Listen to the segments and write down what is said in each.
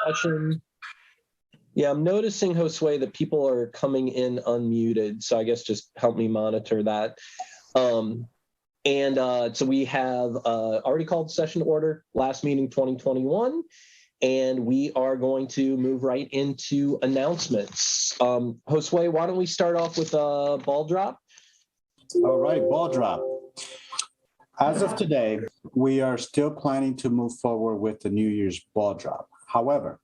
session. Yeah, I'm noticing, Josue, that people are coming in unmuted, so I guess just help me monitor that. So we have already called session order, last meeting 2021, and we are going to move right into announcements. Josue, why don't we start off with a ball drop? All right, ball drop. As of today, we are still planning to move forward with the New Year's ball drop. However,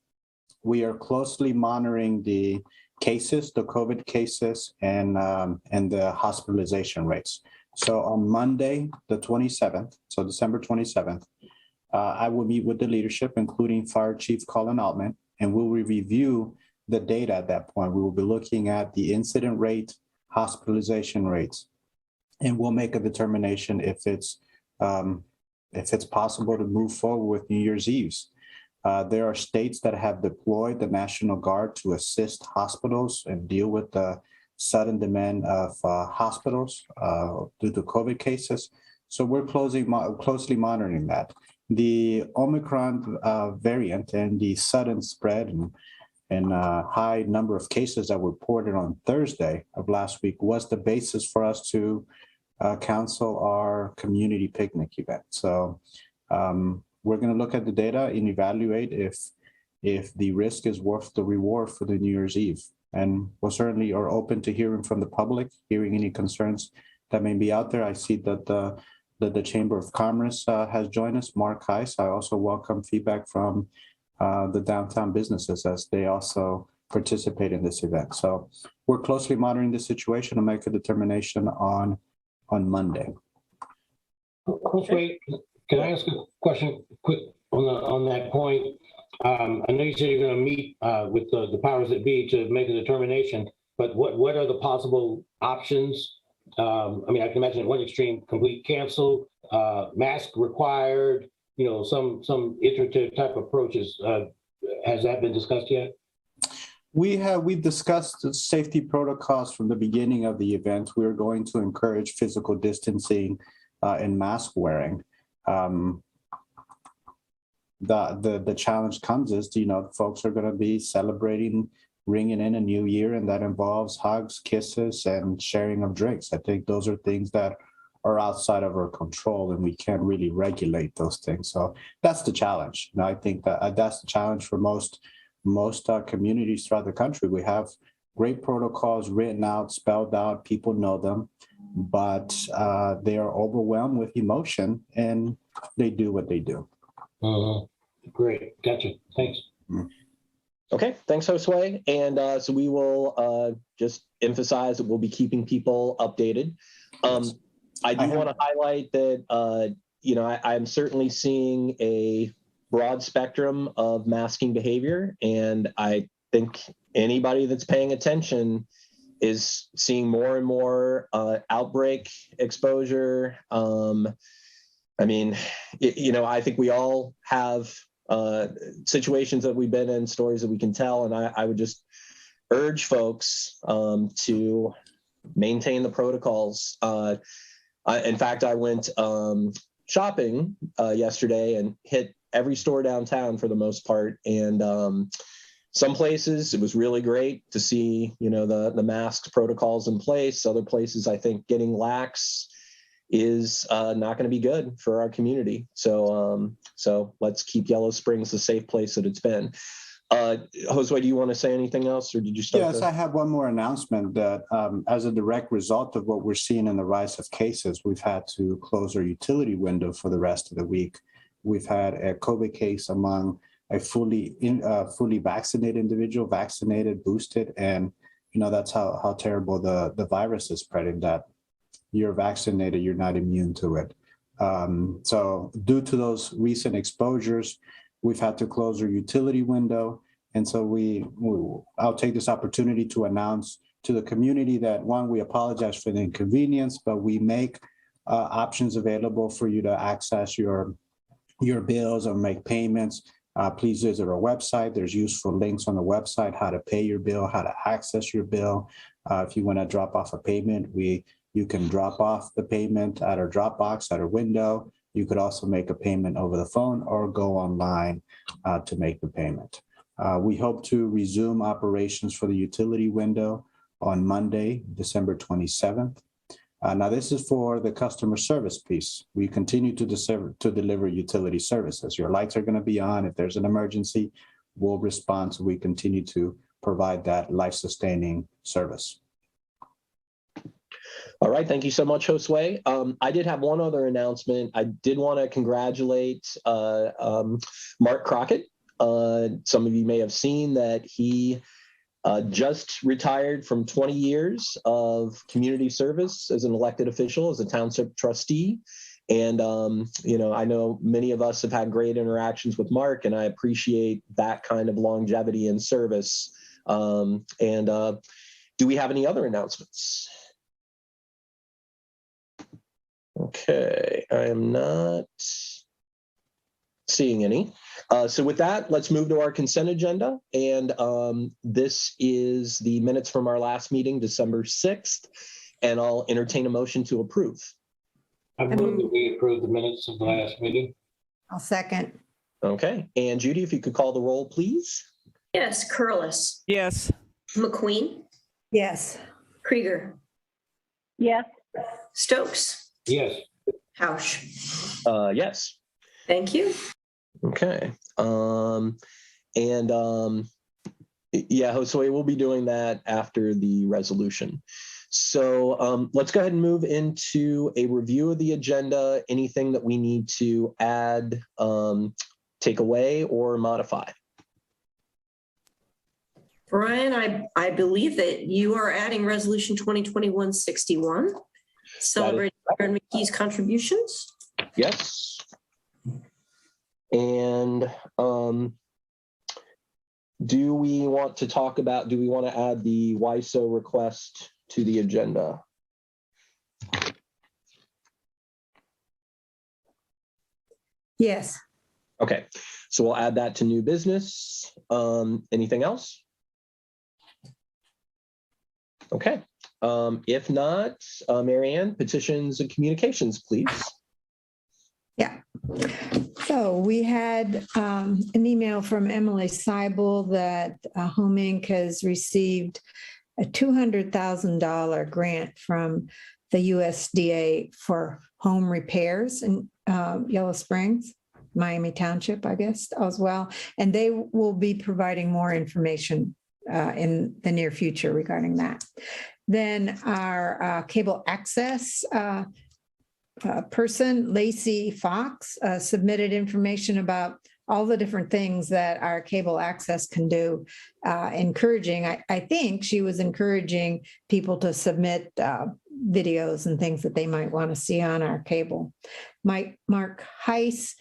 we are closely monitoring the cases, the COVID cases, and the hospitalization rates. So on Monday, the 27th, so December 27th, I will meet with the leadership, including Fire Chief Colin Altman, and we will review the data at that point. We will be looking at the incident rate, hospitalization rates, and we'll make a determination if it's possible to move forward with New Year's Eves. There are states that have deployed the National Guard to assist hospitals and deal with the sudden demand of hospitals due to COVID cases. So we're closely monitoring that. The Omicron variant and the sudden spread and high number of cases that were reported on Thursday of last week was the basis for us to cancel our community picnic event. So we're going to look at the data and evaluate if the risk is worth the reward for the New Year's Eve. And we certainly are open to hearing from the public, hearing any concerns that may be out there. I see that the Chamber of Commerce has joined us, Mark Heiss. I also welcome feedback from the downtown businesses as they also participate in this event. So we're closely monitoring the situation and make a determination on Monday. Wait, can I ask a question quick on that point? I know you said you're going to meet with the powers that be to make a determination, but what are the possible options? I mean, I can imagine at one extreme, complete cancel, mask required, some iterative type approaches. Has that been discussed yet? We've discussed the safety protocols from the beginning of the event. We're going to encourage physical distancing and mask wearing. The challenge comes is, folks are going to be celebrating, ringing in a new year, and that involves hugs, kisses, and sharing of drinks. I think those are things that are outside of our control, and we can't really regulate those things. So that's the challenge. I think that that's the challenge for most communities throughout the country. We have great protocols written out, spelled out, people know them, but they are overwhelmed with emotion and they do what they do. Great, gotcha, thanks. Okay, thanks, Josue. And so we will just emphasize that we'll be keeping people updated. I do want to highlight that, I'm certainly seeing a broad spectrum of masking behavior, and I think anybody that's paying attention is seeing more and more outbreak exposure. I think we all have situations that we've been in, stories that we can tell, and I would just urge folks to maintain the protocols. In fact, I went shopping yesterday and hit every store downtown for the most part, and some places it was really great to see the mask protocols in place. Other places I think getting lax is not going to be good for our community. So let's keep Yellow Springs the safe place that it's been. Josue, do you want to say anything else, or did you start? Yes, I have one more announcement that as a direct result of what we're seeing in the rise of cases, we've had to close our utility window for the rest of the week. We've had a COVID case among a fully vaccinated individual, vaccinated, boosted, and that's how terrible the virus is spreading, that you're vaccinated, you're not immune to it. So due to those recent exposures, we've had to close our utility window. And so I'll take this opportunity to announce to the community that, one, we apologize for the inconvenience, but we make options available for you to access your bills or make payments. Please visit our website. There's useful links on the website, how to pay your bill, how to access your bill. If you want to drop off a payment, you can drop off the payment at our Dropbox, at our window. You could also make a payment over the phone or go online to make the payment. We hope to resume operations for the utility window on Monday, December 27th. Now, this is for the customer service piece. We continue to deliver utility services. Your lights are going to be on. If there's an emergency, we'll respond. So we continue to provide that life-sustaining service. All right, thank you so much, Josue. I did have one other announcement. I did want to congratulate Mark Crockett. Some of you may have seen that he just retired from 20 years of community service as an elected official, as a township trustee. And, I know many of us have had great interactions with Mark, and I appreciate that kind of longevity and service. Do we have any other announcements? Okay, I am not seeing any. So with that, let's move to our consent agenda. And this is the minutes from our last meeting, December 6th, and I'll entertain a motion to approve. I move that we approve the minutes of the last meeting. I'll second. Okay, and Judy, if you could call the roll, please. Yes, Curlis, Yes. McQueen, Yes. Krieger, yes, Stokes, Yes, Hausch. Yes. Thank you. Okay. Yeah, Josue, we'll be doing that after the resolution. So let's go ahead and move into a review of the agenda. Anything that we need to add, take away, or modify? Brian, I believe that you are adding resolution 2021-61, celebrating Aaron McKee's contributions. Yes. And do we want to add the WISO request to the agenda? Yes. Okay, so we'll add that to new business. Anything else? Okay, if not, Marianne, petitions and communications, please. Yeah. So we had an email from Emily Seibel that Home Inc. has received a $200,000 grant from the USDA for home repairs in Yellow Springs, Miami Township, I guess, as well. And they will be providing more information in the near future regarding that. Then our cable access person, Lacey Fox, submitted information about all the different things that our cable access can do, encouraging, I think she was encouraging people to submit videos and things that they might want to see on our cable. Mark Heiss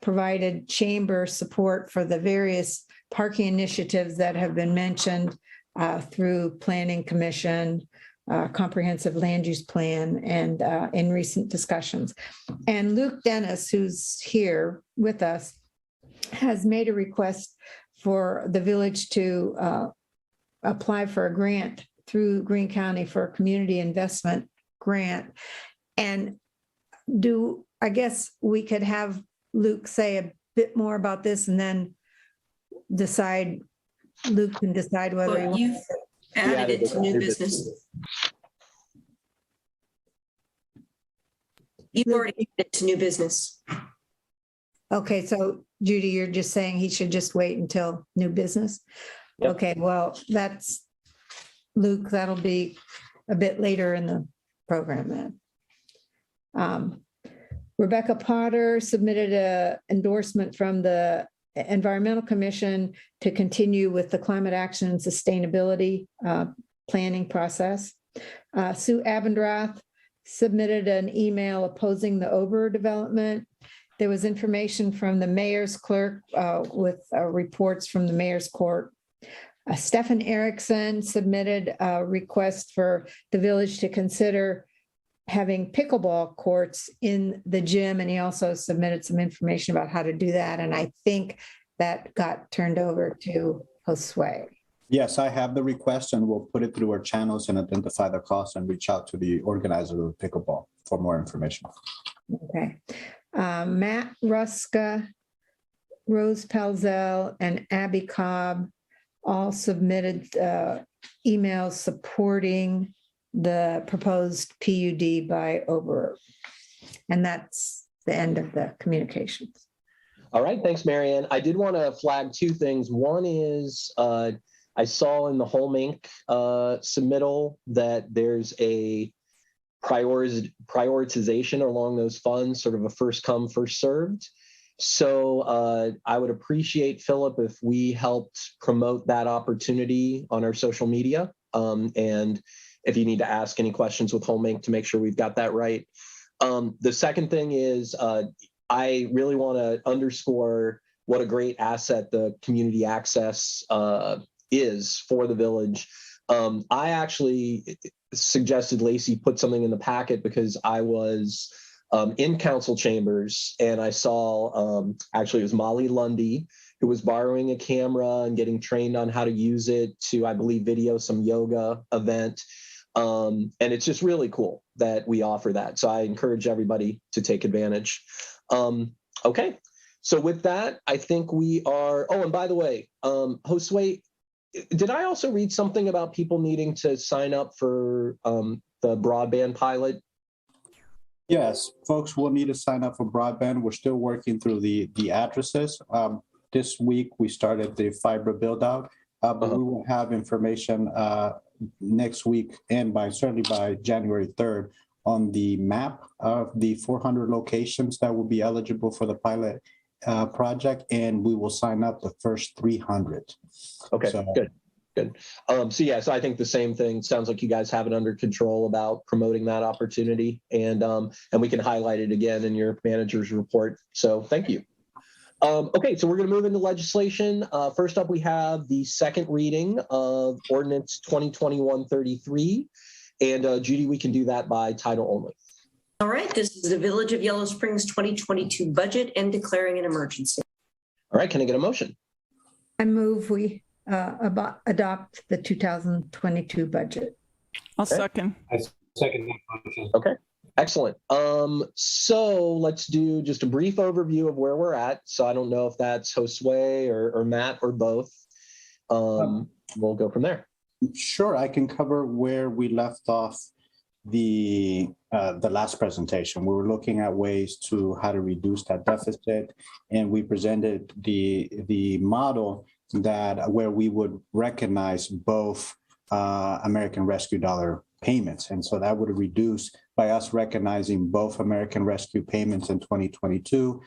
provided chamber support for the various parking initiatives that have been mentioned through Planning Commission, comprehensive land use plan, and in recent discussions. And Luke Dennis, who's here with us, has made a request for the village to apply for a grant through Greene County for a community investment grant. And I guess we could have Luke say a bit more about this and then Luke can decide whether he But wants you've added it to new business. You've already added it to new business. Okay, so Judy, you're just saying he should just wait until new business? Yep. Okay, well, that's, Luke, that'll be a bit later in the program then. Rebecca Potter submitted an endorsement from the Environmental Commission to continue with the climate action and sustainability planning process. Sue Abendroth submitted an email opposing the overdevelopment. There was information from the mayor's clerk with reports from the mayor's court. Stefan Erickson submitted a request for the village to consider having pickleball courts in the gym, and he also submitted some information about how to do that. And I think that got turned over to Josue. Yes, I have the request, and we'll put it through our channels and identify the cost and reach out to the organizer of pickleball for more information. Okay. Matt Ruska Rose Pelzel and Abby Cobb all submitted emails supporting the proposed PUD by Oberer. And that's the end of the communications. All right, thanks, Marianne. I did want to flag two things. One is I saw in the Home Inc. Submittal that there's a prioritization along those funds, sort of a first come, first served. So I would appreciate, Philip, if we helped promote that opportunity on our social media. And if you need to ask any questions with Home Inc. to make sure we've got that right. The second thing is I really want to underscore what a great asset the community access is for the village. I actually suggested Lacey put something in the packet because I was in council chambers and I saw, actually it was Molly Lundy, who was borrowing a camera and getting trained on how to use it to, I believe, video some yoga event. And it's just really cool that we offer that. So I encourage everybody to take advantage. Okay, so with that, I think we are, oh, and by the way, Josue, did I also read something about people needing to sign up for the broadband pilot? Yes, folks will need to sign up for broadband. We're still working through the addresses. This week, we started the fiber build out, but we will have information next week and certainly by January 3rd on the map of the 400 locations that will be eligible for the pilot project, and we will sign up the first 300. Okay, So, good. So yeah, so I think the same thing. Sounds like you guys have it under control about promoting that opportunity, and we can highlight it again in your manager's report. So thank you. Okay, so we're going to move into legislation. First up, we have the second reading of Ordinance 2021-33, and Judy, we can do that by title only. All right, this is the Village of Yellow Springs 2022 budget and declaring an emergency. All right, can I get a motion? I move we adopt the 2022 budget. I'll second. I second that motion. Okay, excellent. So let's do just a brief overview of where we're at. So I don't know if that's Josue or Matt or both. We'll go from there. Sure, I can cover where we left off the last presentation. We were looking at ways to how to reduce that deficit, and we presented the model that where we would recognize both American Rescue dollar payments. And so that would reduce, by us recognizing both American Rescue payments in 2022,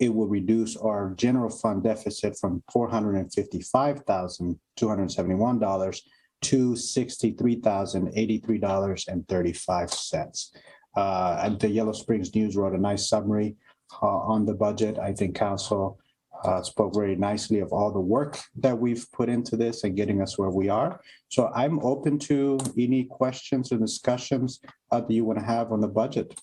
it will reduce our general fund deficit from $455,271 to $63,083.35. And the Yellow Springs News wrote a nice summary on the budget. I think council spoke very nicely of all the work that we've put into this and getting us where we are. So I'm open to any questions or discussions that you want to have on the budget.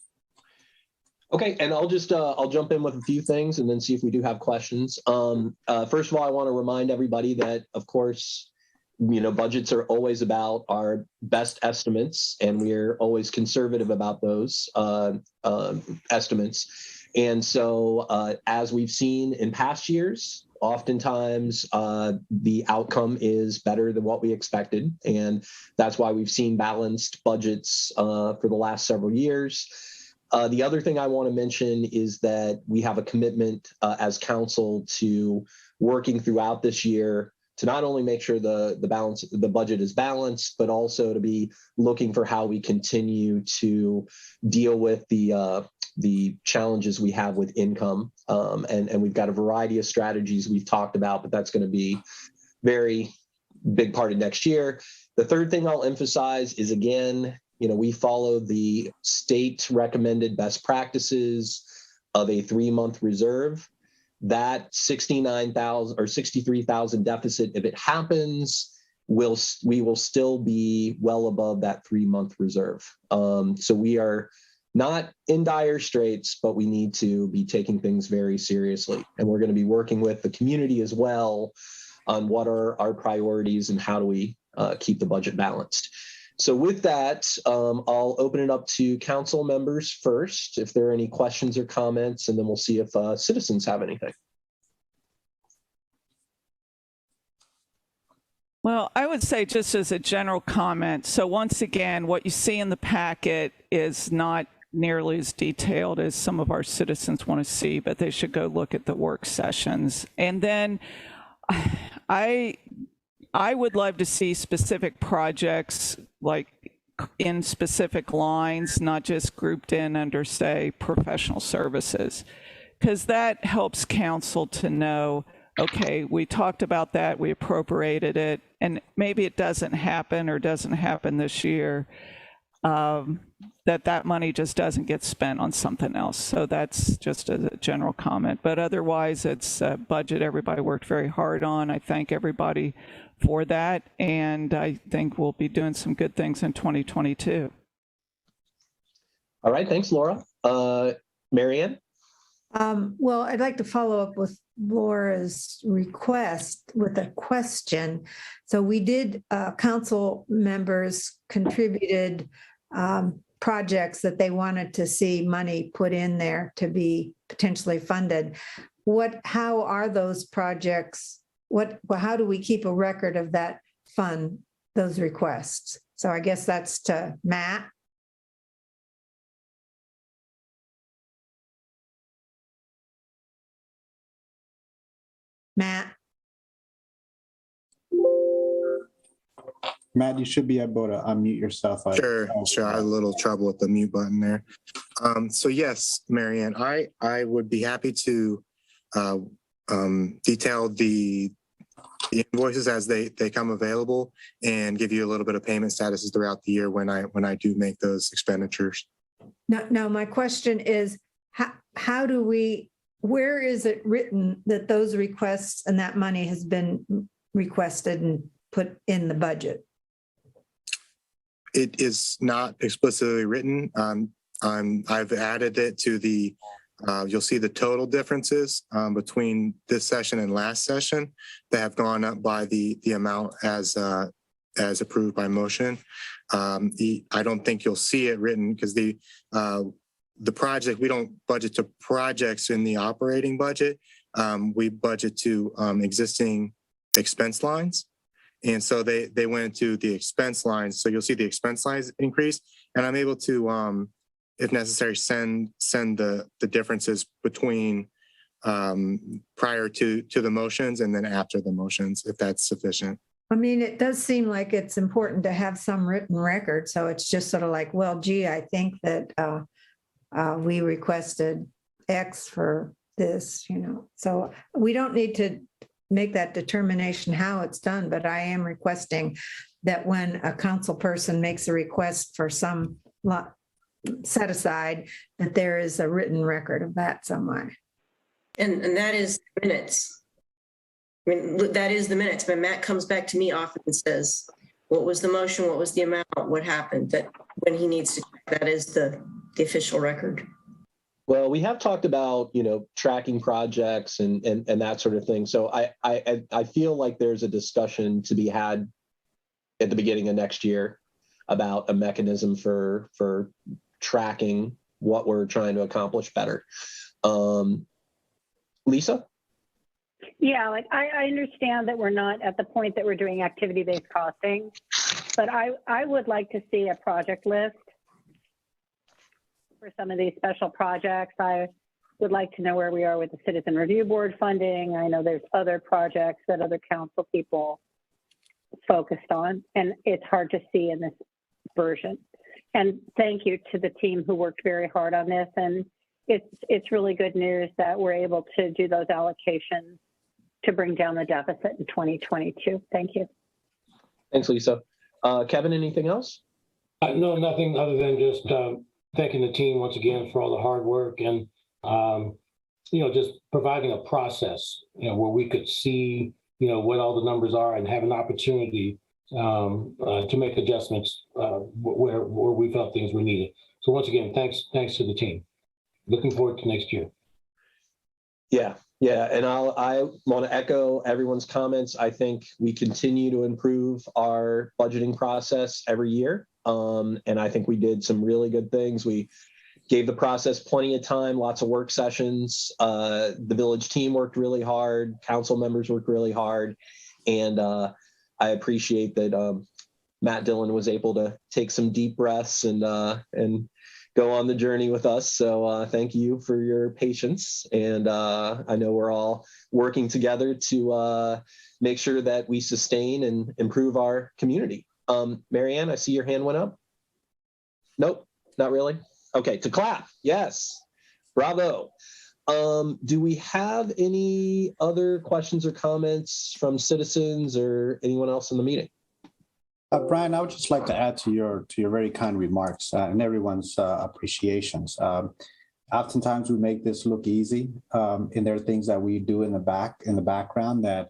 Okay, and I'll just I'll jump in with a few things and then see if we do have questions. First of all, I want to remind everybody that, of course, budgets are always about our best estimates, and we're always conservative about those estimates. And so as we've seen in past years, oftentimes the outcome is better than what we expected. And that's why we've seen balanced budgets for the last several years. The other thing I want to mention is that we have a commitment as council to working throughout this year to not only make sure the budget is balanced, but also to be looking for how we continue to deal with the challenges we have with income. And we've got a variety of strategies we've talked about, but that's going to be very big part of next year. The third thing I'll emphasize is, again, we follow the state recommended best practices of a 3-month reserve. That 69,000 or 63,000 deficit, if it happens, we will still be well above that 3-month reserve. So we are not in dire straits, but we need to be taking things very seriously. And we're going to be working with the community as well on what are our priorities and how do we keep the budget balanced. So with that, I'll open it up to council members first, if there are any questions or comments, and then we'll see if citizens have anything. Well, I would say just as a general comment, so once again, what you see in the packet is not nearly as detailed as some of our citizens want to see, but they should go look at the work sessions. And then I would love to see specific projects like in specific lines, not just grouped in under, say, professional services, because that helps council to know, okay, we talked about that, we appropriated it, and maybe it doesn't happen or doesn't happen this year, that money just doesn't get spent on something else. So that's just a general comment. But otherwise, it's a budget everybody worked very hard on. I thank everybody for that, and I think we'll be doing some good things in 2022. All right, thanks, Laura. Marianne? Well, I'd like to follow up with Laura's request with a question. So we did, council members contributed projects that they wanted to see money put in there to be potentially funded. How are those projects? How do we keep a record of that fund, those requests? So I guess that's to Matt. Matt? Matt, you should be able to unmute yourself. Sure. I had a little trouble with the mute button there. So yes, Marianne, I would be happy to detail the invoices as they come available and give you a little bit of payment statuses throughout the year when I do make those expenditures. No, my question is, where is it written that those requests and that money has been requested and put in the budget? It is not explicitly written. I've added it to the, you'll see the total differences between this session and last session that have gone up by the amount as approved by motion. I don't think you'll see it written because the project, we don't budget to projects in the operating budget. We budget to existing expense lines. And so they went to the expense lines. So you'll see the expense lines increase, and I'm able to, if necessary, send the differences between prior to the motions and then after the motions, if that's sufficient. I mean, it does seem like it's important to have some written record. So it's just sort of like, well, gee, I think that we requested X for this, So we don't need to make that determination how it's done, but I am requesting that when a council person makes a request for some set aside, that there is a written record of that somewhere. And that is minutes. I mean, that is the minutes, but Matt comes back to me often and says, what was the motion? What was the amount? What happened? That when he needs to check, that is the official record. Well, we have talked about, tracking projects and that sort of thing. So I feel like there's a discussion to be had at the beginning of next year about a mechanism for tracking what we're trying to accomplish better. Lisa? Yeah, I understand that we're not at the point that we're doing activity-based costing, but I would like to see a project list for some of these special projects. I would like to know where we are with the Citizen Review Board funding. I know there's other projects that other council people focused on, and it's hard to see in this version. And thank you to the team who worked very hard on this. And it's really good news that we're able to do those allocations to bring down the deficit in 2022. Thank you. Thanks, Lisa. Kevin, anything else? No, nothing other than just thanking the team once again for all the hard work and, just providing a process, where we could see, what all the numbers are and have an opportunity to make adjustments where we felt things were needed. So once again, thanks to the team. Looking forward to next year. Yeah. And I want to echo everyone's comments. I think we continue to improve our budgeting process every year. And I think we did some really good things. We gave the process plenty of time, lots of work sessions. The village team worked really hard. Council members worked really hard. And I appreciate that Matt Dillon was able to take some deep breaths and go on the journey with us. So thank you for your patience. And I know we're all working together to make sure that we sustain and improve our community. Marianne, I see your hand went up. Nope, not really. Okay, to clap. Yes, bravo. Do we have any other questions or comments from citizens or anyone else in the meeting? Brian, I would just like to add to your very kind remarks and everyone's appreciations. Oftentimes we make this look easy, and there are things that we do in the background that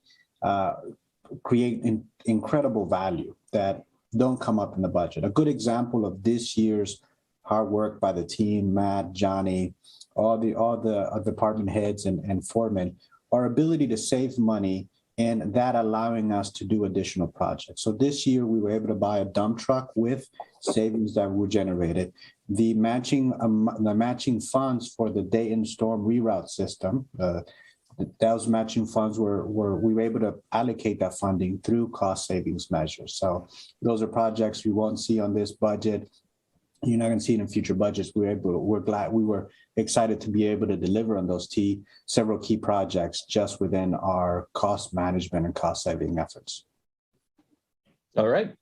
create incredible value that don't come up in the budget. A good example of this year's hard work by the team, Matt, Johnny, all the department heads and foremen, our ability to save money and that allowing us to do additional projects. So this year we were able to buy a dump truck with savings that were generated. The matching funds for the Dayton storm reroute system, those matching funds we were able to allocate that funding through cost savings measures. So those are projects you won't see on this budget. You're not going to see it in future budgets. We were excited to be able to deliver on those several key projects just within our cost management and cost saving efforts. All right.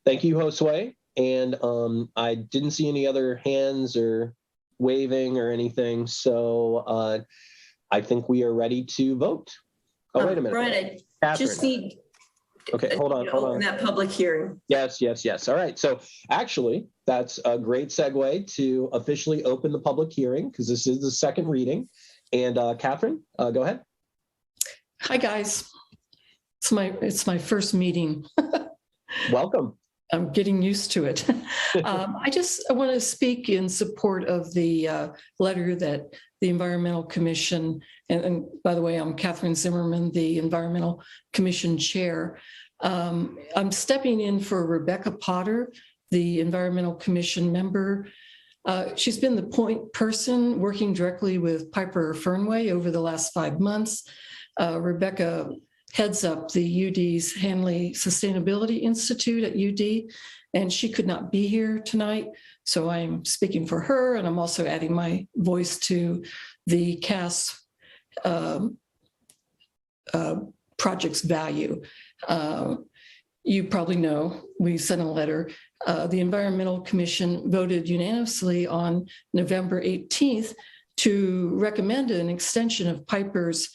Thank you, Josue. And I didn't see any other hands or waving or anything. So I think we are ready to vote. Oh, wait a minute. Brian, I just need. Okay, hold on. Open that public hearing. Yes. All right. So actually, that's a great segue to officially open the public hearing because this is the second reading. And Catherine, go ahead. Hi, guys. It's my first meeting. Welcome. I'm getting used to it. I want to speak in support of the letter that the Environmental Commission, and by the way, I'm Catherine Zimmerman, the Environmental Commission Chair. I'm stepping in for Rebecca Potter, the Environmental Commission member. She's been the point person working directly with Piper Fernway over the last 5 months. Rebecca heads up the UD's Hanley Sustainability Institute at UD, and she could not be here tonight. So I'm speaking for her, and I'm also adding my voice to the CAS project's value. You probably know, we sent a letter. The Environmental Commission voted unanimously on November 18th to recommend an extension of Piper's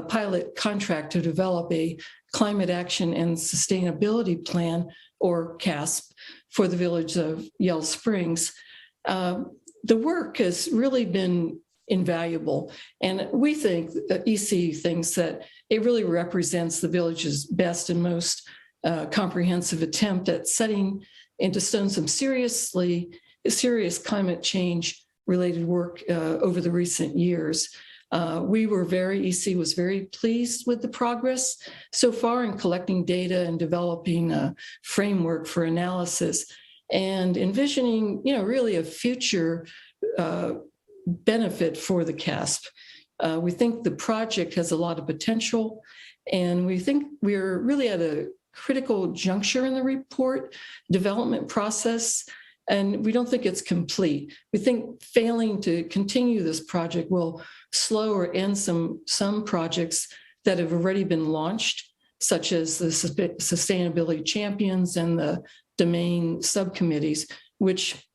pilot contract to develop a climate action and sustainability plan, or CASP, for the village of Yell Springs. The work has really been invaluable, and we think that EC thinks that it really represents the village's best and most comprehensive attempt at setting into stone some serious climate change related work over the recent years. EC was very pleased with the progress so far in collecting data and developing a framework for analysis and envisioning, really a future benefit for the CASP. We think the project has a lot of potential, and we think we're really at a critical juncture in the report development process, and we don't think it's complete. We think failing to continue this project will slow or end some projects that have already been launched, such as the Sustainability Champions and the Domain subcommittees, which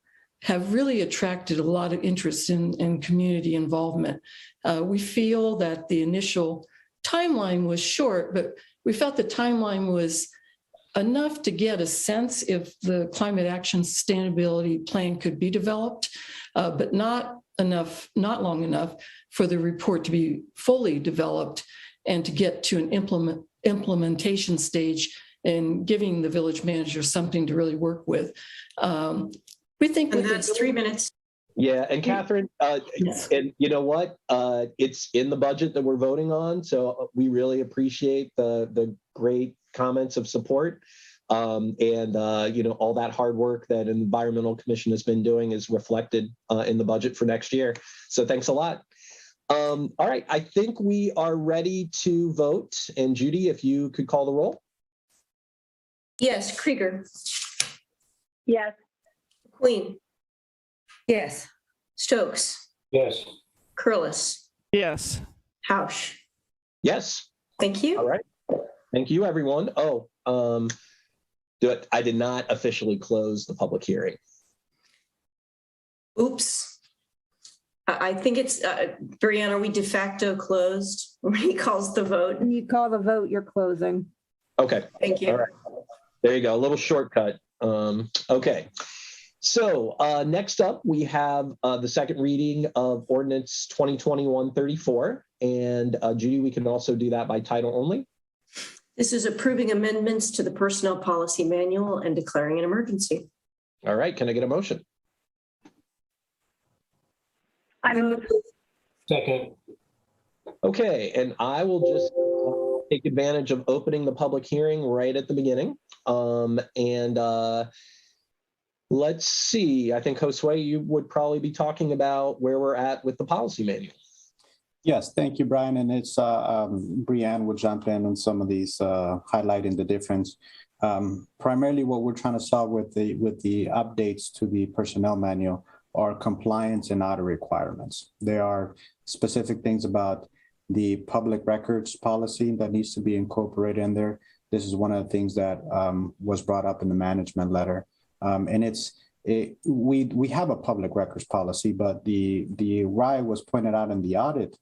have really attracted a lot of interest in community involvement. We feel that the initial timeline was short, but we felt the timeline was enough to get a sense if the climate action sustainability plan could be developed, but not long enough for the report to be fully developed and to get to an implementation stage and giving the village manager something to really work with. We think that's 3 minutes. Yeah, and Catherine, yes. And you know what? It's in the budget that we're voting on, so we really appreciate the great comments of support. All that hard work that an Environmental Commission has been doing is reflected in the budget for next year. So thanks a lot. All right, I think we are ready to vote. And Judy, if you could call the roll. Yes, Krieger, Yes. Queen, Yes. Stokes, Yes. Curlis, Yes. Hausch. Yes. Thank you. All right. Thank you, everyone. Oh, I did not officially close the public hearing. Oops. I think it's, Brianna, are we de facto closed when he calls the vote? When you call the vote, you're closing. Okay. Thank you. All right. There you go. A little shortcut. Okay. So next up, we have the second reading of ordinance 2021-34. And Judy, we can also do that by title only. This is approving amendments to the personnel policy manual and declaring an emergency. All right. Can I get a motion? I move. Second. Okay. And I will just take advantage of opening the public hearing right at the beginning. Let's see. I think, Josue, you would probably be talking about where we're at with the policy manual. Yes, thank you, Brian. And it's Brianne will jump in on some of these, highlighting the difference. Primarily, what we're trying to solve with the updates to the personnel manual are compliance and audit requirements. There are specific things about the public records policy that needs to be incorporated in there. This is one of the things that was brought up in the management letter. And we have a public records policy, but the why was pointed out in the audit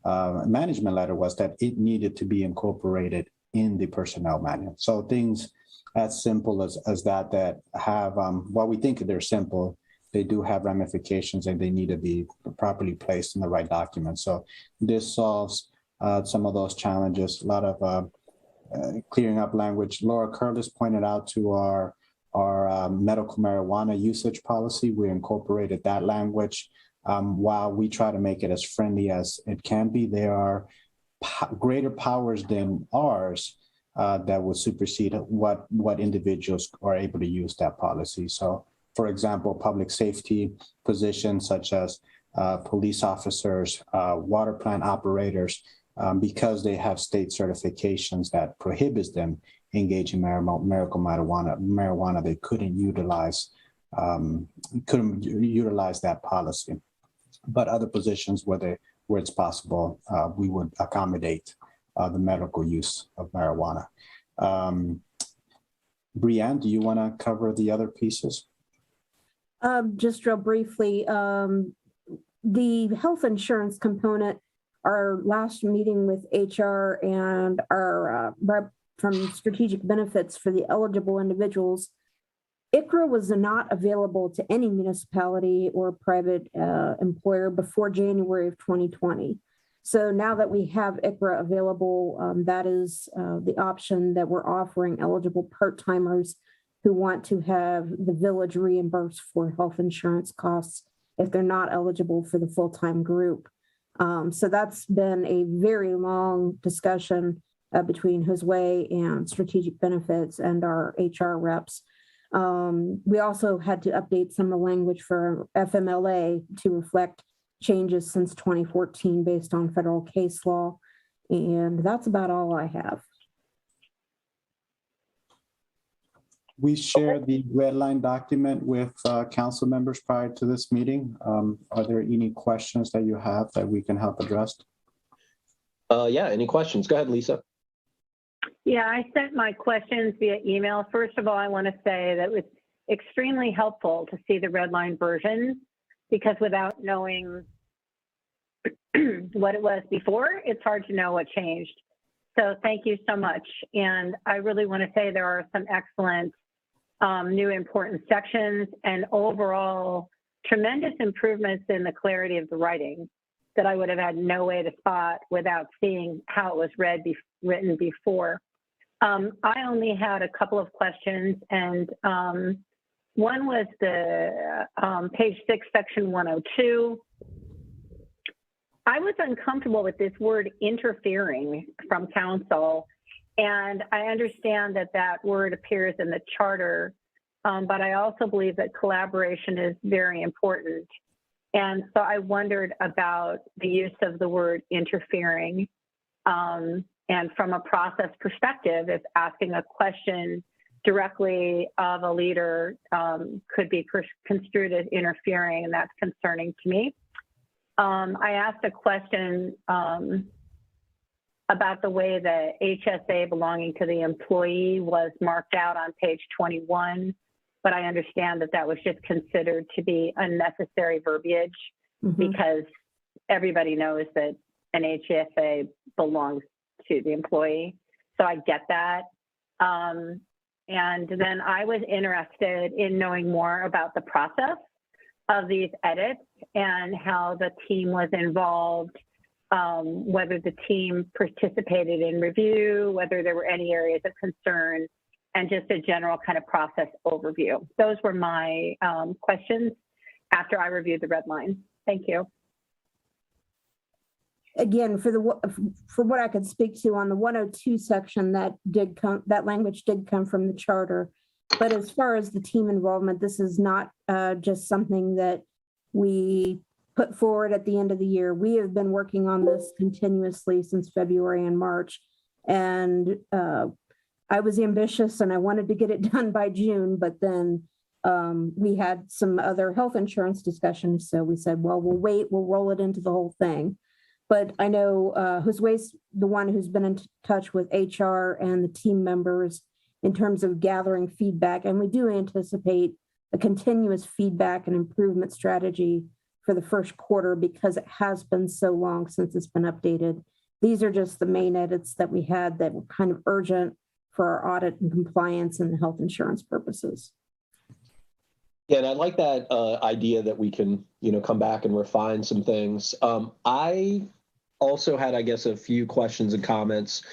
management letter was that it needed to be incorporated in the personnel manual. So things as simple as that have, while we think they're simple, they do have ramifications and they need to be properly placed in the right document. So this solves some of those challenges, a lot of clearing up language. Laura Curtis pointed out to our medical marijuana usage policy. We incorporated that language. While we try to make it as friendly as it can be, there are greater powers than ours that will supersede what individuals are able to use that policy. So, for example, public safety positions such as police officers, water plant operators, because they have state certifications that prohibits them engaging medical marijuana, they couldn't utilize that policy. But other positions where it's possible, we would accommodate the medical use of marijuana. Brianne, do you want to cover the other pieces? Just real briefly, the health insurance component, our last meeting with HR and our rep from Strategic Benefits for the eligible individuals, ICHRA was not available to any municipality or private employer before January of 2020. So now that we have ICHRA available, that is the option that we're offering eligible part-timers who want to have the village reimbursed for health insurance costs if they're not eligible for the full-time group. So that's been a very long discussion between Josue and Strategic Benefits and our HR reps. We also had to update some of the language for FMLA to reflect changes since 2014 based on federal case law. And that's about all I have. We shared the red line document with council members prior to this meeting. Are there any questions that you have that we can help address? Yeah, any questions? Go ahead, Lisa. Yeah, I sent my questions via email. First of all, I want to say that it was extremely helpful to see the red line version, because without knowing what it was before, it's hard to know what changed. So thank you so much. And I really want to say there are some excellent new important sections and overall tremendous improvements in the clarity of the writing that I would have had no way to spot without seeing how it was written before. I only had a couple of questions, and one was the page 6, section 102. I was uncomfortable with this word interfering from council, and I understand that that word appears in the charter, but I also believe that collaboration is very important. And so I wondered about the use of the word interfering. And from a process perspective, if asking a question directly of a leader could be construed as interfering, and that's concerning to me. I asked a question about the way the HSA belonging to the employee was marked out on page 21, but I understand that that was just considered to be unnecessary verbiage because everybody knows that an HSA belongs to the employee. So I get that. And then I was interested in knowing more about the process of these edits and how the team was involved, whether the team participated in review, whether there were any areas of concern, and just a general kind of process overview. Those were my questions after I reviewed the red line. Thank you. Again, for what I could speak to on the 102 section, that language did come from the charter. But as far as the team involvement, this is not just something that we put forward at the end of the year. We have been working on this continuously since February and March. And I was ambitious and I wanted to get it done by June, but then we had some other health insurance discussions. So we said, well, we'll wait, we'll roll it into the whole thing. But I know Josue's the one who's been in touch with HR and the team members in terms of gathering feedback. And we do anticipate a continuous feedback and improvement strategy for the first quarter because it has been so long since it's been updated. These are just the main edits that we had that were kind of urgent for our audit and compliance and the health insurance purposes. Yeah, and I like that idea that we can, come back and refine some things. I also had, I guess, a few questions and comments.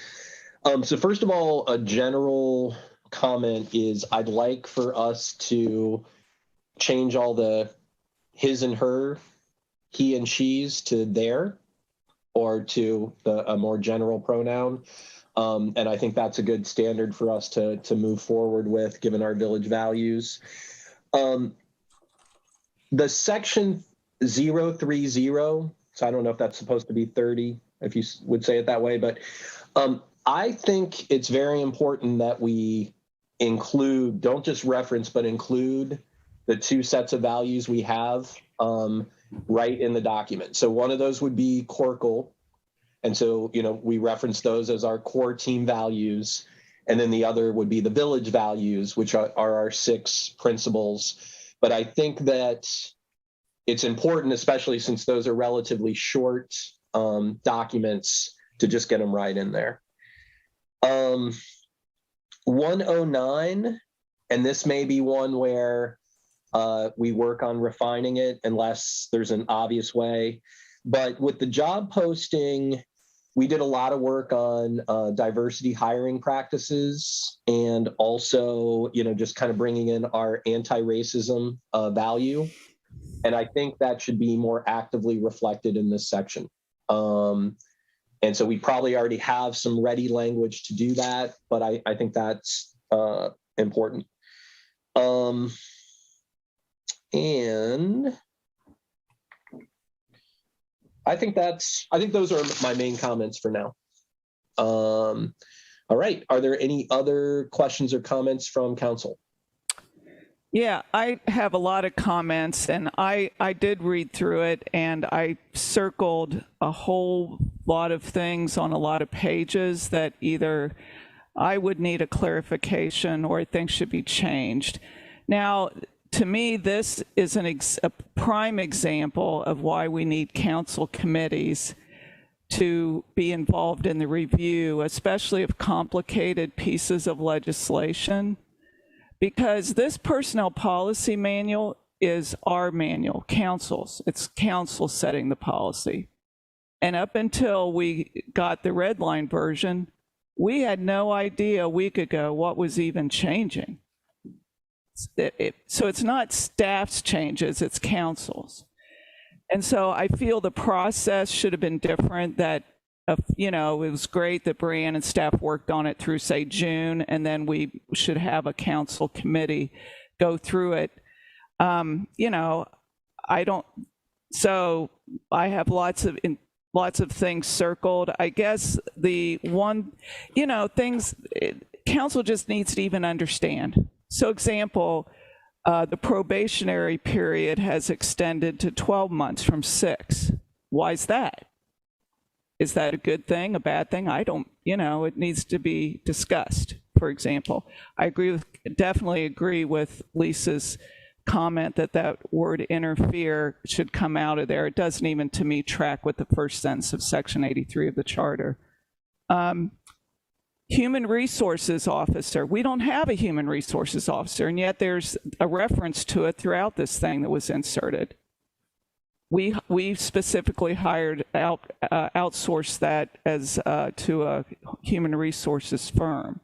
So first of all, a general comment is I'd like for us to change all the his and her, he and she's to their, or to a more general pronoun. And I think that's a good standard for us to move forward with, given our village values. The section 030, so I don't know if that's supposed to be 30, if you would say it that way, but I think it's very important that we include, don't just reference, but include the two sets of values we have right in the document. So one of those would be Corkle. And so, we reference those as our core team values. And then the other would be the village values, which are our 6 principles. But I think that it's important, especially since those are relatively short documents, to just get them right in there. 109, and this may be one where we work on refining it unless there's an obvious way. But with the job posting, we did a lot of work on diversity hiring practices and also, just kind of bringing in our anti-racism value. And I think that should be more actively reflected in this section. And so we probably already have some ready language to do that, but I think that's important. And I think those are my main comments for now. All right. Are there any other questions or comments from council? Yeah, I have a lot of comments, and I did read through it, and I circled a whole lot of things on a lot of pages that either I would need a clarification or I think should be changed. Now, to me, this is a prime example of why we need council committees to be involved in the review, especially of complicated pieces of legislation, because this personnel policy manual is our manual, council's. It's council setting the policy. And up until we got the red line version, we had no idea a week ago what was even changing. So it's not staff's changes, it's council's. And so I feel the process should have been different, that, it was great that Brianne and staff worked on it through, say, June, and then we should have a council committee go through it. So I have lots of things circled. I guess the one, council just needs to even understand. So example, the probationary period has extended to 12 months from 6. Why is that? Is that a good thing, a bad thing? I don't, it needs to be discussed, for example. I definitely agree with Lisa's comment that word interfere should come out of there. It doesn't even, to me, track with the first sentence of Section 83 of the Charter. Human resources officer. We don't have a human resources officer, and yet there's a reference to it throughout this thing that was inserted. We specifically outsourced that as to a human resources firm.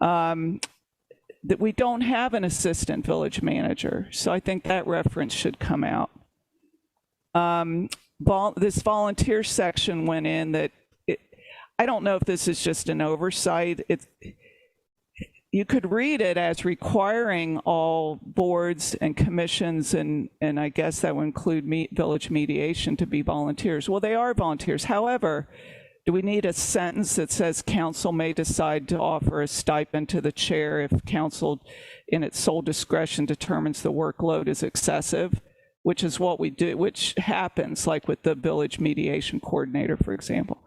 That we don't have an assistant village manager, so I think that reference should come out. This volunteer section went in that I don't know if this is just an oversight. You could read it as requiring all boards and commissions, and I guess that would include village mediation, to be volunteers. Well, they are volunteers. However, do we need a sentence that says council may decide to offer a stipend to the chair if council in its sole discretion determines the workload is excessive, which is what we do, which happens like with the village mediation coordinator, for example.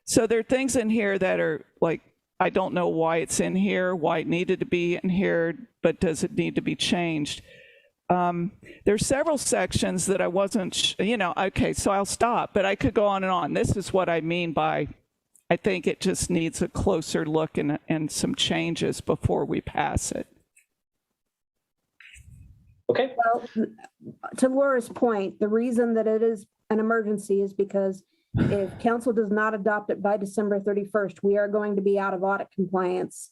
So there are things in here that are like, I don't know why it's in here, why it needed to be in here, but does it need to be changed? There's several sections that I wasn't, okay, so I'll stop, but I could go on and on. This is what I mean by, I think it just needs a closer look and some changes before we pass it. Okay. Well, to Laura's point, the reason that it is an emergency is because if council does not adopt it by December 31st, we are going to be out of audit compliance.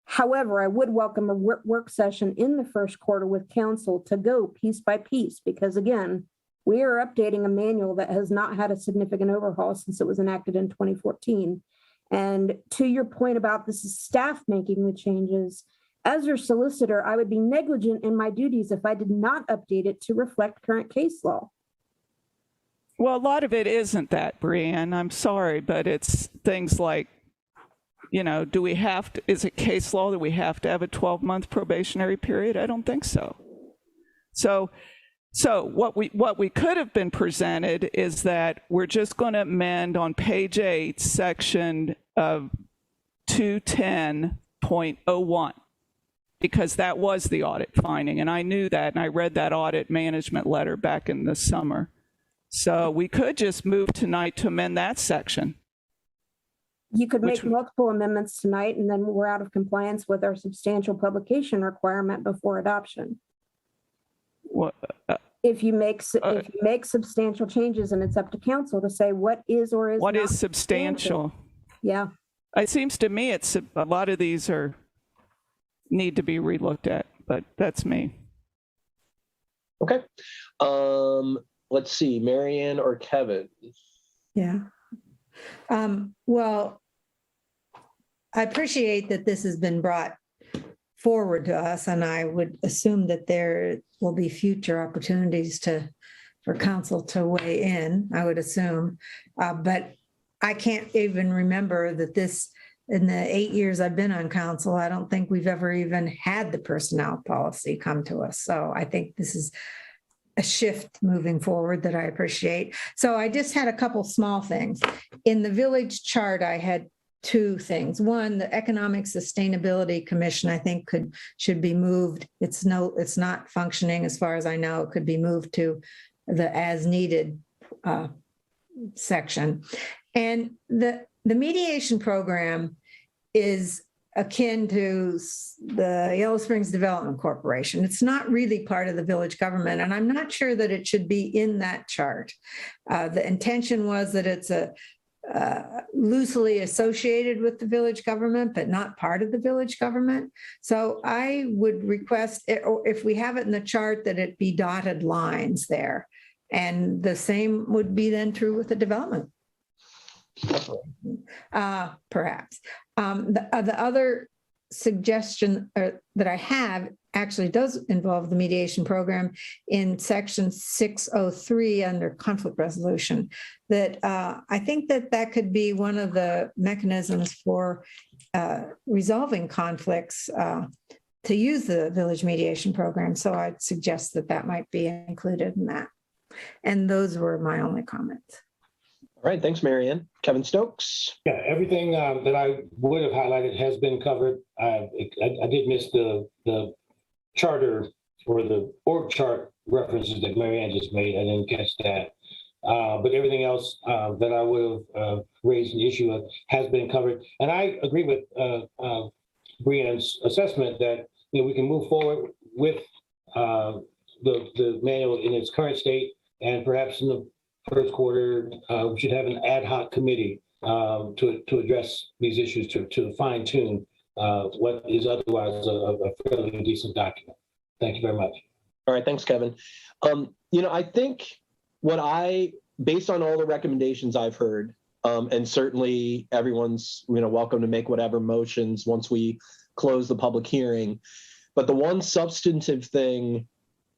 However, I would welcome a work session in the first quarter with council to go piece by piece, because again, we are updating a manual that has not had a significant overhaul since it was enacted in 2014. And to your point about this is staff making the changes, as your solicitor, I would be negligent in my duties if I did not update it to reflect current case law. Well, a lot of it isn't that, Brianne. I'm sorry, but it's things like, do we have to, is it case law that we have to have a 12-month probationary period? I don't think so. So what we could have been presented is that we're just going to amend on page 8, section of 210.01, because that was the audit finding, and I knew that, and I read that audit management letter back in the summer. So we could just move tonight to amend that section. You could make multiple amendments tonight, and then we're out of compliance with our substantial publication requirement before adoption. What, if you make substantial changes, and it's up to council to say what is or is what not is substantial. Yeah, it seems to me it's a lot of these need to be relooked at, but that's me. Okay. Let's see, Marianne or Kevin? Yeah. Well, I appreciate that this has been brought forward to us, and I would assume that there will be future opportunities for council to weigh in, I would assume. But I can't even remember that this, in the 8 years I've been on council, I don't think we've ever even had the personnel policy come to us. So I think this is a shift moving forward that I appreciate. So I just had a couple small things. In the village chart, I had 2 things. One, the Economic Sustainability Commission, I think should be moved. It's not functioning as far as I know. It could be moved to the as needed section. And the mediation program is akin to the Yellow Springs Development Corporation. It's not really part of the village government, and I'm not sure that it should be in that chart. The intention was that it's loosely associated with the village government, but not part of the village government. So I would request, if we have it in the chart, that it be dotted lines there. And the same would be then true with the development. Perhaps. The other suggestion that I have actually does involve the mediation program in section 603 under conflict resolution, that I think that could be one of the mechanisms for resolving conflicts to use the village mediation program. So I'd suggest that that might be included in that. And those were my only comments. All right, thanks, Marianne. Kevin Stokes. Yeah, everything that I would have highlighted has been covered. I did miss the charter or the org chart references that Marianne just made. I didn't catch that. But everything else that I would have raised an issue of has been covered. And I agree with Brianne's assessment that we can move forward with the manual in its current state, and perhaps in the first quarter, we should have an ad hoc committee to address these issues, to fine tune what is otherwise a fairly decent document. Thank you very much. All right, thanks, Kevin. I think based on all the recommendations I've heard, and certainly everyone's welcome to make whatever motions once we close the public hearing. But the one substantive thing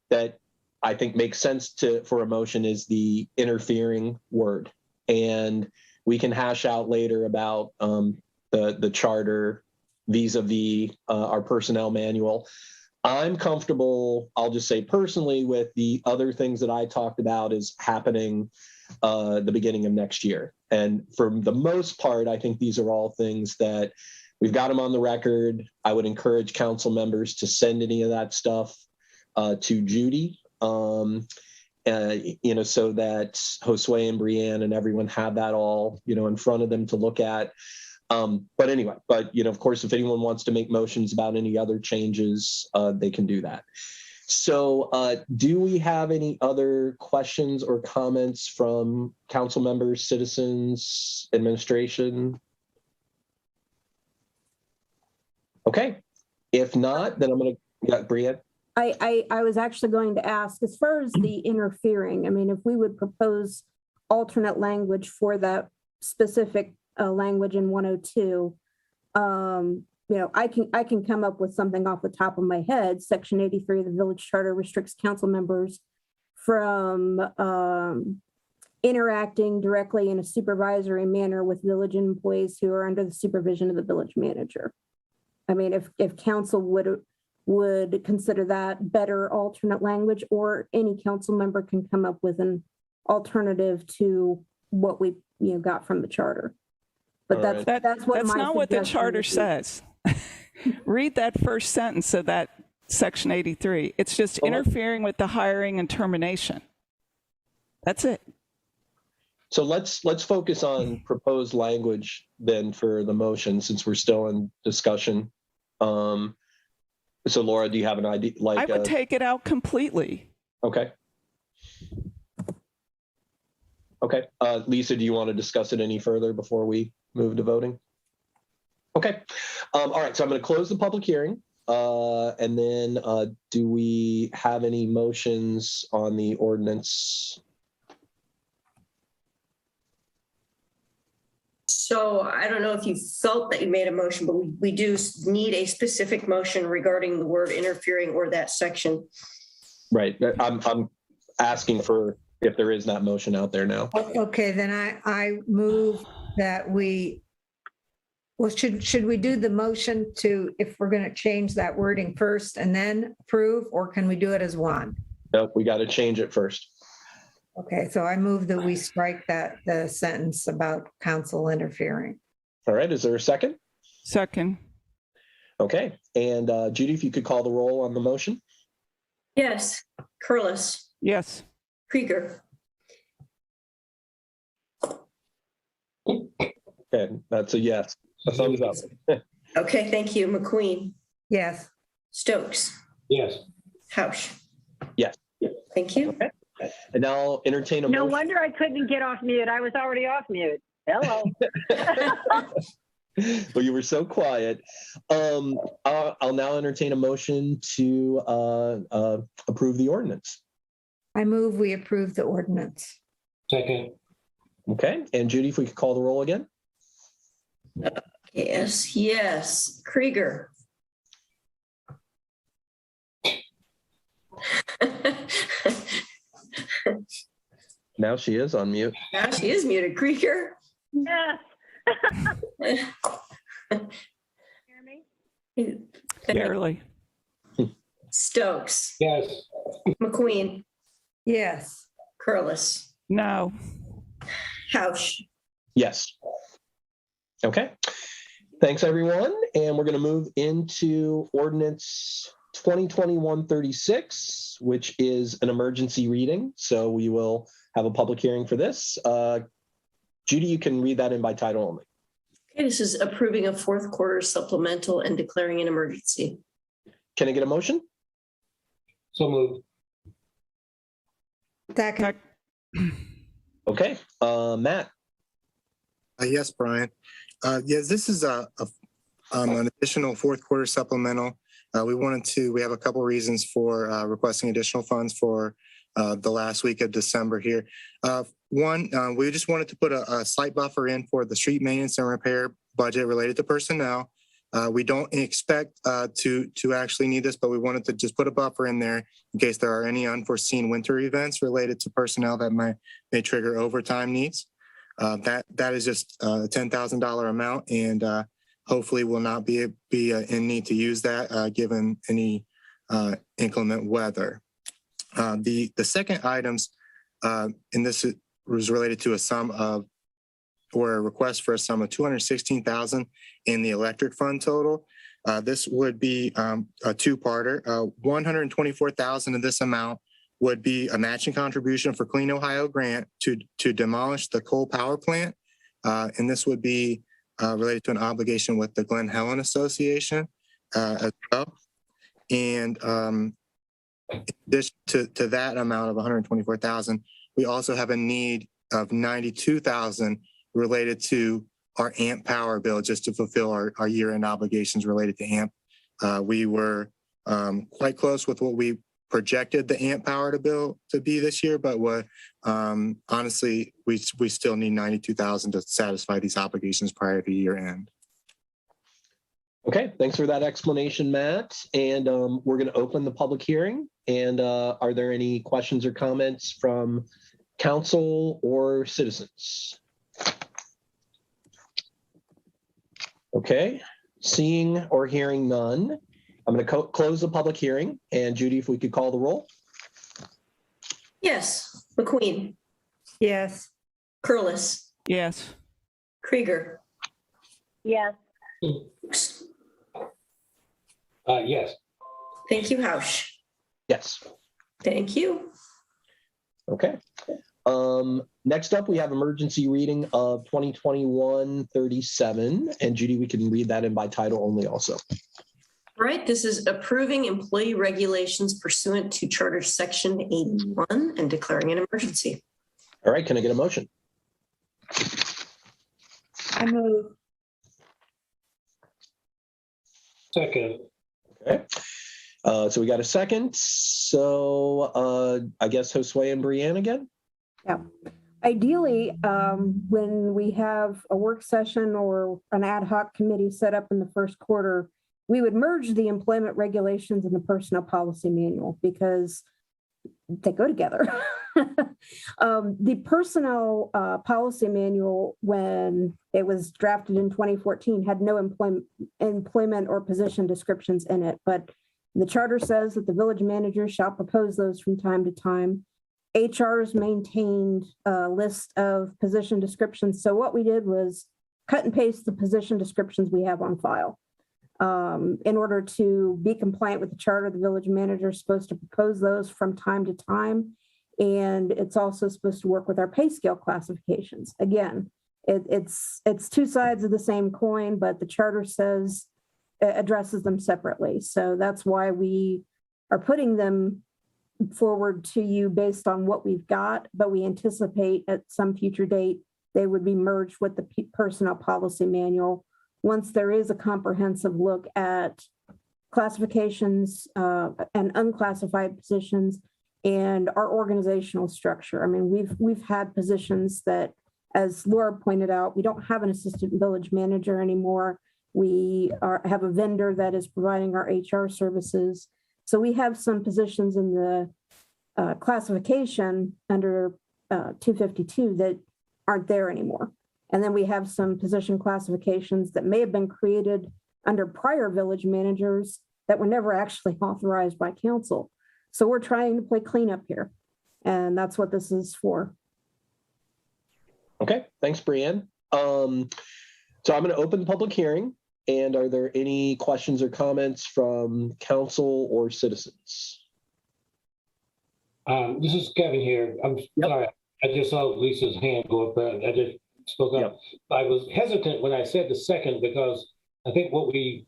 that I think makes sense for a motion is the interfering word. And we can hash out later about the charter vis-a-vis our personnel manual. I'm comfortable, I'll just say personally, with the other things that I talked about is happening the beginning of next year. And for the most part, I think these are all things that we've got them on the record. I would encourage council members to send any of that stuff to Judy, so that Josue and Brianne and everyone have that all, in front of them to look at. But anyway, of course, if anyone wants to make motions about any other changes, they can do that. So do we have any other questions or comments from council members, citizens, administration? Okay. If not, then I'm going to, Brianne. I was actually going to ask, as far as the interfering, I mean, if we would propose alternate language for that specific language in 102, I can come up with something off the top of my head. Section 83 of the Village Charter restricts council members from interacting directly in a supervisory manner with village employees who are under the supervision of the village manager. I mean, if council would consider that better alternate language, or any council member can come up with an alternative to what we got from the charter. But that's not what the charter says. Read that first sentence of that section 83. It's just interfering with the hiring and termination. That's it. So let's focus on proposed language then for the motion, since we're still in discussion. So Laura, do you have an idea? I would take it out completely. Okay. Okay. Lisa, do you want to discuss it any further before we move to voting? Okay. All right. So I'm going to close the public hearing. And then do we have any motions on the ordinance? So I don't know if you felt that you made a motion, but we do need a specific motion regarding the word interfering or that section. Right. I'm asking for if there is that motion out there now. Okay, then I move that should we do the motion to, if we're going to change that wording first and then approve, or can we do it as one? Nope, we got to change it first. Okay, so I move that we strike the sentence about council interfering. All right, is there a second? Second. Okay, and Judy, if you could call the roll on the motion. Yes. Curlis. Yes. Krieger. Okay, that's a yes. A thumbs up. Okay, thank you. McQueen. Yes. Stokes. Yes. Hausch. Yes. Thank you. Okay. And now I'll entertain a No motion. wonder I couldn't get off mute. I was already off mute. Hello. Well, you were so quiet. I'll now entertain a motion to approve the ordinance. I move we approve the ordinance. Second. Okay, and Judy, if we could call the roll again. Yes. Krieger. Now she is on mute. Now she is muted. Krieger. Yes. Barely. Stokes, Yes. McQueen, Yes. Curlis, No. Hausch. Yes. Okay. Thanks, everyone. And we're going to move into ordinance 2021-36, which is an emergency reading. So we will have a public hearing for this. Judy, you can read that in by title only. Okay, this is approving a fourth quarter supplemental and declaring an emergency. Can I get a motion? So moved. Second. Okay. Matt? Yes, Brian. Yes, this is an additional fourth quarter supplemental. We have a couple reasons for requesting additional funds for the last week of December here. One, we just wanted to put a slight buffer in for the street maintenance and repair budget related to personnel. We don't expect to actually need this, but we wanted to just put a buffer in there in case there are any unforeseen winter events related to personnel that may trigger overtime needs. That is just a $10,000 amount, and hopefully will not be in need to use that given any inclement weather. The second items, and this was related to a request for a sum of $216,000 in the electric fund total. This would be a two-parter. $124,000 of this amount would be a matching contribution for Clean Ohio grant to demolish the coal power plant. And this would be related to an obligation with the Glen Helen Association as well. And in addition to that amount of $124,000, we also have a need of $92,000 related to our AMP power bill, just to fulfill our year-end obligations related to AMP. We were quite close with what we projected the AMP power bill to be this year, but honestly, we still need $92,000 to satisfy these obligations prior to year end. Okay, thanks for that explanation, Matt. And we're going to open the public hearing. And are there any questions or comments from council or citizens? Okay, seeing or hearing none, I'm going to close the public hearing. And Judy, if we could call the roll. Yes, McQueen, Yes. Curlis, Yes. Krieger, Yes. Yes. thank you, Hausch. Yes. Thank you. Okay. Next up, we have emergency reading of 2021-37. And Judy, we can read that in by title only also. All right, this is approving employee regulations pursuant to Charter Section 81 and declaring an emergency. All right, can I get a motion? I move. Second. Okay. So we got a second. So I guess Josue and Brianne again. Yeah. Ideally, when we have a work session or an ad hoc committee set up in the first quarter, we would merge the employment regulations and the personnel policy manual because they go together. The personnel policy manual, when it was drafted in 2014, had no employment or position descriptions in it, but the charter says that the village manager shall propose those from time to time. HR's maintained a list of position descriptions. So what we did was cut and paste the position descriptions we have on file. In order to be compliant with the charter, the village manager is supposed to propose those from time to time. And it's also supposed to work with our pay scale classifications. Again, it's two sides of the same coin, but the charter says it addresses them separately. So that's why we are putting them forward to you based on what we've got, but we anticipate at some future date, they would be merged with the personnel policy manual once there is a comprehensive look at classifications and unclassified positions and our organizational structure. I mean, we've had positions that, as Laura pointed out, we don't have an assistant village manager anymore. We have a vendor that is providing our HR services. So we have some positions in the classification under 252 that aren't there anymore. And then we have some position classifications that may have been created under prior village managers that were never actually authorized by council. So we're trying to play cleanup here. And that's what this is for. Okay, thanks, Brianne. So I'm going to open the public hearing. And are there any questions or comments from council or citizens? This is Kevin here. I'm sorry. I just saw Lisa's hand go up, but I just spoke up. I was hesitant when I said the second because I think what we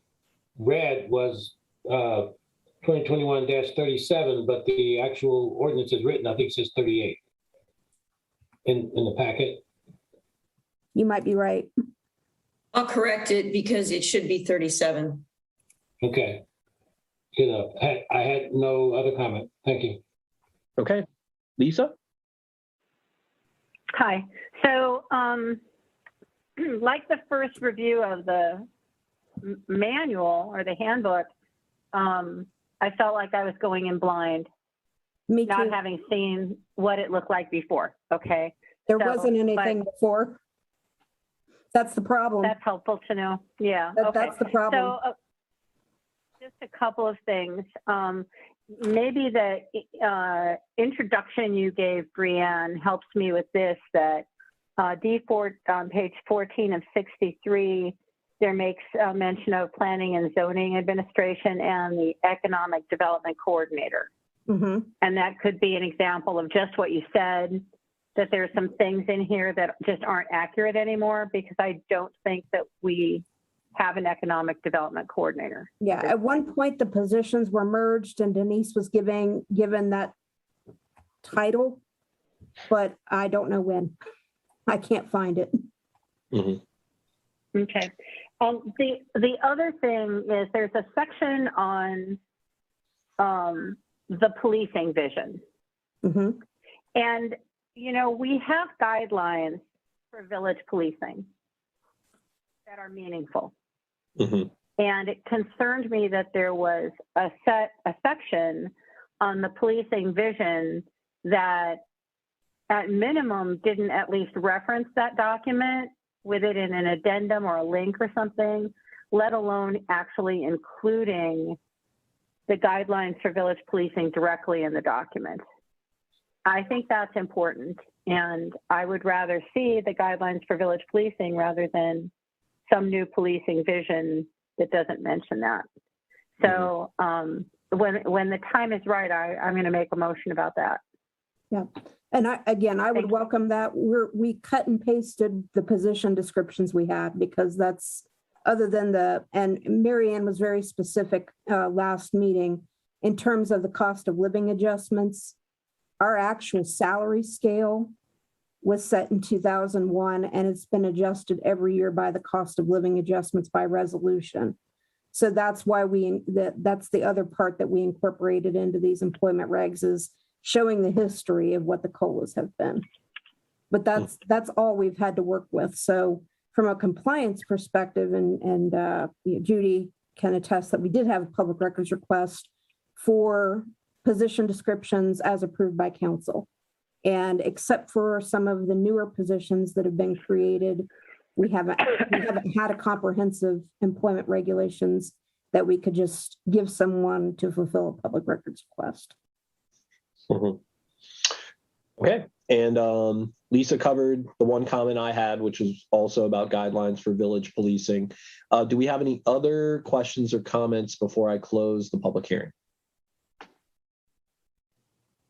read was 2021-37, but the actual ordinance is written, I think it says 38 in the packet. You might be right. I'll correct it because it should be 37. Okay. Good enough. I had no other comment. Thank you. Okay, Lisa? Hi. So, like the first review of the manual or the handbook, I felt like I was going in blind, Me not too. having seen what it looked like before. Okay. There So, wasn't anything before. That's the problem. That's helpful to know. Yeah. Okay. That's the problem. So, just a couple of things. Maybe the introduction you gave, Brianne, helps me with this, that D4 on page 14 of 63, there makes mention of planning and zoning administration and the economic development coordinator. Mm-hmm. And that could be an example of just what you said, that there's some things in here that just aren't accurate anymore, because I don't think that we have an economic development coordinator. Yeah, at one point the positions were merged and Denise was given that title, but I don't know when. I can't find it. Mm-hmm. Okay. The other thing is there's a section on the policing vision. Mm-hmm. And, you know, we have guidelines for village policing that are meaningful. Mm-hmm. And it concerned me that there was a section on the policing vision that at minimum didn't at least reference that document with it in an addendum or a link or something, let alone actually including the guidelines for village policing directly in the document. I think that's important. And I would rather see the guidelines for village policing rather than some new policing vision that doesn't mention that. So when the time is right, I'm going to make a motion about that. Yeah. And I would welcome that. We cut and pasted the position descriptions we had, because that's, other than and Mary Ann was very specific last meeting in terms of the cost of living adjustments. Our actual salary scale was set in 2001, and it's been adjusted every year by the cost of living adjustments by resolution. So that's why that's the other part that we incorporated into these employment regs, is showing the history of what the COLAs have been. But that's all we've had to work with. So from a compliance perspective, and Judy can attest that we did have a public records request for position descriptions as approved by council. And except for some of the newer positions that have been created, we haven't had a comprehensive employment regulations that we could just give someone to fulfill a public records request. Mm-hmm. Okay. And Lisa covered the one comment I had, which was also about guidelines for village policing. Do we have any other questions or comments before I close the public hearing?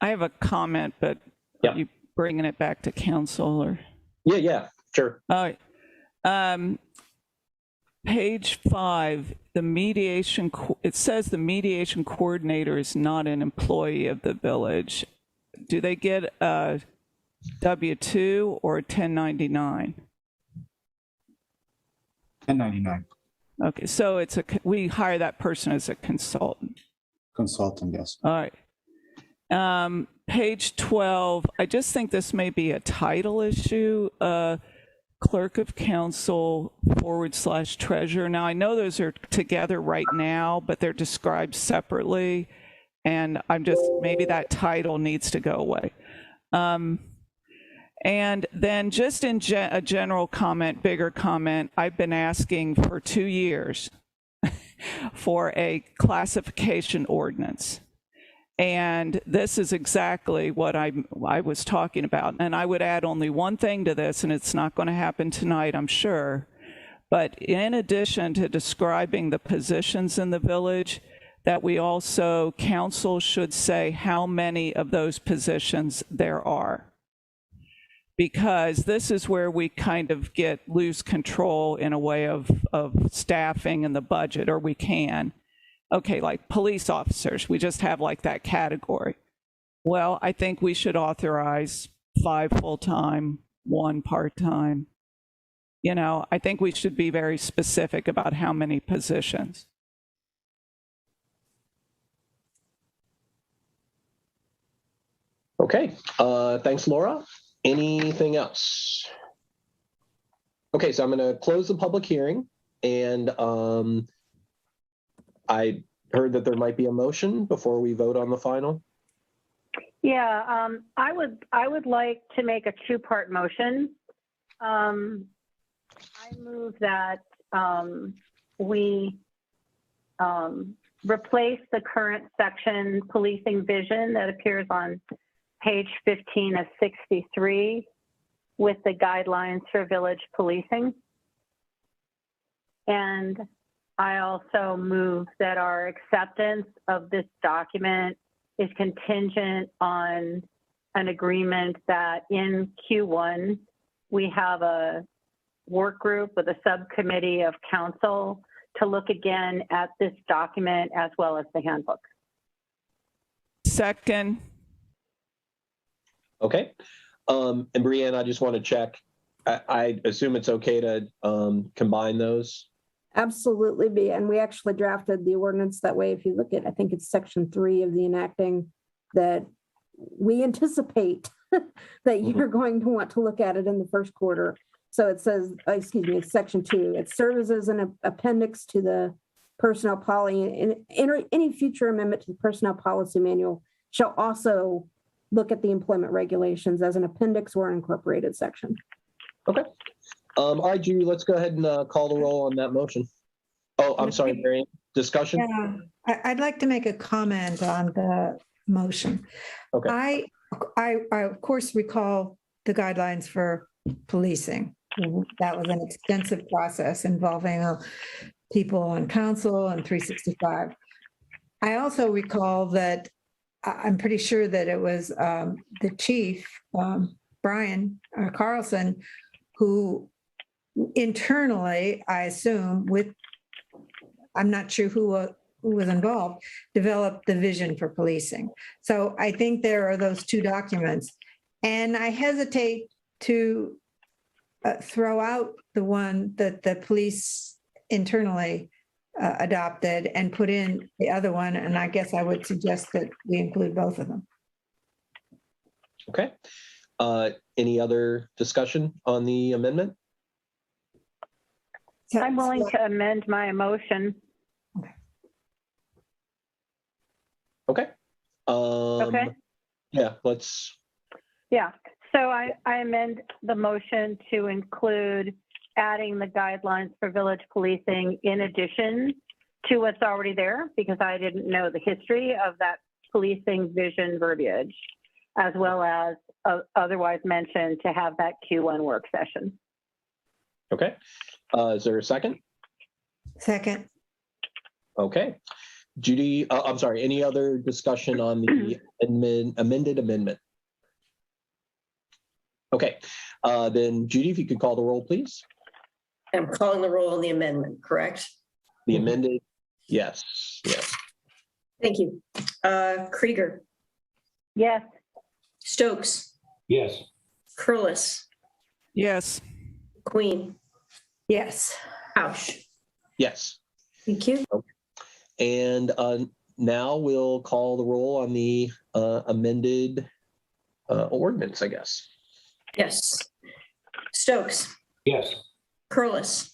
I have a comment, but are you bringing it back to council or? Yeah, sure. All right. Page 5, the mediation, it says the mediation coordinator is not an employee of the village. Do they get a W-2 or a 1099? 1099. Okay, so we hire that person as a consultant. Consultant, yes. All right. Page 12, I just think this may be a title issue. Clerk of Council / treasurer. Now, I know those are together right now, but they're described separately. And maybe that title needs to go away. And then just in a general comment, bigger comment, I've been asking for 2 years, for a classification ordinance. And this is exactly what I was talking about. And I would add only one thing to this, and it's not going to happen tonight, I'm sure. But in addition to describing the positions in the village, that we also, council should say how many of those positions there are. Because this is where we kind of lose control in a way of staffing and the budget, or we can. Okay, like police officers, we just have like that category. Well, I think we should authorize 5 full-time, 1 part-time. You know, I think we should be very specific about how many positions. Okay, thanks, Laura. Anything else? Okay, so I'm going to close the public hearing, and I heard that there might be a motion before we vote on the final. Yeah, I would like to make a 2-part motion. I move that we replace the current section policing vision that appears on page 15 of 63 with the guidelines for village policing. And I also move that our acceptance of this document is contingent on an agreement that in Q1, we have a work group with a subcommittee of council to look again at this document as well as the handbook. Second. Okay. And Brianne, I just want to check. I assume it's okay to combine those. Absolutely be. And we actually drafted the ordinance that way. If you look at, I think it's section 3 of the enacting, that we anticipate that you're going to want to look at it in the first quarter. So it says, excuse me, it's section 2. It serves as an appendix to the personnel policy. Any future amendment to the personnel policy manual shall also look at the employment regulations as an appendix or incorporated section. Okay. All right, Judy, let's go ahead and call the roll on that motion. Oh, I'm sorry, Marian. Discussion? Yeah, I'd like to make a comment on the motion. Okay. I of course recall the guidelines for policing. That was an extensive process involving people on council and 365. I also recall that I'm pretty sure that it was the chief, Brian Carlson, who internally, I assume, I'm not sure who was involved, developed the vision for policing. So I think there are those 2 documents. And I hesitate to throw out the one that the police internally adopted and put in the other one. And I guess I would suggest that we include both of them. Okay. Any other discussion on the amendment? I'm willing to amend my motion. Okay. Okay. Yeah, let's. Yeah, so I amend the motion to include adding the guidelines for village policing in addition to what's already there, because I didn't know the history of that policing vision verbiage, as well as otherwise mentioned to have that Q1 work session. Okay. Is there a second? Second. Okay. Judy, I'm sorry, any other discussion on the amended amendment? Okay. Then Judy, if you could call the roll, please. I'm calling the roll on the amendment, correct? The amended, yes, yes. Thank you. Krieger, Yes. Stokes, Yes. Curlis, Yes. Queen, Yes. Hausch. Yes. Thank you. And now we'll call the roll on the amended ordinance, I guess. Yes. Stokes, Yes. Curlis,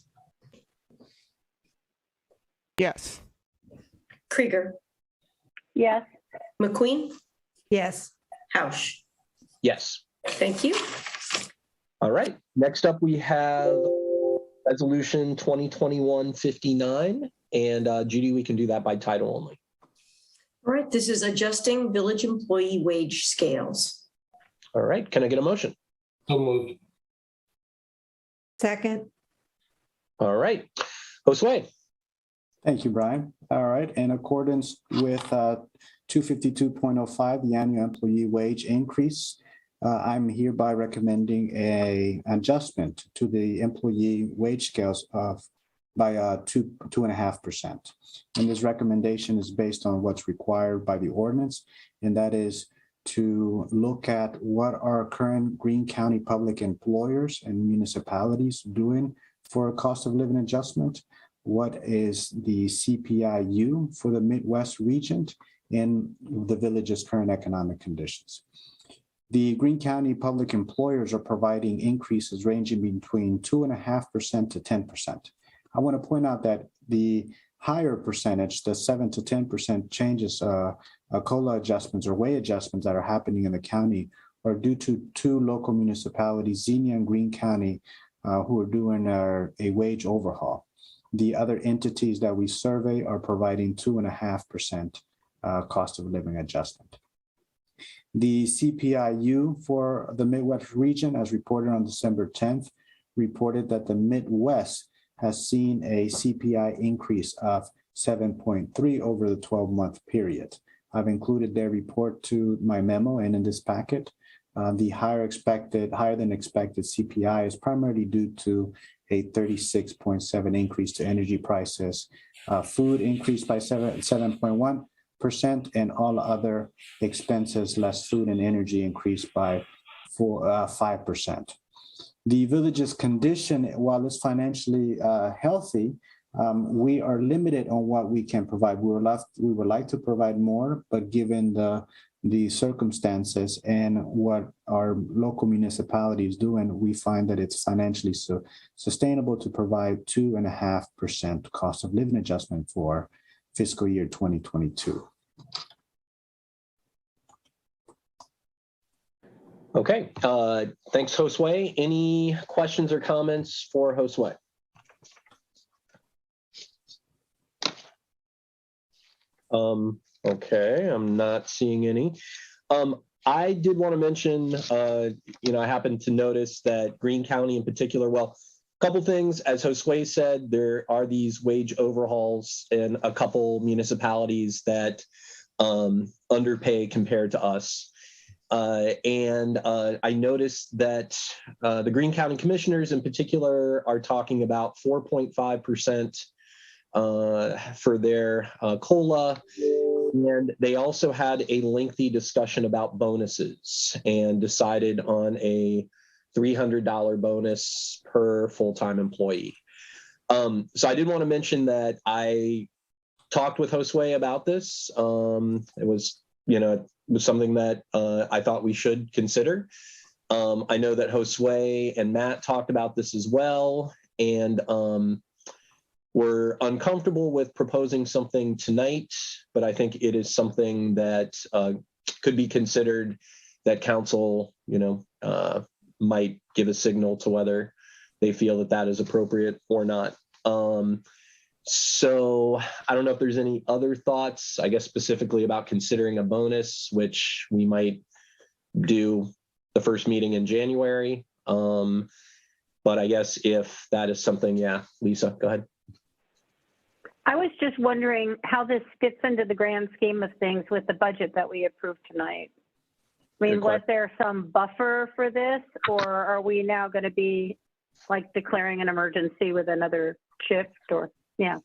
Yes. Krieger, Yes. McQueen, Yes. Hausch. Yes. Thank you. All right. Next up, we have Resolution 2021-59. And Judy, we can do that by title only. All right, this is adjusting village employee wage scales. All right, can I get a motion? So moved. Second. All right, Josue. Thank you, Brian. All right, in accordance with 252.05, the annual employee wage increase, I'm hereby recommending an adjustment to the employee wage scales by 2.5%. And this recommendation is based on what's required by the ordinance, and that is to look at what our current Greene County public employers and municipalities doing for a cost of living adjustment, what is the CPI-U for the Midwest region, and the village's current economic conditions. The Greene County public employers are providing increases ranging between 2.5% to 10%. I want to point out that the higher percentage, the 7 to 10% changes, COLA adjustments or wage adjustments that are happening in the county are due to two local municipalities, Xenia and Greene County, who are doing a wage overhaul. The other entities that we survey are providing 2.5% cost of living adjustment. The CPI-U for the Midwest region, as reported on December 10th, reported that the Midwest has seen a CPI increase of 7.3 over the 12-month period. I've included their report to my memo and in this packet. The higher than expected CPI is primarily due to a 36.7 increase to energy prices. Food increased by 7.1%, and all other expenses, less food and energy, increased by 5%. The village's condition, while it's financially healthy, we are limited on what we can provide. We would like to provide more, but given the circumstances and what our local municipality is doing, we find that it's financially sustainable to provide 2.5% cost of living adjustment for fiscal year 2022. Okay, thanks, Josue. Any questions or comments for Josue? Okay, I'm not seeing any. I did want to mention, I happened to notice that Greene County in particular, well, a couple things, as Josue said, there are these wage overhauls in a couple municipalities that underpay compared to us. And I noticed that the Greene County Commissioners in particular are talking about 4.5% for their COLA. And they also had a lengthy discussion about bonuses and decided on a $300 bonus per full-time employee. So I did want to mention that I talked with Josue about this. It was something that I thought we should consider. I know that Josue and Matt talked about this as well, and we're uncomfortable with proposing something tonight, but I think it is something that could be considered, that council, might give a signal to whether they feel that that is appropriate or not. So I don't know if there's any other thoughts, I guess, specifically about considering a bonus, which we might do the first meeting in January. But I guess if that is something, yeah, Lisa, go ahead. I was just wondering how this fits into the grand scheme of things with the budget that we approved tonight. I mean, was there some buffer for this, or are we now going to be like declaring an emergency with another shift, or, yeah?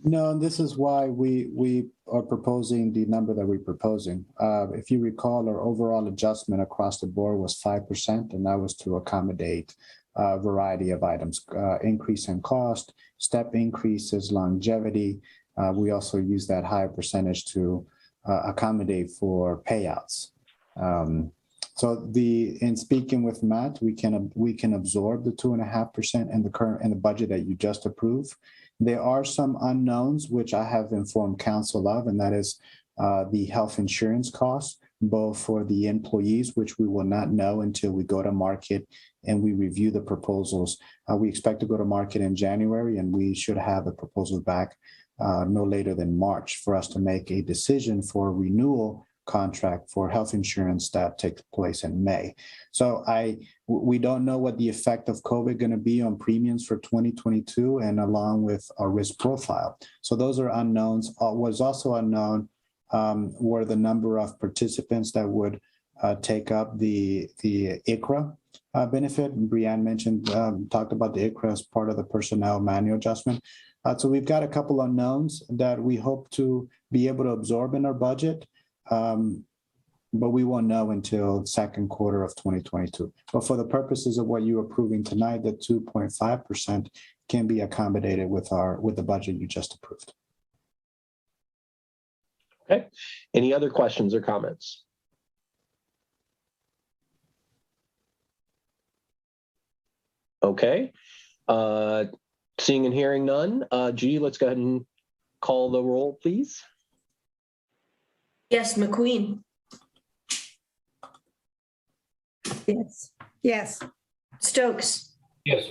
No, this is why we are proposing the number that we're proposing. If you recall, our overall adjustment across the board was 5%, and that was to accommodate a variety of items, increase in cost, step increases, longevity. We also use that higher percentage to accommodate for payouts. So in speaking with Matt, we can absorb the 2.5% in the budget that you just approved. There are some unknowns which I have informed council of, and that is the health insurance costs, both for the employees, which we will not know until we go to market and we review the proposals. We expect to go to market in January, and we should have the proposal back no later than March for us to make a decision for a renewal contract for health insurance that takes place in May. So we don't know what the effect of COVID going to be on premiums for 2022 and along with our risk profile. So those are unknowns. Was also unknown were the number of participants that would take up the ICRA benefit. Brianne mentioned, talked about the ICRA as part of the personnel manual adjustment. So we've got a couple unknowns that we hope to be able to absorb in our budget. But we won't know until second quarter of 2022. But for the purposes of what you're approving tonight, the 2.5% can be accommodated with the budget you just approved. Okay. Any other questions or comments? Okay. Seeing and hearing none. Judy, let's go ahead and call the roll, please. Yes, McQueen. Yes. Yes. Stokes. Yes.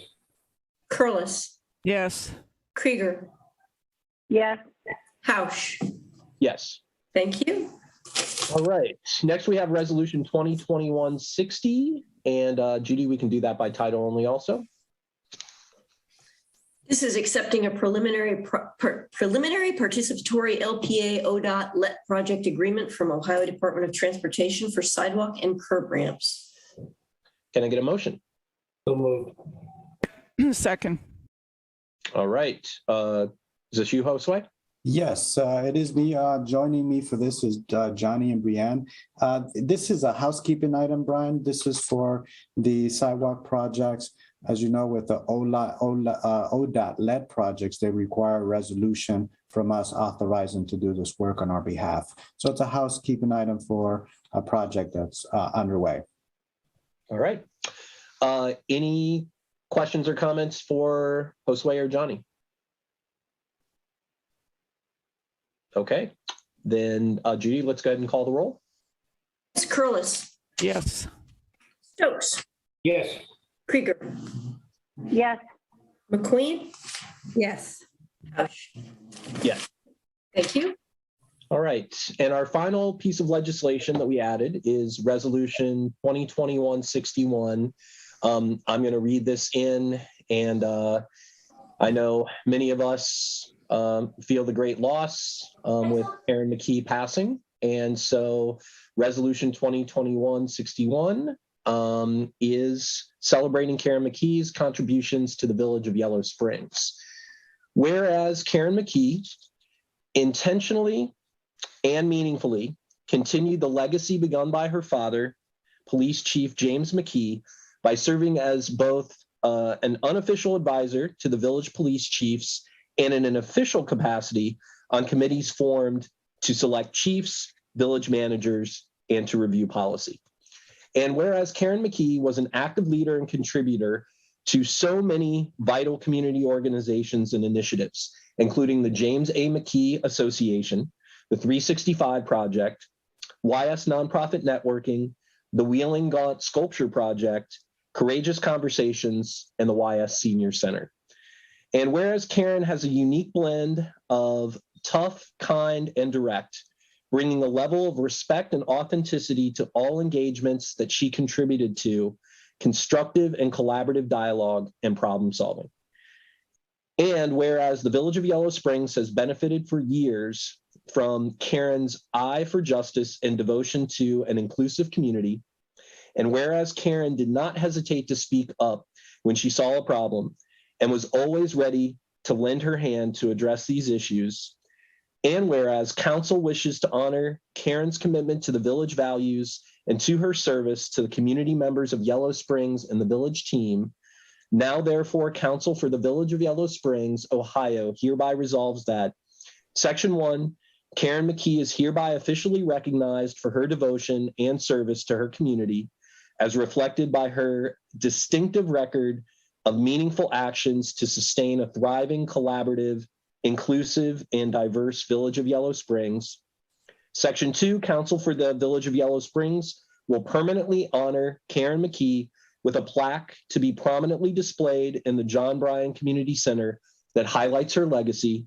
Curlis. Yes. Krieger. Yes. Hausch. Yes. Thank you. All right. Next, we have Resolution 2021-60. And Judy, we can do that by title only also. This is accepting a preliminary participatory LPA-ODOT LET project agreement from Ohio Department of Transportation for sidewalk and curb ramps. Can I get a motion? So moved. Second. All right. Is this you, Josue? Yes, it is me. Joining me for this is Johnny and Brianne. This is a housekeeping item, Brian. This is for the sidewalk projects. As you know, with the ODOT LED projects, they require a resolution from us authorizing to do this work on our behalf. So it's a housekeeping item for a project that's underway. All right. Any questions or comments for Josue or Johnny? Okay, then Judy, let's go ahead and call the roll. Yes, Curlis. Yes. Stokes. Yes. Krieger. Yes. McQueen. Yes. Hausch. Yes. Thank you. All right, and our final piece of legislation that we added is Resolution 2021-61. I'm going to read this in, and I know many of us feel the great loss with Karen McKee passing, and so Resolution 2021-61 is celebrating Karen McKee's contributions to the village of Yellow Springs. Whereas Karen McKee intentionally and meaningfully continued the legacy begun by her father, Police Chief James McKee, by serving as both an unofficial advisor to the village police chiefs and in an official capacity on committees formed to select chiefs, village managers, and to review policy. And whereas Karen McKee was an active leader and contributor to so many vital community organizations and initiatives, including the James A. McKee Association, the 365 Project, YS Nonprofit Networking, the Wheeling Gaunt Sculpture Project, Courageous Conversations, and the YS Senior Center. And whereas Karen has a unique blend of tough, kind, and direct, bringing a level of respect and authenticity to all engagements that she contributed to, constructive and collaborative dialogue and problem solving. And whereas the Village of Yellow Springs has benefited for years from Karen's eye for justice and devotion to an inclusive community, and whereas Karen did not hesitate to speak up when she saw a problem and was always ready to lend her hand to address these issues, and whereas council wishes to honor Karen's commitment to the village values and to her service to the community members of Yellow Springs and the village team, now therefore Council for the Village of Yellow Springs, Ohio hereby resolves that Section 1, Karen McKee is hereby officially recognized for her devotion and service to her community as reflected by her distinctive record of meaningful actions to sustain a thriving, collaborative, inclusive, and diverse Village of Yellow Springs. Section 2, Council for the Village of Yellow Springs will permanently honor Karen McKee with a plaque to be prominently displayed in the John Bryan Community Center that highlights her legacy.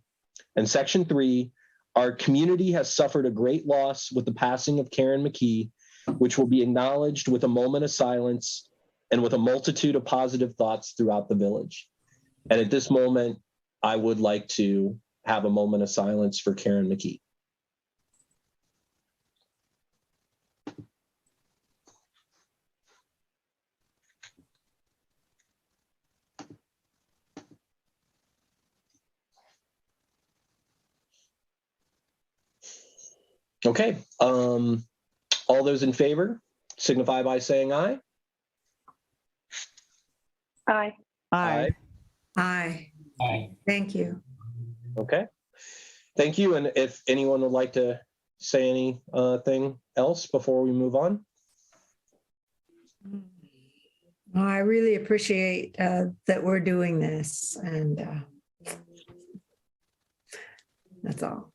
And section 3, our community has suffered a great loss with the passing of Karen McKee, which will be acknowledged with a moment of silence and with a multitude of positive thoughts throughout the village. And at this moment, I would like to have a moment of silence for Karen McKee. Okay, all those in favor signify by saying aye. Aye. Aye. Aye. Aye. Thank you. Okay, thank you. And if anyone would like to say anything else before we move on. Well, I really appreciate that we're doing this, and that's all.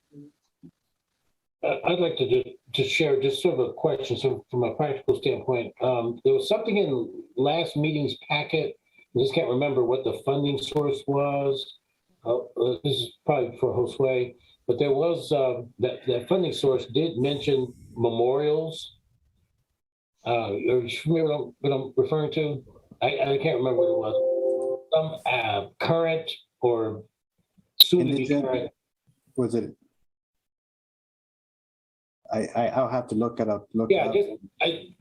I'd like to just share just sort of a question, so from a practical standpoint. There was something in last meeting's packet. I just can't remember what the funding source was. This is probably for Josue, but there was that funding source did mention memorials. Are you familiar with what I'm referring to? I can't remember what it was. Some current or soon to be current. Was it? I'll have to look it up.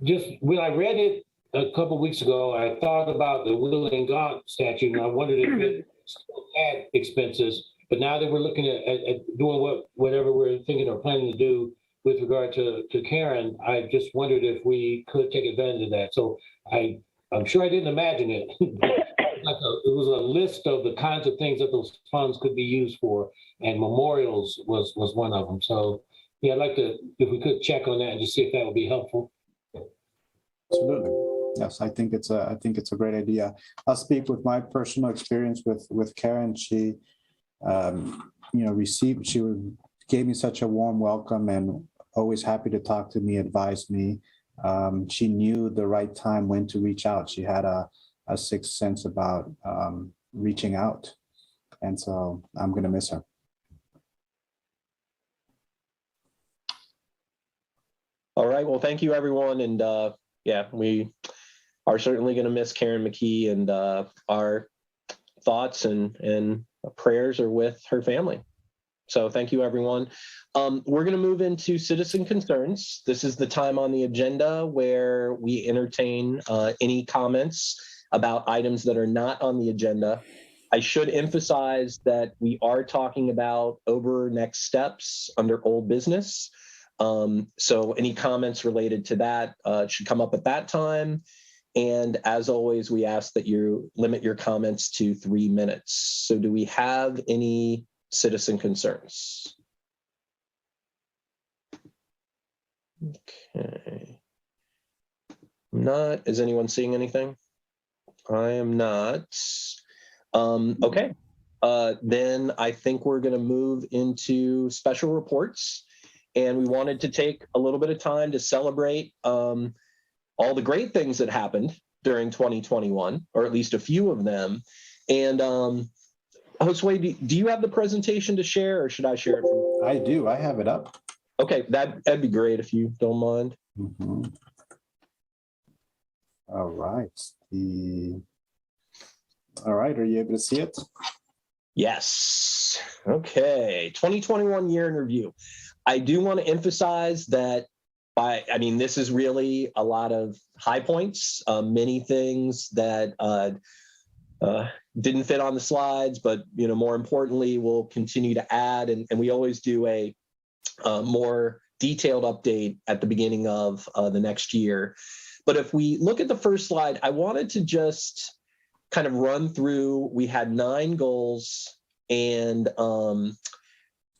Just when I read it a couple of weeks ago, I thought about the Will and God statute, and I wondered if it still had expenses. But now that we're looking at doing whatever we're thinking or planning to do with regard to Karen, I just wondered if we could take advantage of that. So I'm sure I didn't imagine it. It was a list of the kinds of things that those funds could be used for, and memorials was one of them. So yeah, I'd like to, if we could check on that and just see if that would be helpful. Absolutely. Yes, I think it's a great idea. I'll speak with my personal experience with Karen. She, gave me such a warm welcome and always happy to talk to me, advise me. She knew the right time when to reach out. She had a sixth sense about reaching out. And so I'm going to miss her. All right, well, thank you, everyone. And yeah, we are certainly going to miss Karen McKee, and our thoughts and prayers are with her family. So thank you, everyone. We're going to move into citizen concerns. This is the time on the agenda where we entertain any comments about items that are not on the agenda. I should emphasize that we are talking about over next steps under old business. So any comments related to that should come up at that time. And as always, we ask that you limit your comments to 3 minutes. So do we have any citizen concerns? Okay. Not. Is anyone seeing anything? I am not. Okay. Then I think we're going to move into special reports. And we wanted to take a little bit of time to celebrate all the great things that happened during 2021, or at least a few of them. And Josue, do you have the presentation to share, or should I share it from you? I do. I have it up. Okay, that'd be great if you don't mind. Mm-hmm. All right. All right. Are you able to see it? Yes. Okay. 2021 year in review. I do want to emphasize that this is really a lot of high points, many things that didn't fit on the slides, but more importantly, we'll continue to add, and we always do a more detailed update at the beginning of the next year. But if we look at the first slide, I wanted to just kind of run through, we had 9 goals and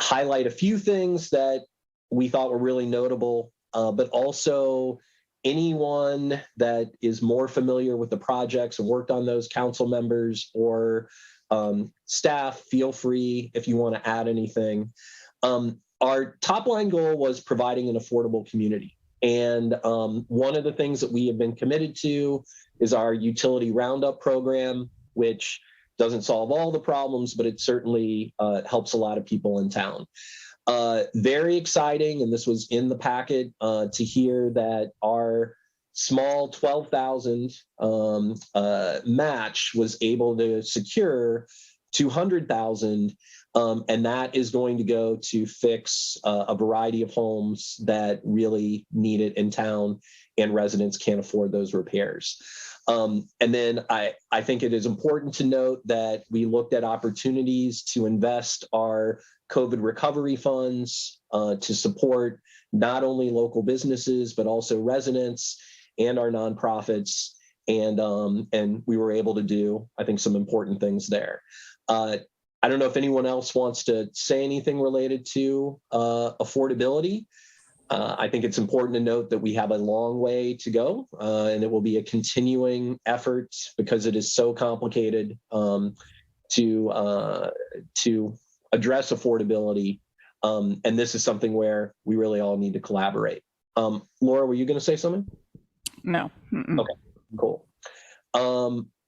highlight a few things that we thought were really notable, but also anyone that is more familiar with the projects and worked on those, council members or staff, feel free if you want to add anything. Our top line goal was providing an affordable community. And one of the things that we have been committed to is our utility roundup program, which doesn't solve all the problems, but it certainly helps a lot of people in town. Very exciting, and this was in the packet, to hear that our small 12,000 match was able to secure 200,000, and that is going to go to fix a variety of homes that really need it in town, and residents can't afford those repairs. And then I think it is important to note that we looked at opportunities to invest our COVID recovery funds to support not only local businesses, but also residents and our nonprofits. And we were able to do, I think, some important things there. I don't know if anyone else wants to say anything related to affordability. I think it's important to note that we have a long way to go, and it will be a continuing effort because it is so complicated to address affordability. And this is something where we really all need to collaborate. Laura, were you going to say something? No. Mm-mm. Okay, cool.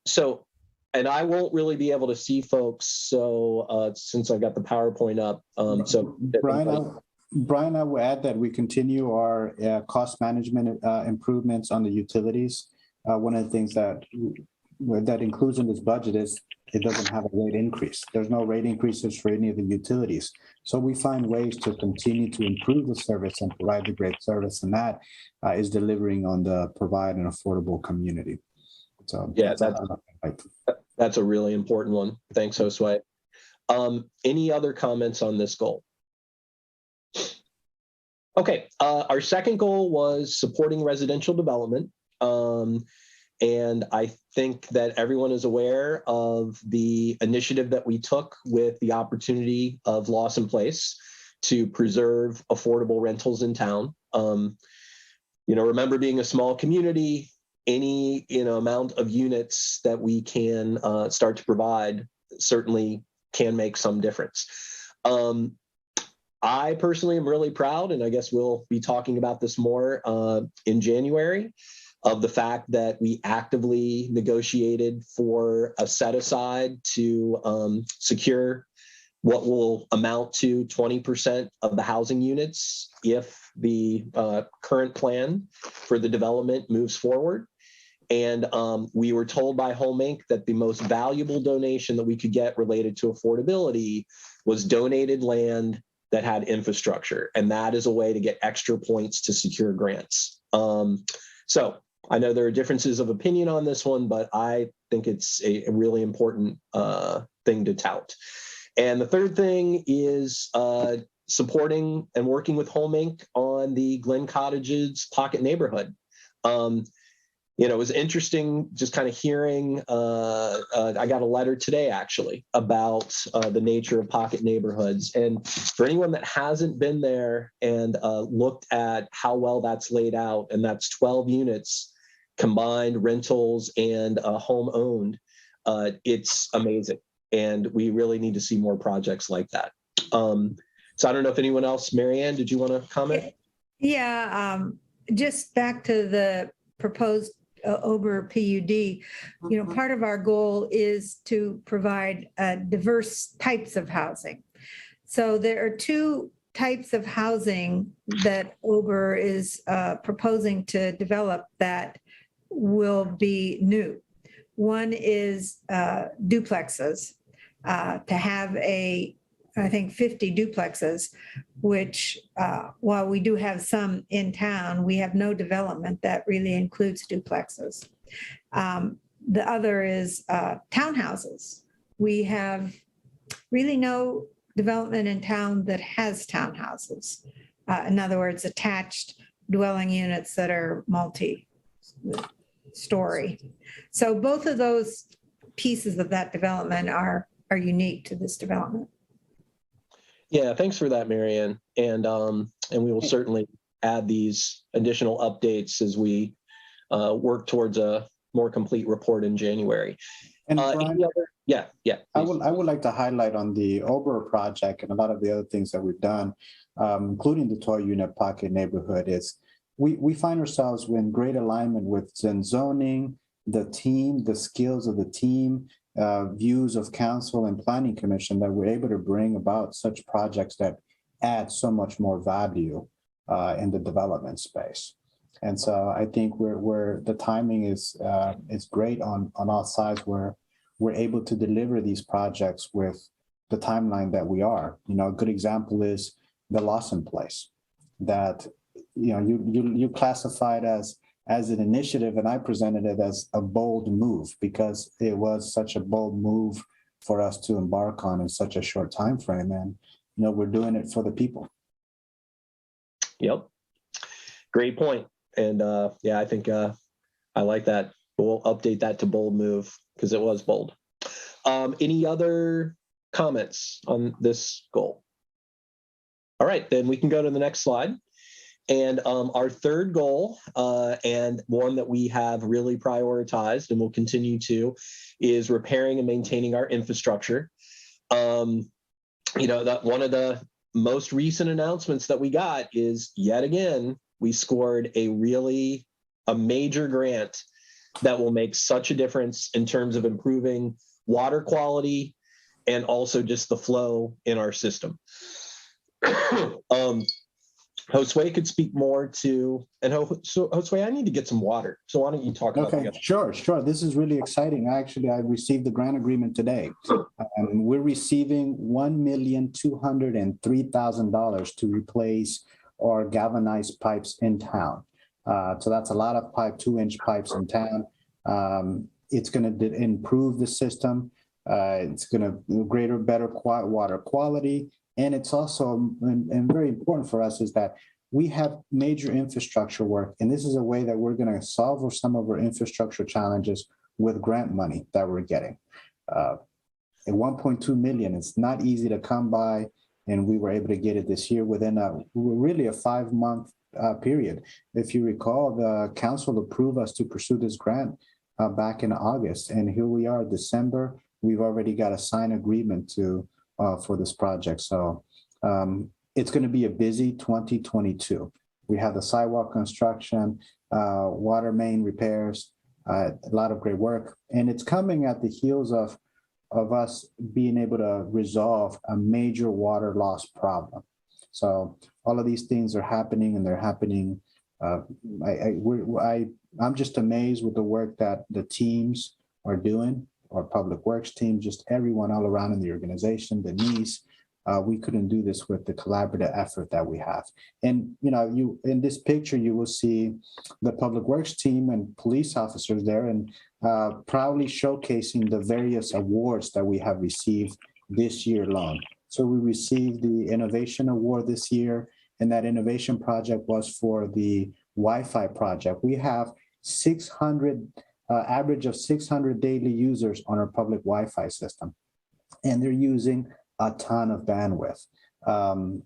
So, and I won't really be able to see folks, so since I've got the PowerPoint up. So Brian, I will add that we continue our cost management improvements on the utilities. One of the things that includes in this budget is it doesn't have a rate increase. There's no rate increases for any of the utilities. So we find ways to continue to improve the service and provide the great service, and that is delivering on the provide an affordable community. So yeah, that's a really important one. Thanks, Josue. Any other comments on this goal? Okay, our second goal was supporting residential development. And I think that everyone is aware of the initiative that we took with the opportunity of Lawson Place to preserve affordable rentals in town. Remember, being a small community, any amount of units that we can start to provide certainly can make some difference. I personally am really proud, and I guess we'll be talking about this more in January, of the fact that we actively negotiated for a set aside to secure what will amount to 20% of the housing units if the current plan for the development moves forward. And we were told by Home Inc. that the most valuable donation that we could get related to affordability was donated land that had infrastructure. And that is a way to get extra points to secure grants. So I know there are differences of opinion on this one, but I think it's a really important thing to tout. And the third thing is supporting and working with Home Inc. on the Glen Cottages Pocket Neighborhood. It was interesting just kind of hearing, I got a letter today actually about the nature of pocket neighborhoods. And for anyone that hasn't been there and looked at how well that's laid out, and that's 12 units, combined rentals and home owned, it's amazing. And we really need to see more projects like that. So I don't know if anyone else, Marianne, did you want to comment? Yeah, just back to the proposed Ober PUD, part of our goal is to provide diverse types of housing. So there are two types of housing that Ober is proposing to develop that will be new. One is duplexes, to have I think 50 duplexes, which while we do have some in town, we have no development that really includes duplexes. The other is townhouses. We have really no development in town that has townhouses. In other words, attached dwelling units that are multi-story. So both of those pieces of that development are unique to this development. Yeah, thanks for that, Marianne. And we will certainly add these additional updates as we work towards a more complete report in January. And Brian, yeah. I would like to highlight on the Ober project and a lot of the other things that we've done, including the 12-unit pocket neighborhood, is we find ourselves in great alignment with zoning, the team, the skills of the team, views of council and planning commission that we're able to bring about such projects that add so much more value in the development space. And so I think we're the timing is great on all sides, where we're able to deliver these projects with the timeline that we are. You know, a good example is the Lawson Place that, you know, you classified as an initiative, and I presented it as a bold move because it was such a bold move for us to embark on in such a short time frame. And, you know, we're doing it for the people. Yep. Great point. And yeah, I think I like that. We'll update that to bold move because it was bold. Any other comments on this goal? All right, then we can go to the next slide. And our third goal, and one that we have really prioritized and will continue to, is repairing and maintaining our infrastructure. You know, that one of the most recent announcements that we got is, yet again, we scored a major grant that will make such a difference in terms of improving water quality and also just the flow in our system. Josue could speak more to, and Josue, I need to get some water. So why don't you talk about that? Sure. This is really exciting. Actually, I received the grant agreement today. We're receiving $1,203,000 to replace our galvanized pipes in town. So that's a lot of 2-inch pipes in town. It's going to improve the system. It's going to better water quality. And it's also, and very important for us, is that we have major infrastructure work. And this is a way that we're going to solve some of our infrastructure challenges with grant money that we're getting. At $1.2 million, it's not easy to come by. And we were able to get it this year within really a 5-month period. If you recall, the council approved us to pursue this grant back in August. And here we are, December. We've already got a signed agreement for this project. So it's going to be a busy 2022. We have the sidewalk construction, water main repairs, a lot of great work. And it's coming at the heels of us being able to resolve a major water loss problem. So all of these things are happening, and they're happening. I'm just amazed with the work that the teams are doing. Our public works team, just everyone all around in the organization, Denise. We couldn't do this with the collaborative effort that we have. And, you know, in this picture, you will see the public works team and police officers there, and proudly showcasing the various awards that we have received this year alone. So we received the Innovation Award this year, and that innovation project was for the Wi-Fi project. We have 600 average of 600 daily users on our public Wi-Fi system, and they're using a ton of bandwidth.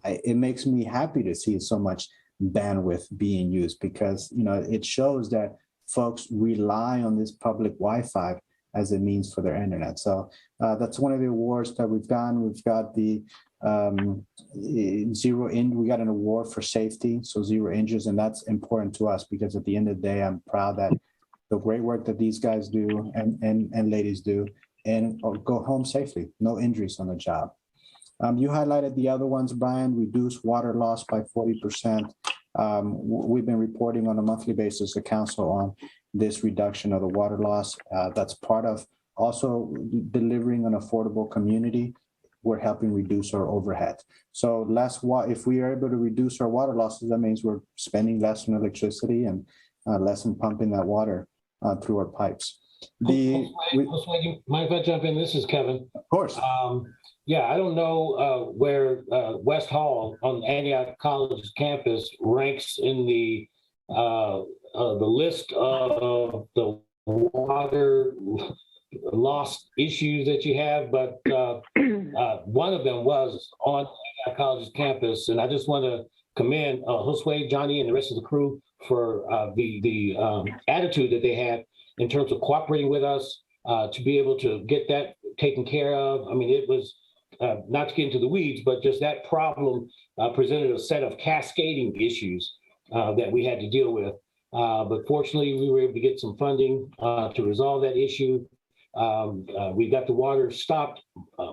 It makes me happy to see so much bandwidth being used, because, you know, it shows that folks rely on this public Wi-Fi as a means for their internet. So that's one of the awards that we've done. We've got the we got an award for safety, so 0 injuries, and that's important to us because at the end of the day, I'm proud that the great work that these guys do and ladies do, and go home safely, no injuries on the job. You highlighted the other ones, Brian. Reduce water loss by 40%. We've been reporting on a monthly basis to council on this reduction of the water loss. That's part of also delivering an affordable community. We're helping reduce our overhead. So if we are able to reduce our water losses, that means we're spending less on electricity and less in pumping that water through our pipes. Mind if I jump in? This is Kevin. Of course. Yeah, I don't know where West Hall on Antioch College's campus ranks in the list of the water loss issues that you have, but one of them was on Antioch College's campus, and I just want to commend Josue, Johnny, and the rest of the crew for the attitude that they had in terms of cooperating with us to be able to get that taken care of. I mean, it was not to get into the weeds, but just that problem presented a set of cascading issues that we had to deal with. But fortunately, we were able to get some funding to resolve that issue. We got the water stopped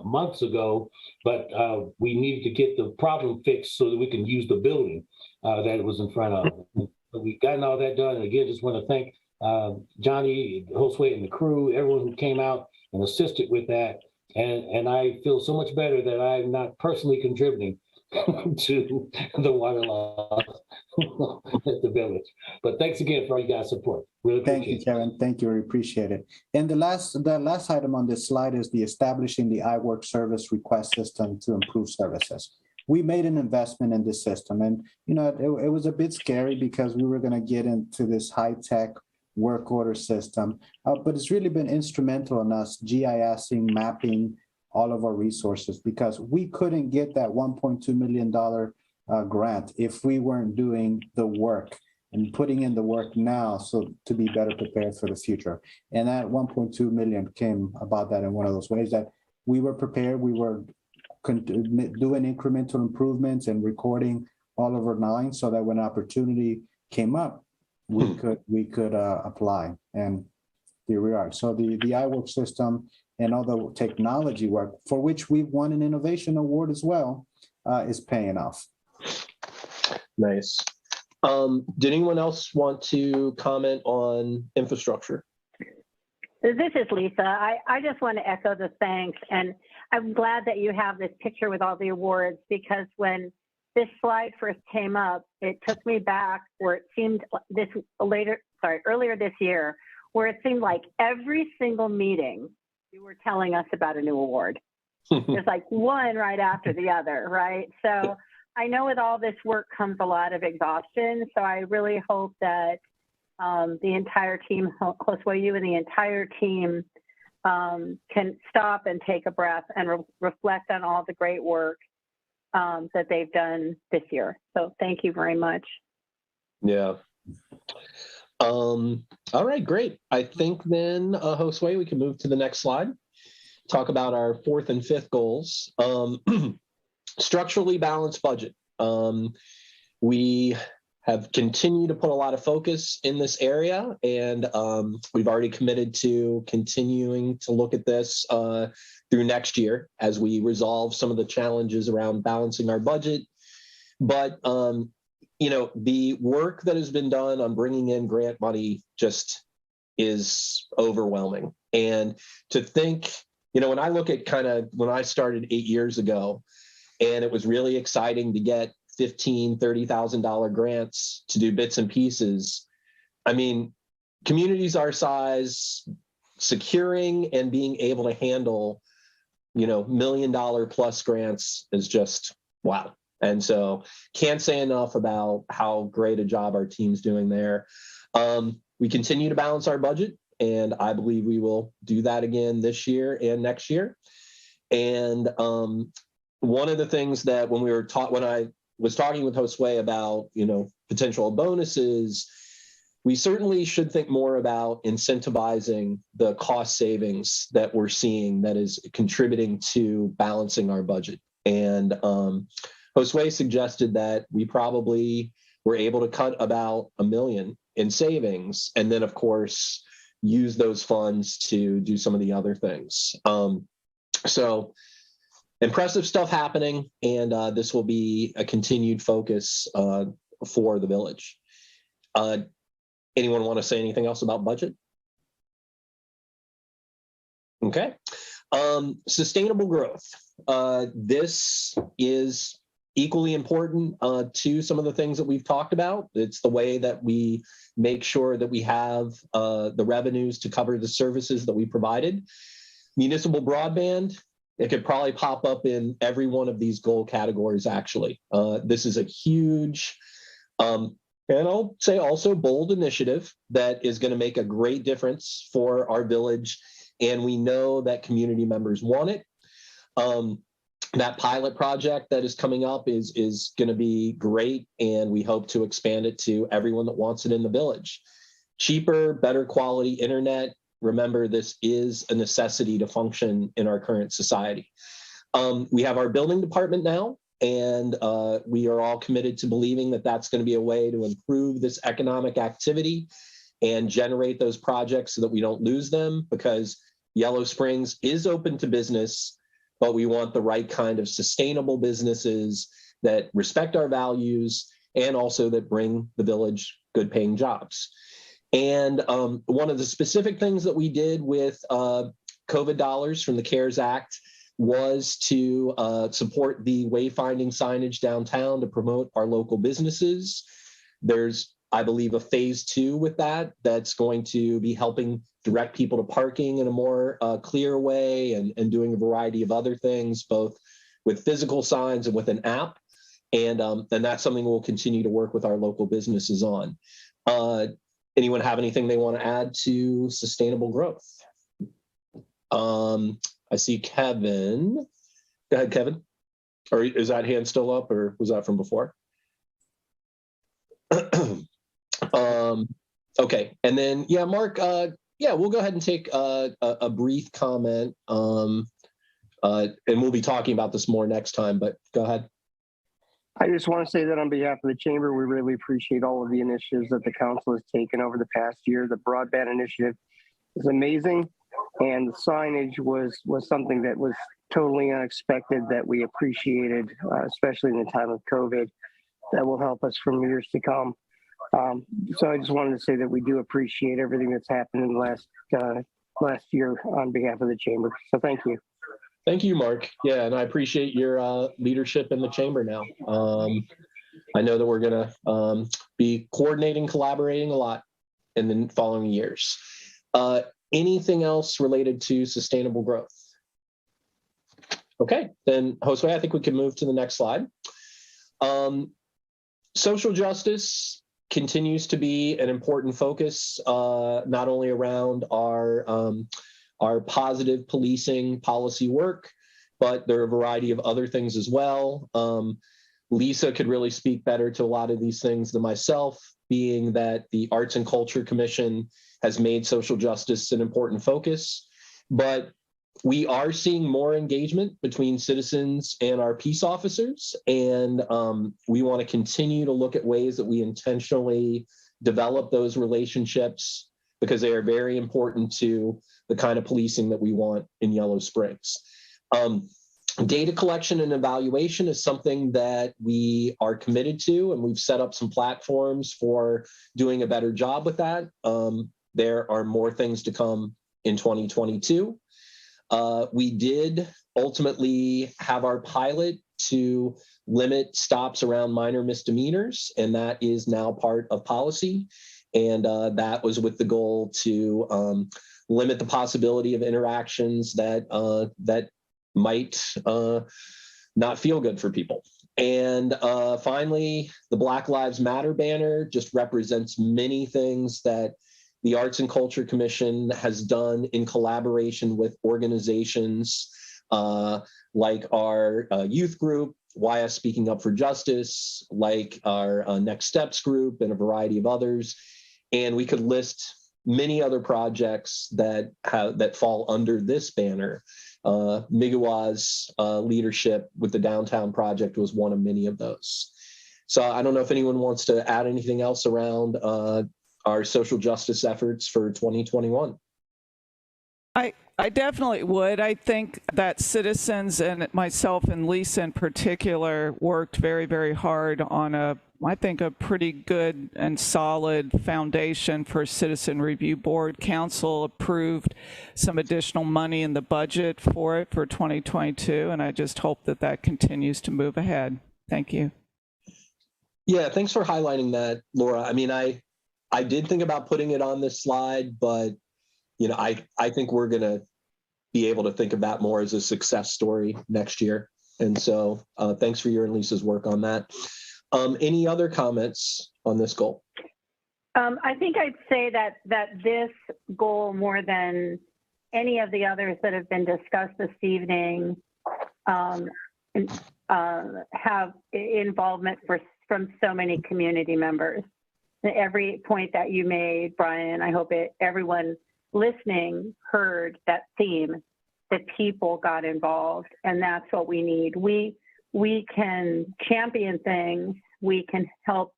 months ago, but we needed to get the problem fixed so that we can use the building that it was in front of. But we've gotten all that done. And again, just want to thank Johnny, Josue, and the crew, everyone who came out and assisted with that. And I feel so much better that I'm not personally contributing to the water loss at the village. But thanks again for all you guys' support. Really appreciate it. Thank you, Kevin. Thank you. We appreciate it. And the last item on this slide is the establishing the iWork service request system to improve services. We made an investment in this system, and it was a bit scary because we were going to get into this high-tech work order system, but it's really been instrumental in us GISing, mapping all of our resources, because we couldn't get that $1.2 million grant if we weren't doing the work and putting in the work now so to be better prepared for the future. And that 1.2 million came about that in one of those ways that we were prepared. We were doing incremental improvements and recording all of our lines so that when opportunity came up, we could apply. And here we are. So the iWork system and all the technology work, for which we've won an innovation award as well, is paying off. Nice. Did anyone else want to comment on infrastructure? This is Lisa. I just want to echo the thanks. And I'm glad that you have this picture with all the awards, because when this slide first came up, it took me back where it seemed earlier this year, where it seemed like every single meeting you were telling us about a new award. There's like one right after the other, right? So I know with all this work comes a lot of exhaustion. So I really hope that the entire team, Josue, you and the entire team can stop and take a breath and reflect on all the great work that they've done this year. So thank you very much. Yeah. All right, great. I think then, Josue, we can move to the next slide. Talk about our fourth and fifth goals. Structurally balanced budget. We have continued to put a lot of focus in this area, and we've already committed to continuing to look at this through next year as we resolve some of the challenges around balancing our budget. But the work that has been done on bringing in grant money just is overwhelming. And to think, when I look at when I started 8 years ago, and it was really exciting to get $15,000, $30,000 grants to do bits and pieces. I mean, communities our size, securing and being able to handle, $1 million plus grants is just wow. And so can't say enough about how great a job our team's doing there. We continue to balance our budget, and I believe we will do that again this year and next year. And one of the things that when I was talking with Josue about, potential bonuses, we certainly should think more about incentivizing the cost savings that we're seeing that is contributing to balancing our budget. And Josue suggested that we probably were able to cut about $1 million in savings, and then of course use those funds to do some of the other things. So impressive stuff happening, and this will be a continued focus for the village. Anyone want to say anything else about budget? Okay. Sustainable growth. This is equally important to some of the things that we've talked about. It's the way that we make sure that we have the revenues to cover the services that we provided. Municipal broadband, it could probably pop up in every one of these goal categories, actually. This is a huge, and I'll say also bold initiative that is going to make a great difference for our village. And we know that community members want it. That pilot project that is coming up is going to be great, and we hope to expand it to everyone that wants it in the village. Cheaper, better quality internet. Remember, this is a necessity to function in our current society. We have our building department now, and we are all committed to believing that that's going to be a way to improve this economic activity and generate those projects so that we don't lose them, because Yellow Springs is open to business, but we want the right kind of sustainable businesses that respect our values and also that bring the village good paying jobs. And one of the specific things that we did with COVID dollars from the CARES Act was to support the wayfinding signage downtown to promote our local businesses. There's, I believe, a phase 2 with that that's going to be helping direct people to parking in a more clear way and doing a variety of other things, both with physical signs and with an app. And that's something we'll continue to work with our local businesses on. Anyone have anything they want to add to sustainable growth? I see Kevin. Go ahead, Kevin. Or is that hand still up, or was that from before? Okay, and then yeah, Mark. Yeah, we'll go ahead and take a brief comment, and we'll be talking about this more next time. But go ahead. I just want to say that on behalf of the chamber, we really appreciate all of the initiatives that the council has taken over the past year. The broadband initiative is amazing, and the signage was something that was totally unexpected that we appreciated, especially in the time of COVID. That will help us for years to come. So I just wanted to say that we do appreciate everything that's happened in the last year on behalf of the chamber. So thank you. Thank you, Mark. Yeah, and I appreciate your leadership in the chamber now. I know that we're going to be coordinating, collaborating a lot in the following years. Anything else related to sustainable growth? Okay, then Josue, I think we can move to the next slide. Social justice continues to be an important focus, not only around our positive policing policy work, but there are a variety of other things as well. Lisa could really speak better to a lot of these things than myself, being that the Arts and Culture Commission has made social justice an important focus. But we are seeing more engagement between citizens and our peace officers, and we want to continue to look at ways that we intentionally develop those relationships because they are very important to the kind of policing that we want in Yellow Springs. Data collection and evaluation is something that we are committed to, and we've set up some platforms for doing a better job with that. There are more things to come in 2022. We did ultimately have our pilot to limit stops around minor misdemeanors, and that is now part of policy. And that was with the goal to limit the possibility of interactions that might not feel good for people. And finally, the Black Lives Matter banner just represents many things that the Arts and Culture Commission has done in collaboration with organizations like our youth group, YS Speaking Up for Justice, like our Next Steps group, and a variety of others. And we could list many other projects that fall under this banner. Migawa's leadership with the Downtown Project was one of many of those. So I don't know if anyone wants to add anything else around our social justice efforts for 2021. I definitely would. I think that citizens and myself and Lisa in particular worked very, very hard on I think a pretty good and solid foundation for Citizen Review Board. Council approved some additional money in the budget for it for 2022, and I just hope that that continues to move ahead. Thank you. Yeah, thanks for highlighting that, Laura. I mean, I did think about putting it on this slide, but you know, I think we're going to be able to think of that more as a success story next year. And so thanks for your and Lisa's work on that. Any other comments on this goal? I think I'd say that this goal, more than any of the others that have been discussed this evening, have involvement from so many community members. Every point that you made, Brian, I hope everyone listening heard that theme, that people got involved, and that's what we need. We can champion things, we can help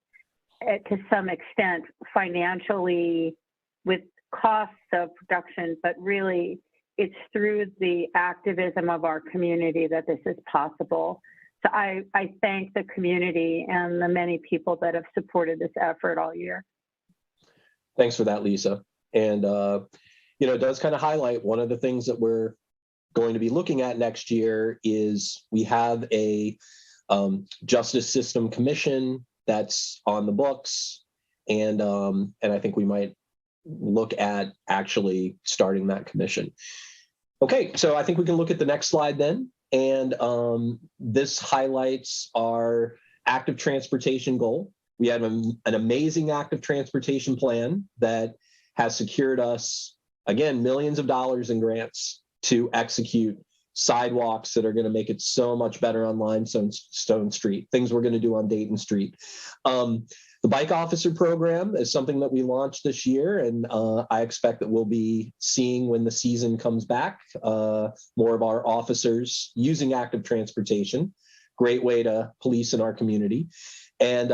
to some extent financially with costs of production, but really it's through the activism of our community that this is possible. So I thank the community and the many people that have supported this effort all year. Thanks for that, Lisa. And, it does kind of highlight one of the things that we're going to be looking at next year is we have a Justice System Commission that's on the books. And I think we might look at actually starting that commission. Okay, so I think we can look at the next slide then. And this highlights our active transportation goal. We have an amazing active transportation plan that has secured us, again, millions of dollars in grants to execute sidewalks that are going to make it so much better on Limestone Street, things we're going to do on Dayton Street. The bike officer program is something that we launched this year, and I expect that we'll be seeing when the season comes back, more of our officers using active transportation. Great way to police in our community. And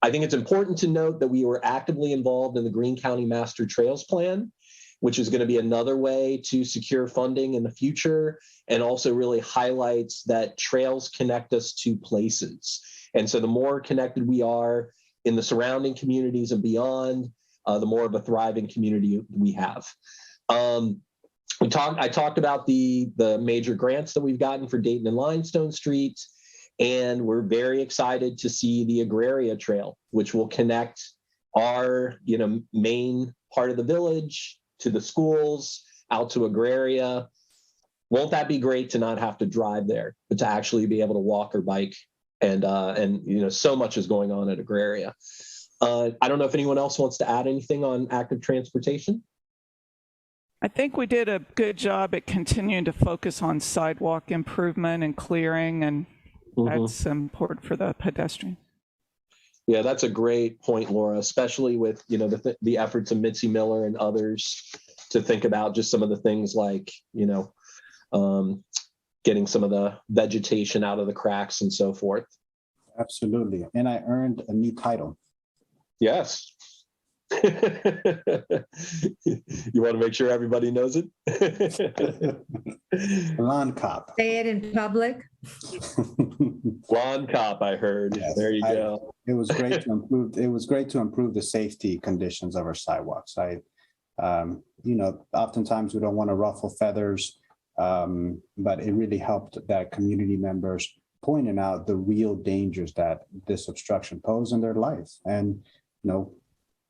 I think it's important to note that we were actively involved in the Greene County Master Trails Plan, which is going to be another way to secure funding in the future, and also really highlights that trails connect us to places. And so the more connected we are in the surrounding communities and beyond, the more of a thriving community we have. I talked about the major grants that we've gotten for Dayton and Limestone Street, and we're very excited to see the Agraria Trail, which will connect our main part of the village to the schools, out to Agraria. Won't that be great to not have to drive there, but to actually be able to walk or bike? And so much is going on at Agraria. I don't know if anyone else wants to add anything on active transportation. I think we did a good job at continuing to focus on sidewalk improvement and clearing, and that's important for the pedestrians. Yeah, that's a great point, Laura, especially with the efforts of Mitzi Miller and others to think about just some of the things like getting some of the vegetation out of the cracks and so forth. Absolutely. And I earned a new title. Yes. You want to make sure everybody knows it? Lawn cop. Say it in public. Lawn cop, I heard. Yes, there you go. It was great to improve. It was great to improve the safety conditions of our sidewalks. Oftentimes we don't want to ruffle feathers, but it really helped that community members pointing out the real dangers that this obstruction poses in their life. And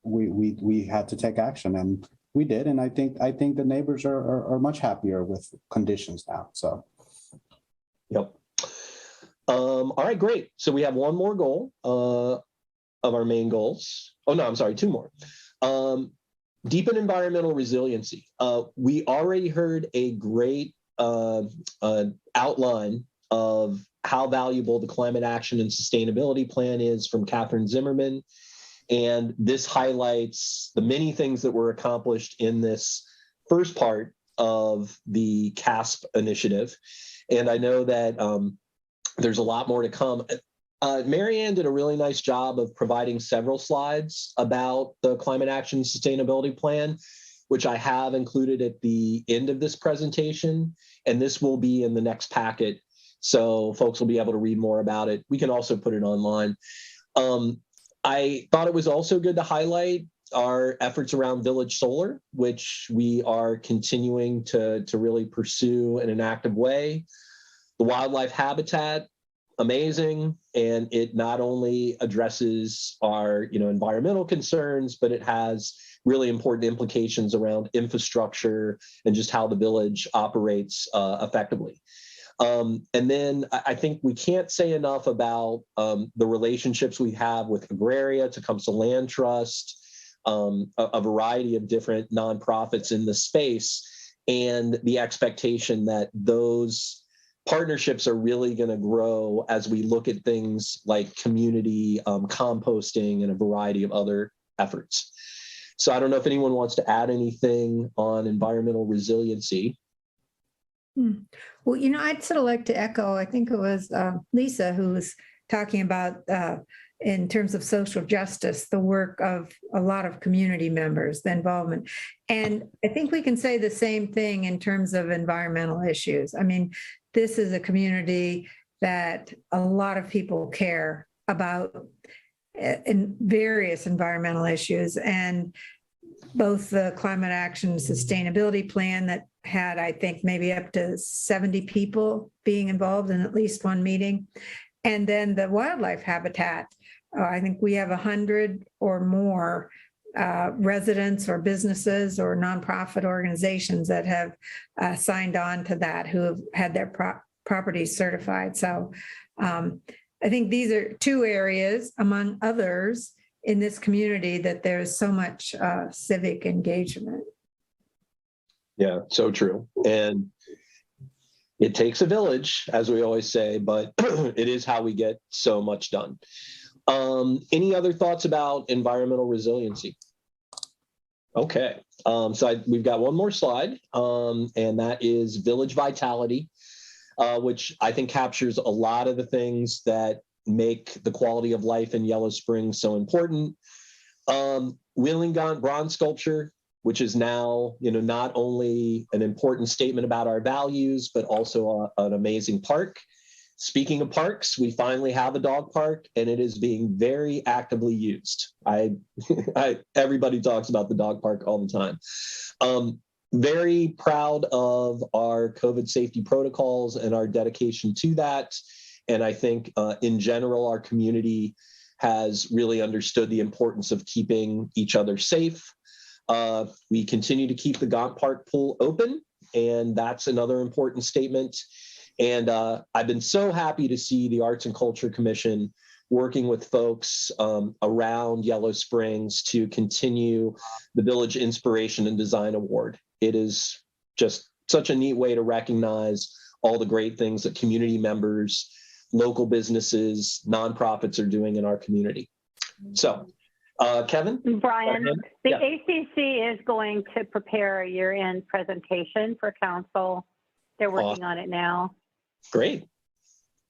we had to take action, and we did. And I think the neighbors are much happier with conditions now. So, yep. All right, great. So we have one more goal of our main goals. Oh no, I'm sorry, two more. Deepen environmental resiliency. We already heard a great outline of how valuable the climate action and sustainability plan is from Catherine Zimmerman. And this highlights the many things that were accomplished in this first part of the CASP initiative. And I know that there's a lot more to come. Mary Ann did a really nice job of providing several slides about the climate action sustainability plan, which I have included at the end of this presentation. And this will be in the next packet, so folks will be able to read more about it. We can also put it online. I thought it was also good to highlight our efforts around Village Solar, which we are continuing to really pursue in an active way. The wildlife habitat, amazing, and it not only addresses our environmental concerns, but it has really important implications around infrastructure and just how the village operates effectively. And then I think we can't say enough about the relationships we have with Agraria, Tecumseh Land Trust, a variety of different nonprofits in the space, and the expectation that those partnerships are really going to grow as we look at things like community composting and a variety of other efforts. So I don't know if anyone wants to add anything on environmental resiliency. Well, I'd sort of like to echo, I think it was Lisa who was talking about in terms of social justice, the work of a lot of community members, the involvement. And I think we can say the same thing in terms of environmental issues. I mean, this is a community that a lot of people care about in various environmental issues, and both the climate action sustainability plan that had, I think, maybe up to 70 people being involved in at least one meeting. And then the wildlife habitat, I think we have 100 or more residents or businesses or nonprofit organizations that have signed on to that, who have had their properties certified. So I think these are two areas, among others, in this community that there's so much civic engagement. Yeah, so true. And it takes a village, as we always say, but it is how we get so much done. Any other thoughts about environmental resiliency? Okay, we've got one more slide, and that is village vitality, which I think captures a lot of the things that make the quality of life in Yellow Springs so important. Wheeling Gaunt bronze sculpture, which is now, not only an important statement about our values, but also an amazing park. Speaking of parks, we finally have a dog park, and it is being very actively used. Everybody talks about the dog park all the time. Very proud of our COVID safety protocols and our dedication to that. And I think in general, our community has really understood the importance of keeping each other safe. We continue to keep the Gaunt Park pool open, and that's another important statement. And I've been so happy to see the Arts and Culture Commission working with folks around Yellow Springs to continue the Village Inspiration and Design Award. It is just such a neat way to recognize all the great things that community members, local businesses, nonprofits are doing in our community. So, Kevin? Brian, the ACC is going to prepare a year-end presentation for council. They're working on it now. Great.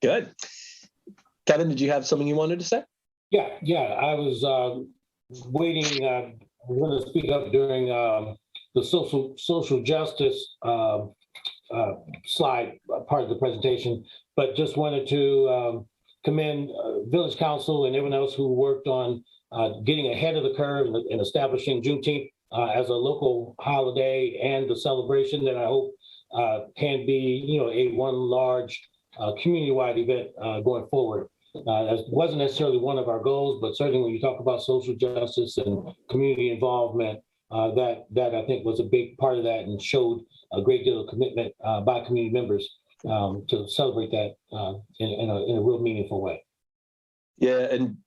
Good. Kevin, did you have something you wanted to say? Yeah. I was waiting. I was going to speak up during the social justice slide part of the presentation, but just wanted to commend Village Council and everyone else who worked on getting ahead of the curve and establishing Juneteenth as a local holiday and the celebration that I hope can be, a one large community-wide event going forward. That wasn't necessarily one of our goals, but certainly when you talk about social justice and community involvement, that I think was a big part of that and showed a great deal of commitment by community members to celebrate that in a real meaningful way. Yeah, and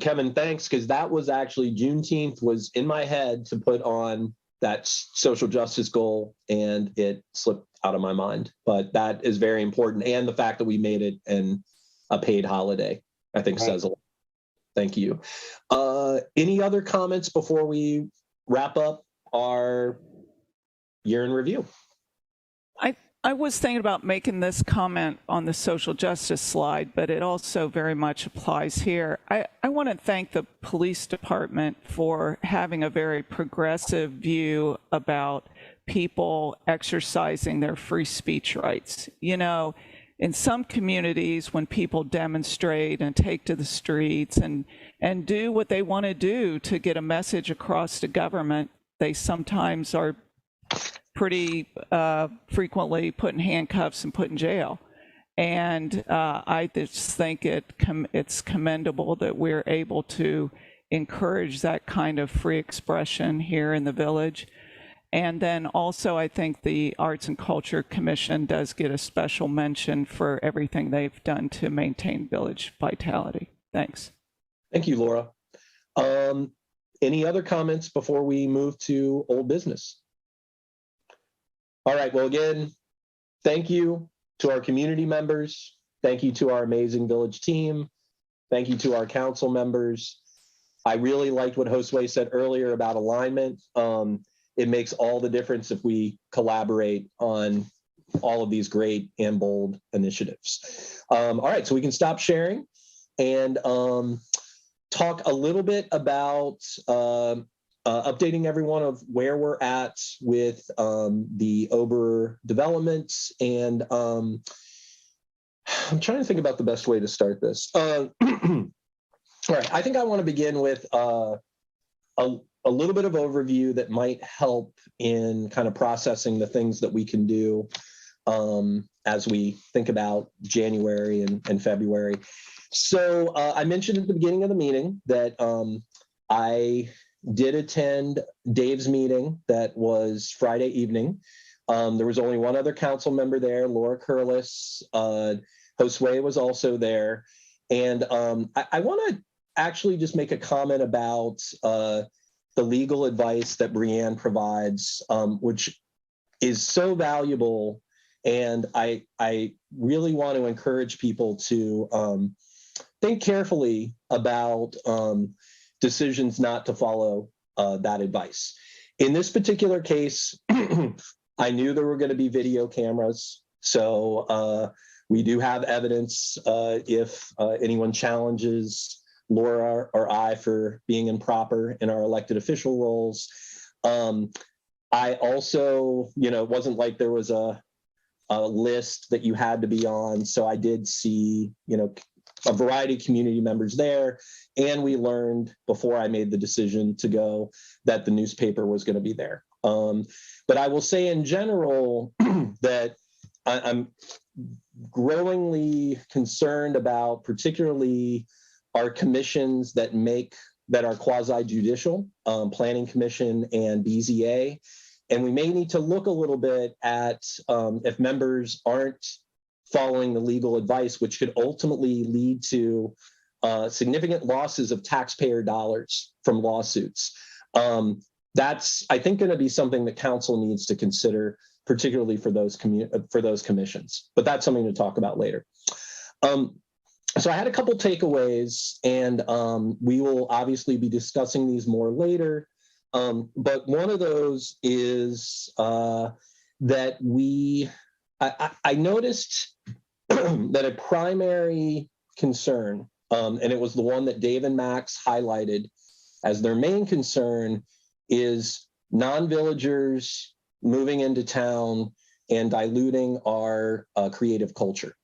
Kevin, thanks, because that was actually Juneteenth was in my head to put on that social justice goal, and it slipped out of my mind. But that is very important, and the fact that we made it a paid holiday, I think, says a lot. Thank you. Any other comments before we wrap up our year in review? I was thinking about making this comment on the social justice slide, but it also very much applies here. I want to thank the police department for having a very progressive view about people exercising their free speech rights. In some communities, when people demonstrate and take to the streets and do what they want to do to get a message across to government, they sometimes are pretty frequently put in handcuffs and put in jail. And I just think it's commendable that we're able to encourage that kind of free expression here in the village. And then also, I think the Arts and Culture Commission does get a special mention for everything they've done to maintain village vitality. Thanks. Thank you, Laura. Any other comments before we move to old business? All right, well, again, thank you to our community members. Thank you to our amazing village team. Thank you to our council members. I really liked what Josue said earlier about alignment. It makes all the difference if we collaborate on all of these great and bold initiatives. All right, so we can stop sharing. And talk a little bit about updating everyone of where we're at with the Ober developments. And I'm trying to think about the best way to start this. All right, I think I want to begin with a little bit of overview that might help in kind of processing the things that we can do as we think about January and February. So I mentioned at the beginning of the meeting that I did attend Dave's meeting that was Friday evening. There was only one other council member there, Laura Curlis. Josue was also there. And I want to actually just make a comment about the legal advice that Brianne provides, which is so valuable. And I really want to encourage people to think carefully about decisions not to follow that advice. In this particular case, I knew there were going to be video cameras. So we do have evidence if anyone challenges Laura or I for being improper in our elected official roles. I also, it wasn't like there was a list that you had to be on. So I did see, a variety of community members there. And we learned before I made the decision to go that the newspaper was going to be there. But I will say in general that I'm growingly concerned about particularly our commissions that are quasi-judicial, Planning Commission and BZA. And we may need to look a little bit at if members aren't following the legal advice, which could ultimately lead to significant losses of taxpayer dollars from lawsuits. That's, I think, going to be something that council needs to consider, particularly for those commissions. But that's something to talk about later. So I had a couple takeaways, and we will obviously be discussing these more later. But one of those is that I noticed that a primary concern, and it was the one that Dave and Max highlighted as their main concern, is non-villagers moving into town and diluting our creative culture.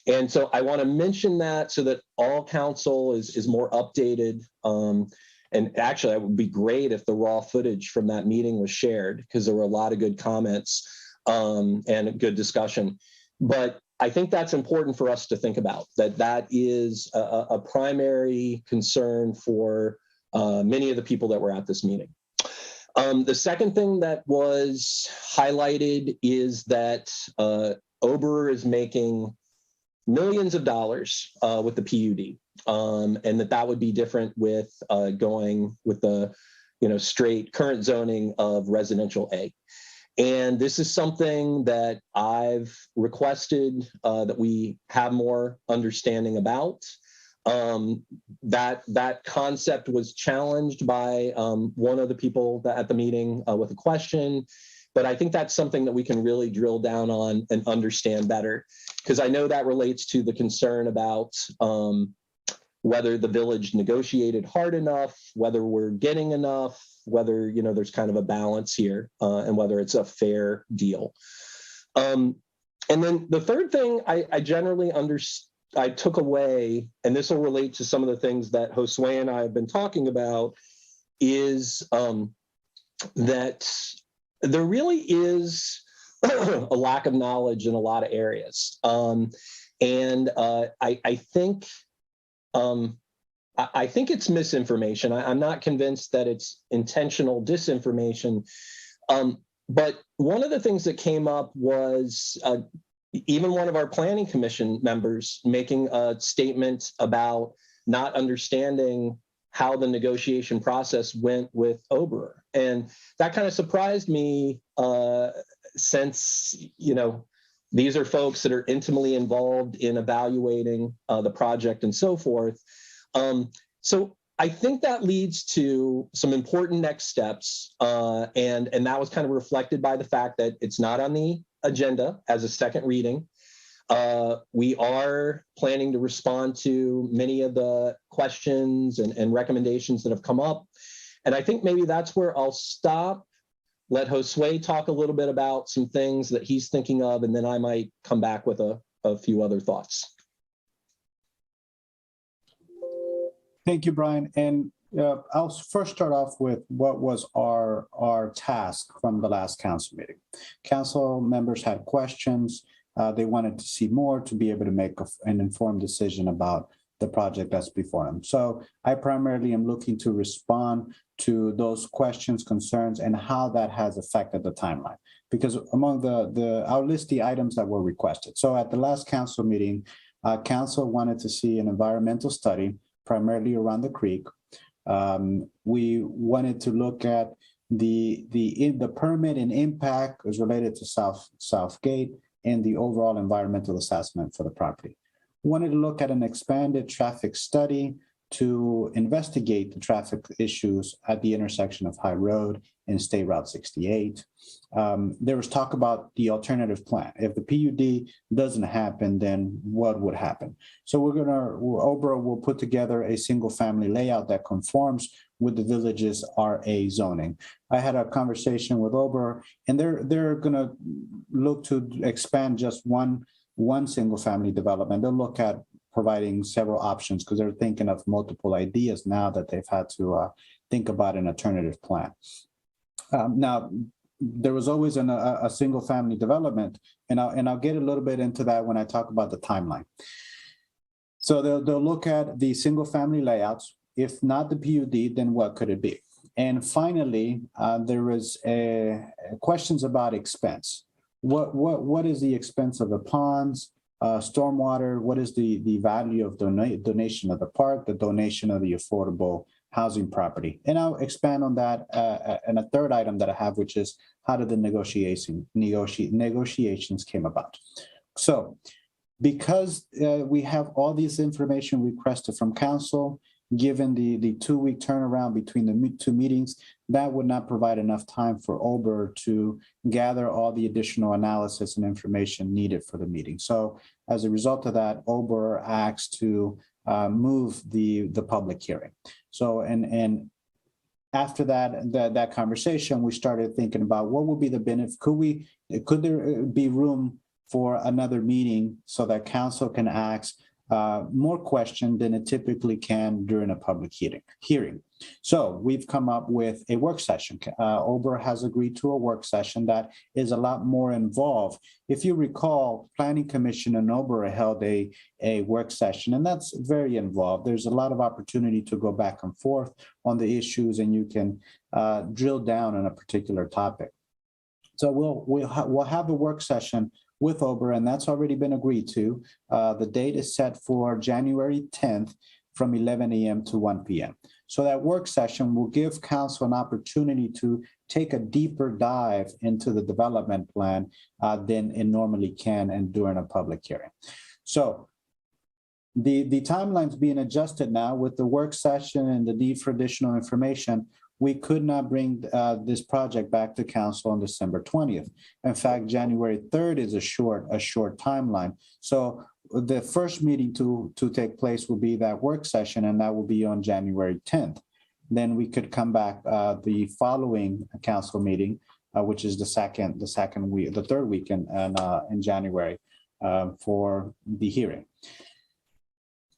And so I want to mention that so that all council is more updated. And actually, it would be great if the raw footage from that meeting was shared, because there were a lot of good comments and a good discussion. But I think that's important for us to think about, that is a primary concern for many of the people that were at this meeting. The second thing that was highlighted is that Ober is making millions of dollars with the PUD, and that would be different with going with the straight current zoning of residential A. And this is something that I've requested that we have more understanding about. That concept was challenged by one of the people at the meeting with a question, but I think that's something that we can really drill down on and understand better, because I know that relates to the concern about whether the village negotiated hard enough, whether we're getting enough, whether there's kind of a balance here, and whether it's a fair deal. And then the third thing I generally I took away, and this will relate to some of the things that Josue and I have been talking about, is that there really is a lack of knowledge in a lot of areas. I think it's misinformation. I'm not convinced that it's intentional disinformation. But one of the things that came up was even one of our planning commission members making a statement about not understanding how the negotiation process went with Ober. And that kind of surprised me since, these are folks that are intimately involved in evaluating the project and so forth. So I think that leads to some important next steps. And that was kind of reflected by the fact that it's not on the agenda as a second reading. We are planning to respond to many of the questions and recommendations that have come up. And I think maybe that's where I'll stop, let Josue talk a little bit about some things that he's thinking of, and then I might come back with a few other thoughts. Thank you, Brian. And I'll first start off with what was our task from the last council meeting. Council members had questions. They wanted to see more to be able to make an informed decision about the project that's before them. So I primarily am looking to respond to those questions, concerns, and how that has affected the timeline. Because among I'll list the items that were requested. So at the last council meeting, council wanted to see an environmental study, primarily around the creek. We wanted to look at the permit and impact as related to South Gate and the overall environmental assessment for the property. We wanted to look at an expanded traffic study to investigate the traffic issues at the intersection of High Road and State Route 68. There was talk about the alternative plan. If the PUD doesn't happen, then what would happen? So OBRA will put together a single family layout that conforms with the village's RA zoning. I had a conversation with OBRA, and they're gonna look to expand just one single family development. They'll look at providing several options because they're thinking of multiple ideas now that they've had to think about an alternative plan. Now, there was always a single family development, and I'll get a little bit into that when I talk about the timeline. So they'll look at the single family layouts. If not the PUD, then what could it be? And finally, there was questions about expense. What is the expense of the ponds, stormwater? What is the value of donation of the park, the donation of the affordable housing property? And I'll expand on that. And a third item that I have, which is how did the negotiations came about? So because we have all this information requested from council, given the 2-week turnaround between the two meetings, that would not provide enough time for OBRA to gather all the additional analysis and information needed for the meeting. So as a result of that, OBRA asked to move the public hearing. So and after that conversation, we started thinking about what would be the benefit. Could there be room for another meeting so that council can ask more questions than it typically can during a public hearing. So we've come up with a work session. OBRA has agreed to a work session that is a lot more involved. If you recall, Planning Commission and OBRA held a work session, and that's very involved. There's a lot of opportunity to go back and forth on the issues, and you can drill down on a particular topic. So we'll have a work session with OBRA, and that's already been agreed to. The date is set for January 10th from 11 a.m. to 1 p.m. So that work session will give council an opportunity to take a deeper dive into the development plan than it normally can and during a public hearing. So the timeline's being adjusted now with the work session and the need for additional information. We could not bring this project back to council on December 20th. In fact, January 3rd is a short timeline. So the first meeting to take place will be that work session, and that will be on January 10th. Then we could come back the following council meeting, which is the third weekend in January for the hearing.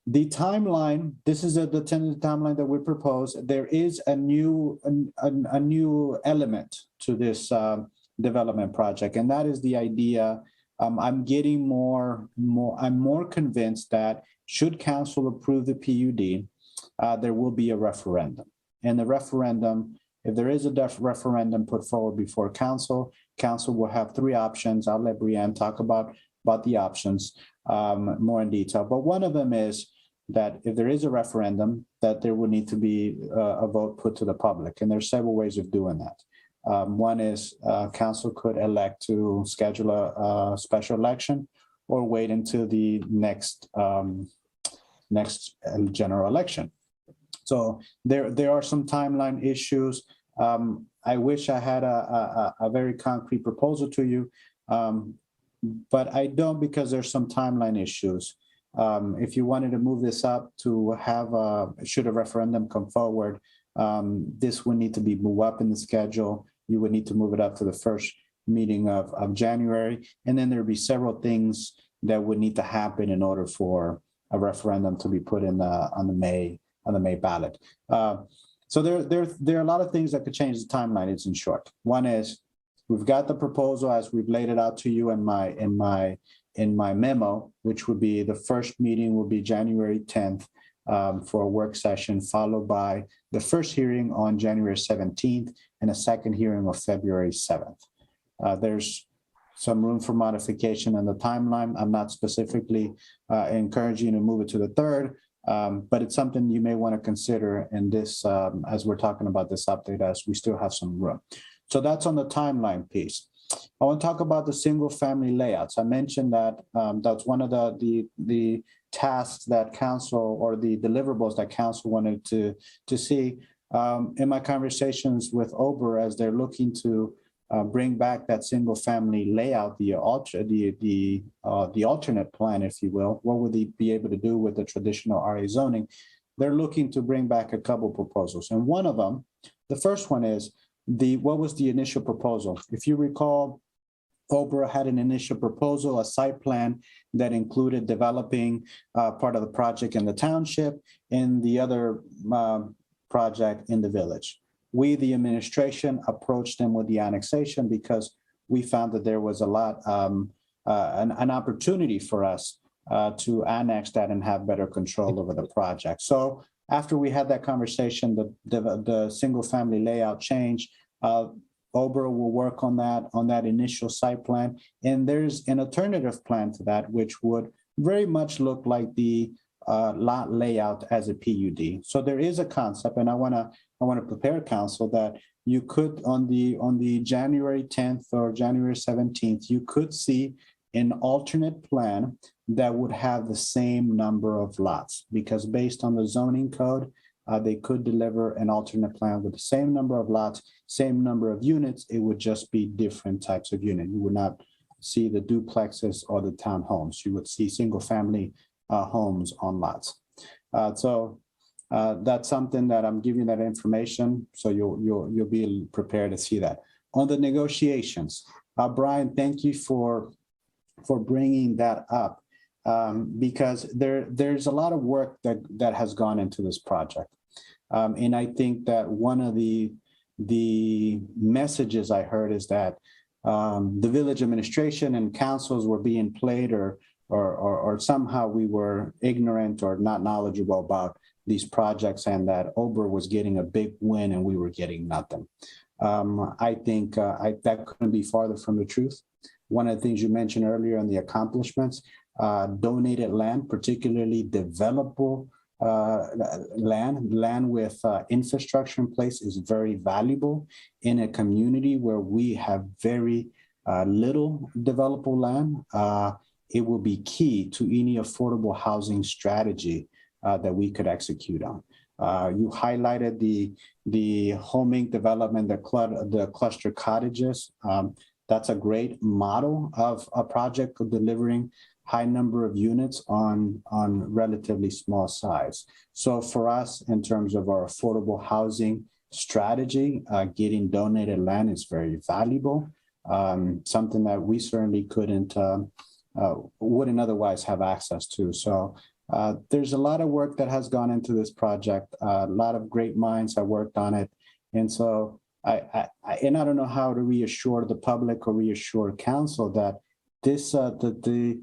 The timeline, this is the tentative timeline that we propose. There is a new element to this development project, and that is the idea. I'm getting I'm more convinced that should council approve the PUD, there will be a referendum. And the referendum, if there is a referendum put forward before council will have 3 options. I'll let Brianne talk about the options more in detail. But one of them is that if there is a referendum, that there will need to be a vote put to the public. And there's several ways of doing that. One is council could elect to schedule a special election or wait until the next general election. So there are some timeline issues. I wish I had a very concrete proposal to you. but I don't because there's some timeline issues. If you wanted to move this up to have, should a referendum come forward, this would need to be moved up in the schedule. You would need to move it up to the first meeting of January. And then there'd be several things that would need to happen in order for a referendum to be put in on the May ballot. So there are a lot of things that could change the timeline. It's in short. One is we've got the proposal as we've laid it out to you in my memo, which would be the first meeting will be January 10th for a work session, followed by the first hearing on January 17th and a second hearing of February 7th. There's some room for modification in the timeline. I'm not specifically encouraging you to move it to the 3rd, but it's something you may want to consider in this as we're talking about this update, as we still have some room. So that's on the timeline piece. I want to talk about the single family layouts. I mentioned that that's one of the tasks that council, or the deliverables that council wanted to see. In my conversations with Ober, as they're looking to bring back that single family layout, the alternate plan, if you will, what would they be able to do with the traditional RA zoning? They're looking to bring back a couple proposals. And one of them, the first one is what was the initial proposal? If you recall, Ober had an initial proposal, a site plan that included developing part of the project in the township and the other project in the village. We, the administration, approached them with the annexation because we found that there was a lot, an opportunity for us to annex that and have better control over the project. So after we had that conversation, the single family layout changed. Ober will work on that initial site plan. And there's an alternative plan to that, which would very much look like the lot layout as a PUD. So there is a concept, and I want to prepare council that you could on the January 10th or January 17th, you could see an alternate plan that would have the same number of lots, because based on the zoning code, they could deliver an alternate plan with the same number of lots, same number of units. It would just be different types of unit. You would not see the duplexes or the townhomes. You would see single family homes on lots. So that's something that I'm giving that information, so you'll be prepared to see that. On the negotiations, Brian, thank you for bringing that up, because there's a lot of work that has gone into this project. And I think that one of the messages I heard is that the village administration and councils were being played, or somehow we were ignorant or not knowledgeable about these projects, and that Ober was getting a big win and we were getting nothing. I think that couldn't be farther from the truth. One of the things you mentioned earlier on the accomplishments, donated land, particularly developable land with infrastructure in place, is very valuable in a community where we have very little developable land. It will be key to any affordable housing strategy that we could execute on. You highlighted the homing development, the cluster cottages. That's a great model of a project of delivering high number of units on relatively small size. So for us, in terms of our affordable housing strategy, getting donated land is very valuable, something that we certainly wouldn't otherwise have access to. So there's a lot of work that has gone into this project. A lot of great minds have worked on it. And so I don't know how to reassure the public or reassure council that this, the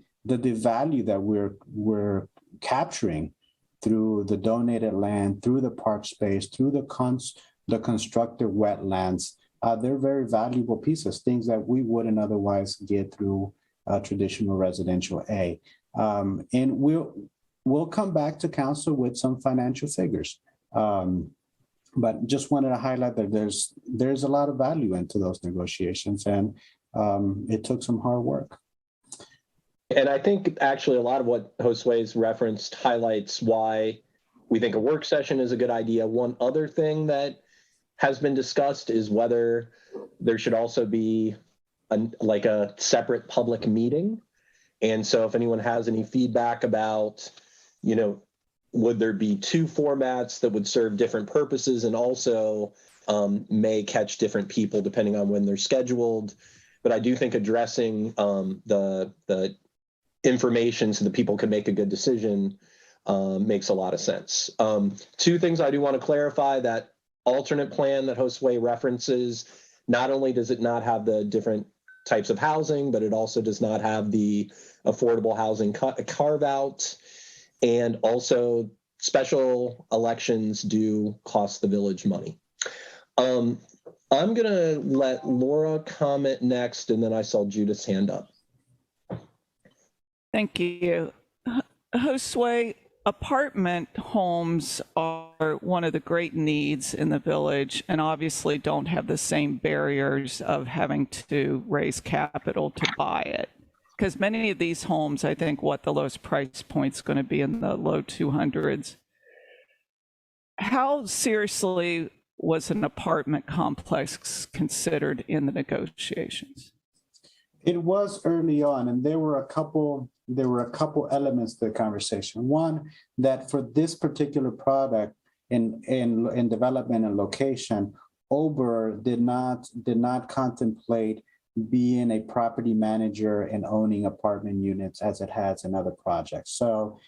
value that we're capturing through the donated land, through the park space, through the constructed wetlands, they're very valuable pieces, things that we wouldn't otherwise get through traditional residential A. And we'll come back to council with some financial figures. But just wanted to highlight that there's a lot of value into those negotiations, and it took some hard work. And I think actually a lot of what Josue's referenced highlights why we think a work session is a good idea. One other thing that has been discussed is whether there should also be like a separate public meeting. And so if anyone has any feedback about, would there be two formats that would serve different purposes and also may catch different people depending on when they're scheduled. But I do think addressing the information so that people can make a good decision makes a lot of sense. Two things I do want to clarify: that alternate plan that Josue references, not only does it not have the different types of housing, but it also does not have the affordable housing carve out. And also special elections do cost the village money. I'm going to let Laura comment next, and then I saw Judith's hand up. Thank you. Josue, apartment homes are one of the great needs in the village and obviously don't have the same barriers of having to raise capital to buy it. Because many of these homes, I think, the lowest price point is going to be in the low 200s. How seriously was an apartment complex considered in the negotiations? It was early on, and there were a couple elements to the conversation. One, that for this particular product in development and location, Ober did not contemplate being a property manager and owning apartment units as it has in other projects. So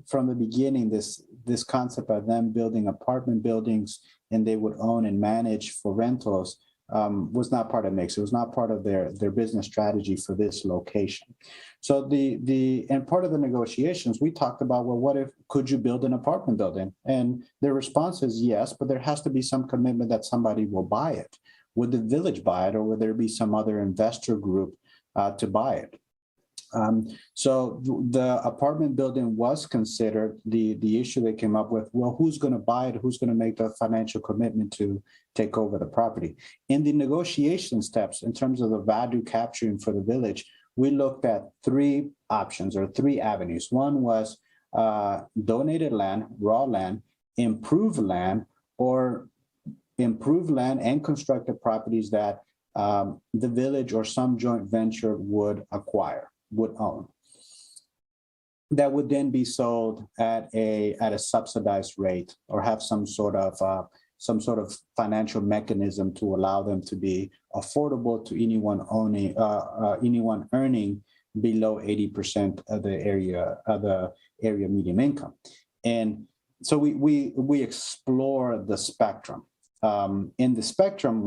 from the beginning, this concept of them building apartment buildings and they would own and manage for rentals was not part of mix. It was not part of their business strategy for this location. So and part of the negotiations, we talked about, well, could you build an apartment building? And their response is yes, but there has to be some commitment that somebody will buy it. Would the village buy it, or would there be some other investor group to buy it? So the apartment building was considered. The issue they came up with, well, who's going to buy it? Who's going to make the financial commitment to take over the property? In the negotiation steps, in terms of the value capturing for the village, we looked at three options or three avenues. One was donated land, raw land, improved land, or improve land and constructed properties that the village or some joint venture would own. That would then be sold at a subsidized rate or have some sort of financial mechanism to allow them to be affordable to anyone earning below 80% of the area median income. And so we explore the spectrum. In the spectrum,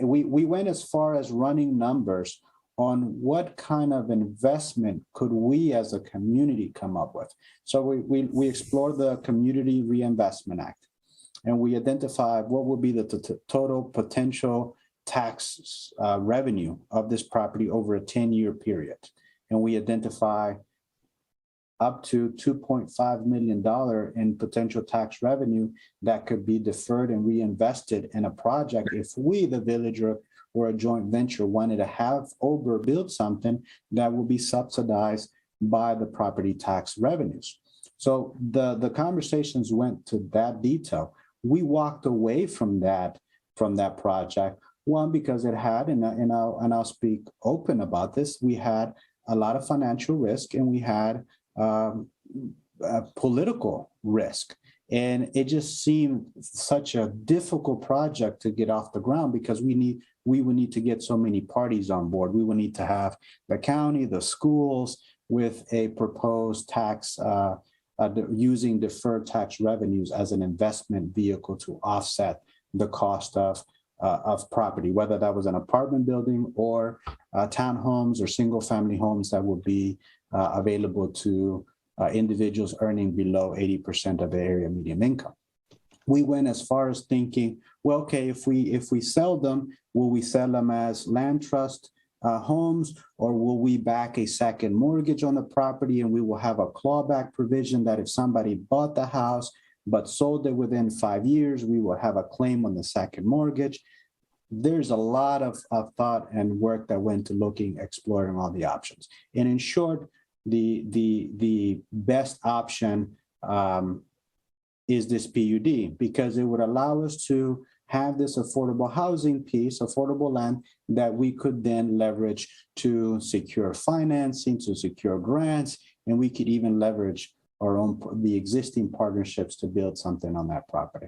we went as far as running numbers on what kind of investment could we as a community come up with. So we explored the Community Reinvestment Act, and we identified what would be the total potential tax revenue of this property over a 10-year period. And we identify up to $2.5 million in potential tax revenue that could be deferred and reinvested in a project if we, the village or a joint venture, wanted to have Ober build something that will be subsidized by the property tax revenues. So the conversations went to that detail. We walked away from that project, one, because it had, and I'll speak open about this, we had a lot of financial risk and we had a political risk. And it just seemed such a difficult project to get off the ground because we would need to get so many parties on board. We would need to have the county, the schools with a proposed tax, using deferred tax revenues as an investment vehicle to offset the cost of property, whether that was an apartment building or townhomes or single family homes that would be available to individuals earning below 80% of the area median income. We went as far as thinking, well, okay, if we sell them, will we sell them as land trust homes, or will we back a second mortgage on the property and we will have a clawback provision that if somebody bought the house but sold it within 5 years, we will have a claim on the second mortgage. There's a lot of thought and work that went to exploring all the options. And in short, the best option is this PUD, because it would allow us to have this affordable housing piece, affordable land that we could then leverage to secure financing, to secure grants, and we could even leverage the existing partnerships to build something on that property.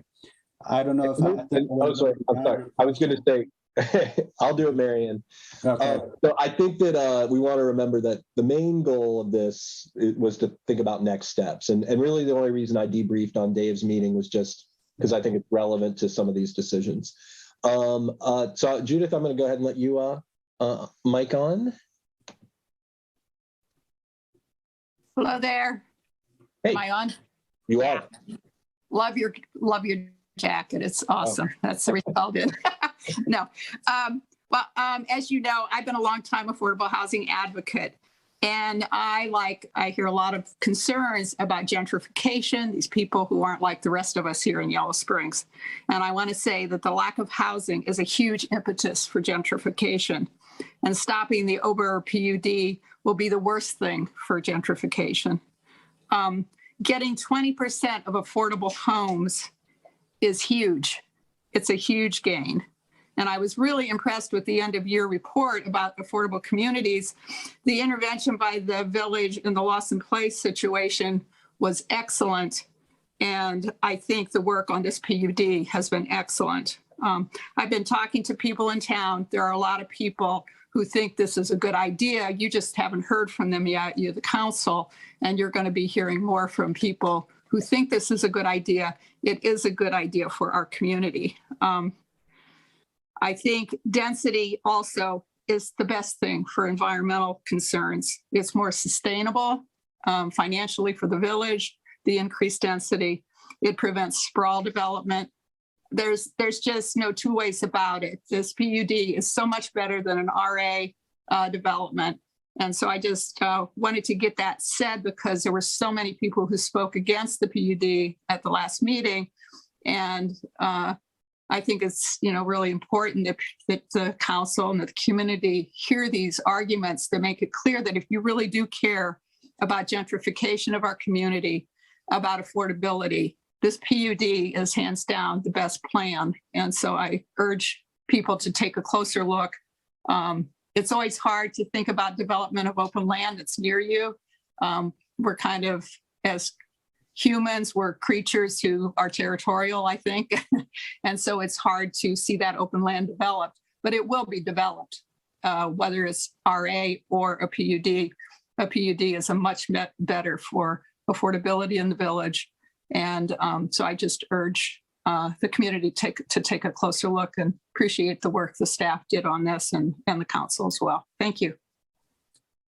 I don't know if I'm sorry. I was going to say, I'll do it, Marianne. Okay. So I think that we want to remember that the main goal of this was to think about next steps. And really the only reason I debriefed on Dave's meeting was just because I think it's relevant to some of these decisions. So Judith, I'm going to go ahead and let you mic on. Hello there. Hey. Am I on? You are. Love your jacket. It's awesome. That's everything I'll do. No. As you know, I've been a long time affordable housing advocate. And I hear a lot of concerns about gentrification, these people who aren't like the rest of us here in Yellow Springs. And I want to say that the lack of housing is a huge impetus for gentrification. And stopping the Ober PUD will be the worst thing for gentrification. Getting 20% of affordable homes is huge. It's a huge gain. And I was really impressed with the end of year report about affordable communities. The intervention by the village in the Lawson Place situation was excellent. And I think the work on this PUD has been excellent. I've been talking to people in town. There are a lot of people who think this is a good idea. You just haven't heard from them yet. You're the council, and you're going to be hearing more from people who think this is a good idea. It is a good idea for our community. I think density also is the best thing for environmental concerns. It's more sustainable financially for the village, the increased density. It prevents sprawl development. There's just no two ways about it. This PUD is so much better than an RA development. And so I just wanted to get that said because there were so many people who spoke against the PUD at the last meeting. And I think it's really important that the council and the community hear these arguments that make it clear that if you really do care about gentrification of our community, about affordability, this PUD is hands down the best plan. And so I urge people to take a closer look. It's always hard to think about development of open land that's near you. We're kind of, as humans, we're creatures who are territorial, I think. And so it's hard to see that open land developed, but it will be developed, whether it's RA or a PUD. A PUD is a much better for affordability in the village. And so I just urge the community to take a closer look and appreciate the work the staff did on this and the council as well. Thank you.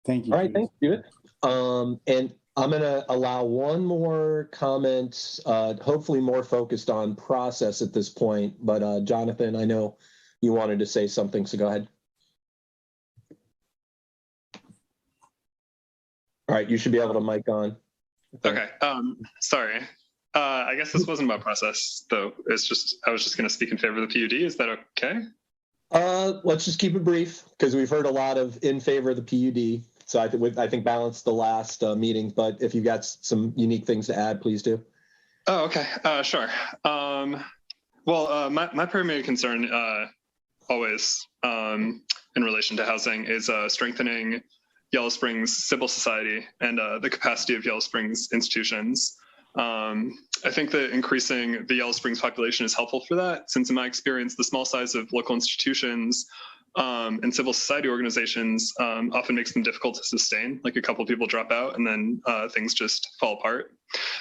Thank you. All right, thanks, Judith. And I'm going to allow one more comment, hopefully more focused on process at this point. But Jonathan, I know you wanted to say something, so go ahead. All right, you should be able to mic on. Okay, sorry. I guess this wasn't about process, though. It's just, I was just going to speak in favor of the PUD. Is that okay? Let's just keep it brief because we've heard a lot of in favor of the PUD. So I think balance the last meeting, but if you've got some unique things to add, please do. Oh, okay, sure. My primary concern always in relation to housing is strengthening Yellow Springs civil society and the capacity of Yellow Springs institutions. I think that increasing the Yellow Springs population is helpful for that, since in my experience, the small size of local institutions and civil society organizations often makes them difficult to sustain. Like a couple of people drop out and then things just fall apart.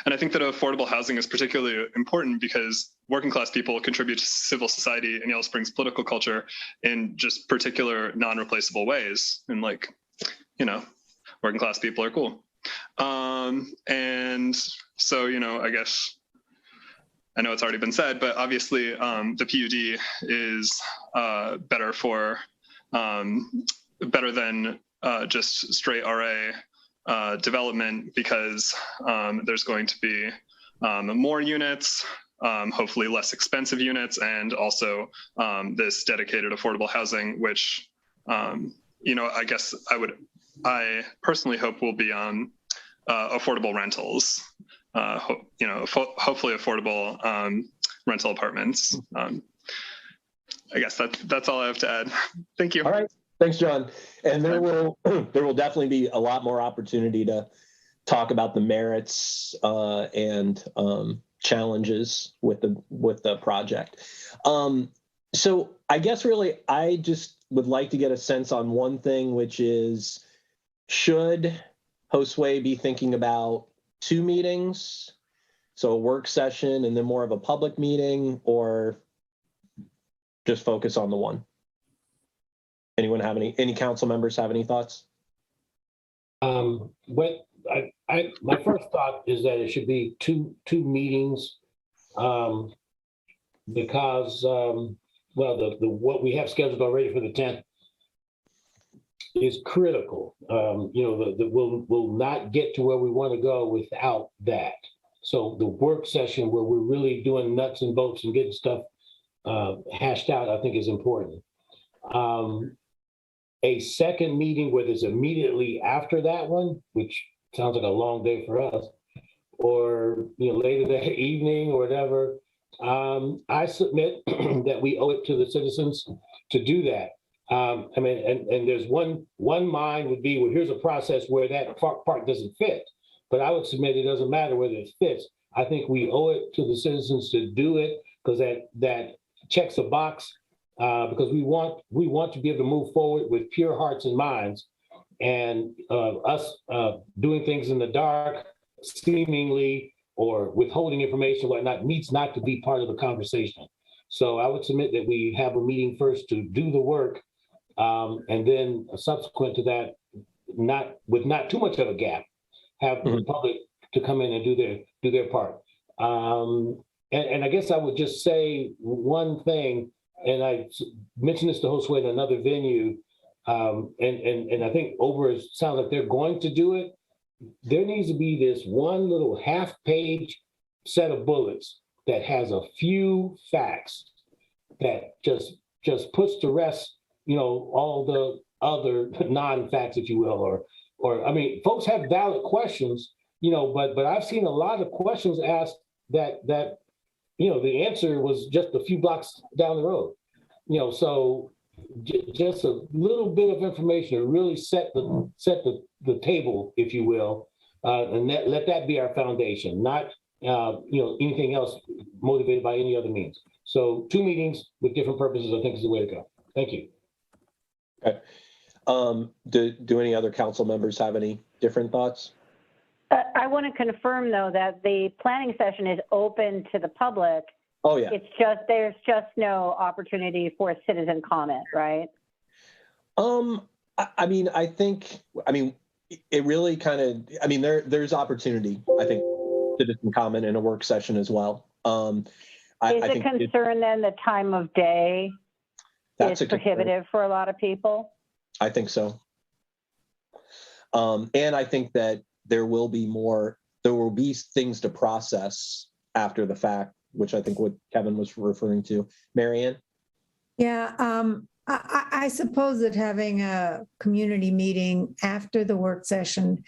And I think that affordable housing is particularly important because working class people contribute to civil society and Yellow Springs political culture in just particular non-replaceable ways. And working class people are cool. And so, I guess, I know it's already been said, but obviously the PUD is better than just straight RA development because there's going to be more units, hopefully less expensive units, and also this dedicated affordable housing, which, I guess I personally hope will be on affordable rentals, hopefully affordable rental apartments. I guess that's all I have to add. Thank you. All right. Thanks, John. And there will definitely be a lot more opportunity to talk about the merits and challenges with the project. So I guess really I just would like to get a sense on one thing, which is, should Josue be thinking about 2 meetings? So a work session and then more of a public meeting, or just focus on the one? Anyone have any council members have any thoughts? My first thought is that it should be two meetings, because what we have scheduled already for the 10th is critical. We'll not get to where we want to go without that. So the work session where we're really doing nuts and bolts and getting stuff hashed out, I think is important. A second meeting where there's immediately after that one, which sounds like a long day for us, or later that evening or whatever, I submit that we owe it to the citizens to do that. And there's one mind would be, well, here's a process where that part doesn't fit. But I would submit it doesn't matter whether it fits. I think we owe it to the citizens to do it, because that checks a box, because we want to be able to move forward with pure hearts and minds, and us doing things in the dark, seemingly, or withholding information, whatnot, needs not to be part of the conversation. So I would submit that we have a meeting first to do the work, and then subsequent to that, not too much of a gap, have the public to come in and do their part. And I guess I would just say one thing, and I mentioned this to Josue at another venue, and I think sounds like they're going to do it. There needs to be this one little half-page set of bullets that has a few facts that just puts to rest, all the other non-facts, if you will, or I mean, folks have valid questions, but I've seen a lot of questions asked that the answer was just a few blocks down the road. So just a little bit of information to really set the table, if you will, and let that be our foundation, not anything else motivated by any other means. So 2 meetings with different purposes, I think, is the way to go. Thank you. Okay. Do any other council members have any different thoughts? I want to confirm, though, that the planning session is open to the public. Oh, yeah. There's just no opportunity for citizen comment, right? I mean, it really kind of, there's opportunity, I think, citizen comment in a work session as well. Is the concern then the time of day is prohibitive for a lot of people? I think so. And I think that there will be things to process after the fact, which I think what Kevin was referring to. Marianne? Yeah, I suppose that having a community meeting after the work session,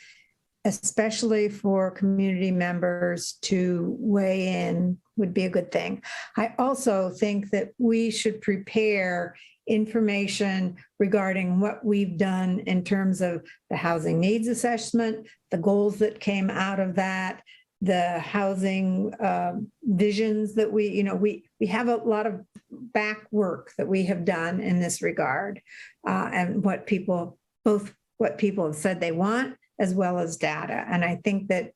especially for community members to weigh in, would be a good thing. I also think that we should prepare information regarding what we've done in terms of the housing needs assessment, the goals that came out of that, the housing visions that we have a lot of back work that we have done in this regard, and what people have said they want, as well as data. And I think that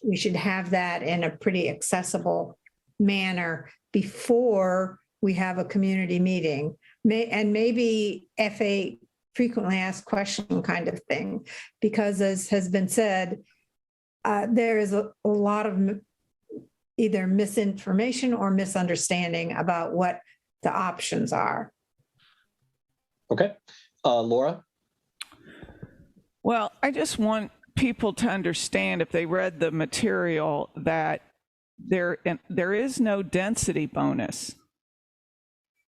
we should have that in a pretty accessible manner before we have a community meeting, and maybe FA frequently asked question kind of thing, because as has been said, there is a lot of either misinformation or misunderstanding about what the options are. Okay. Laura? Well, I just want people to understand, if they read the material, that there is no density bonus.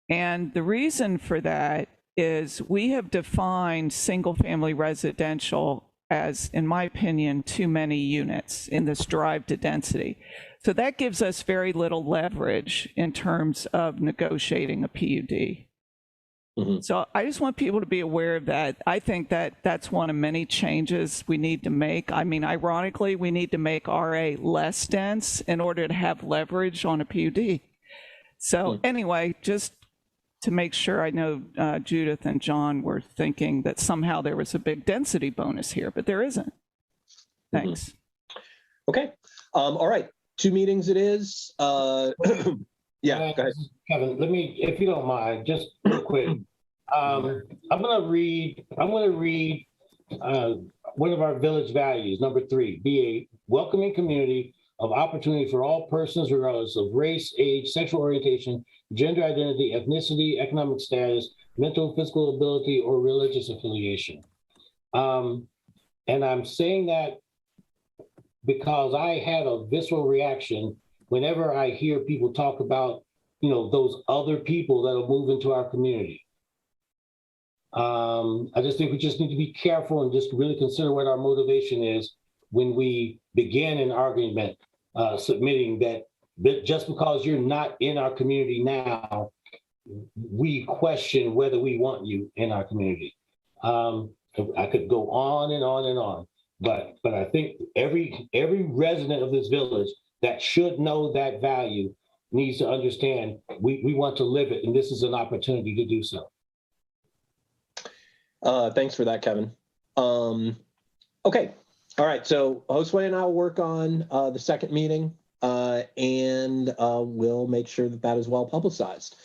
And the reason for that is we have defined single-family residential as, in my opinion, too many units in this drive to density. So that gives us very little leverage in terms of negotiating a PUD. So I just want people to be aware of that. I think that that's one of many changes we need to make. I mean, ironically, we need to make RA less dense in order to have leverage on a PUD. So anyway, just to make sure, I know Judith and John were thinking that somehow there was a big density bonus here, but there isn't. Thanks. Okay. All right. 2 meetings it is. Yeah, go ahead. Kevin, let me, if you don't mind, just real quick. I'm gonna read one of our village values, number 3, be a welcoming community of opportunity for all persons regardless of race, age, sexual orientation, gender identity, ethnicity, economic status, mental, physical ability, or religious affiliation. And I'm saying that because I had a visceral reaction whenever I hear people talk about, those other people that will move into our community. I just think we just need to be careful and just really consider what our motivation is when we begin an argument, submitting that just because you're not in our community now, we question whether we want you in our community. I could go on and on and on, but I think every resident of this village that should know that value needs to understand we want to live it, and this is an opportunity to do so. Thanks for that, Kevin. Okay. All right. So Josue and I will work on the second meeting, and we'll make sure that that is well publicized.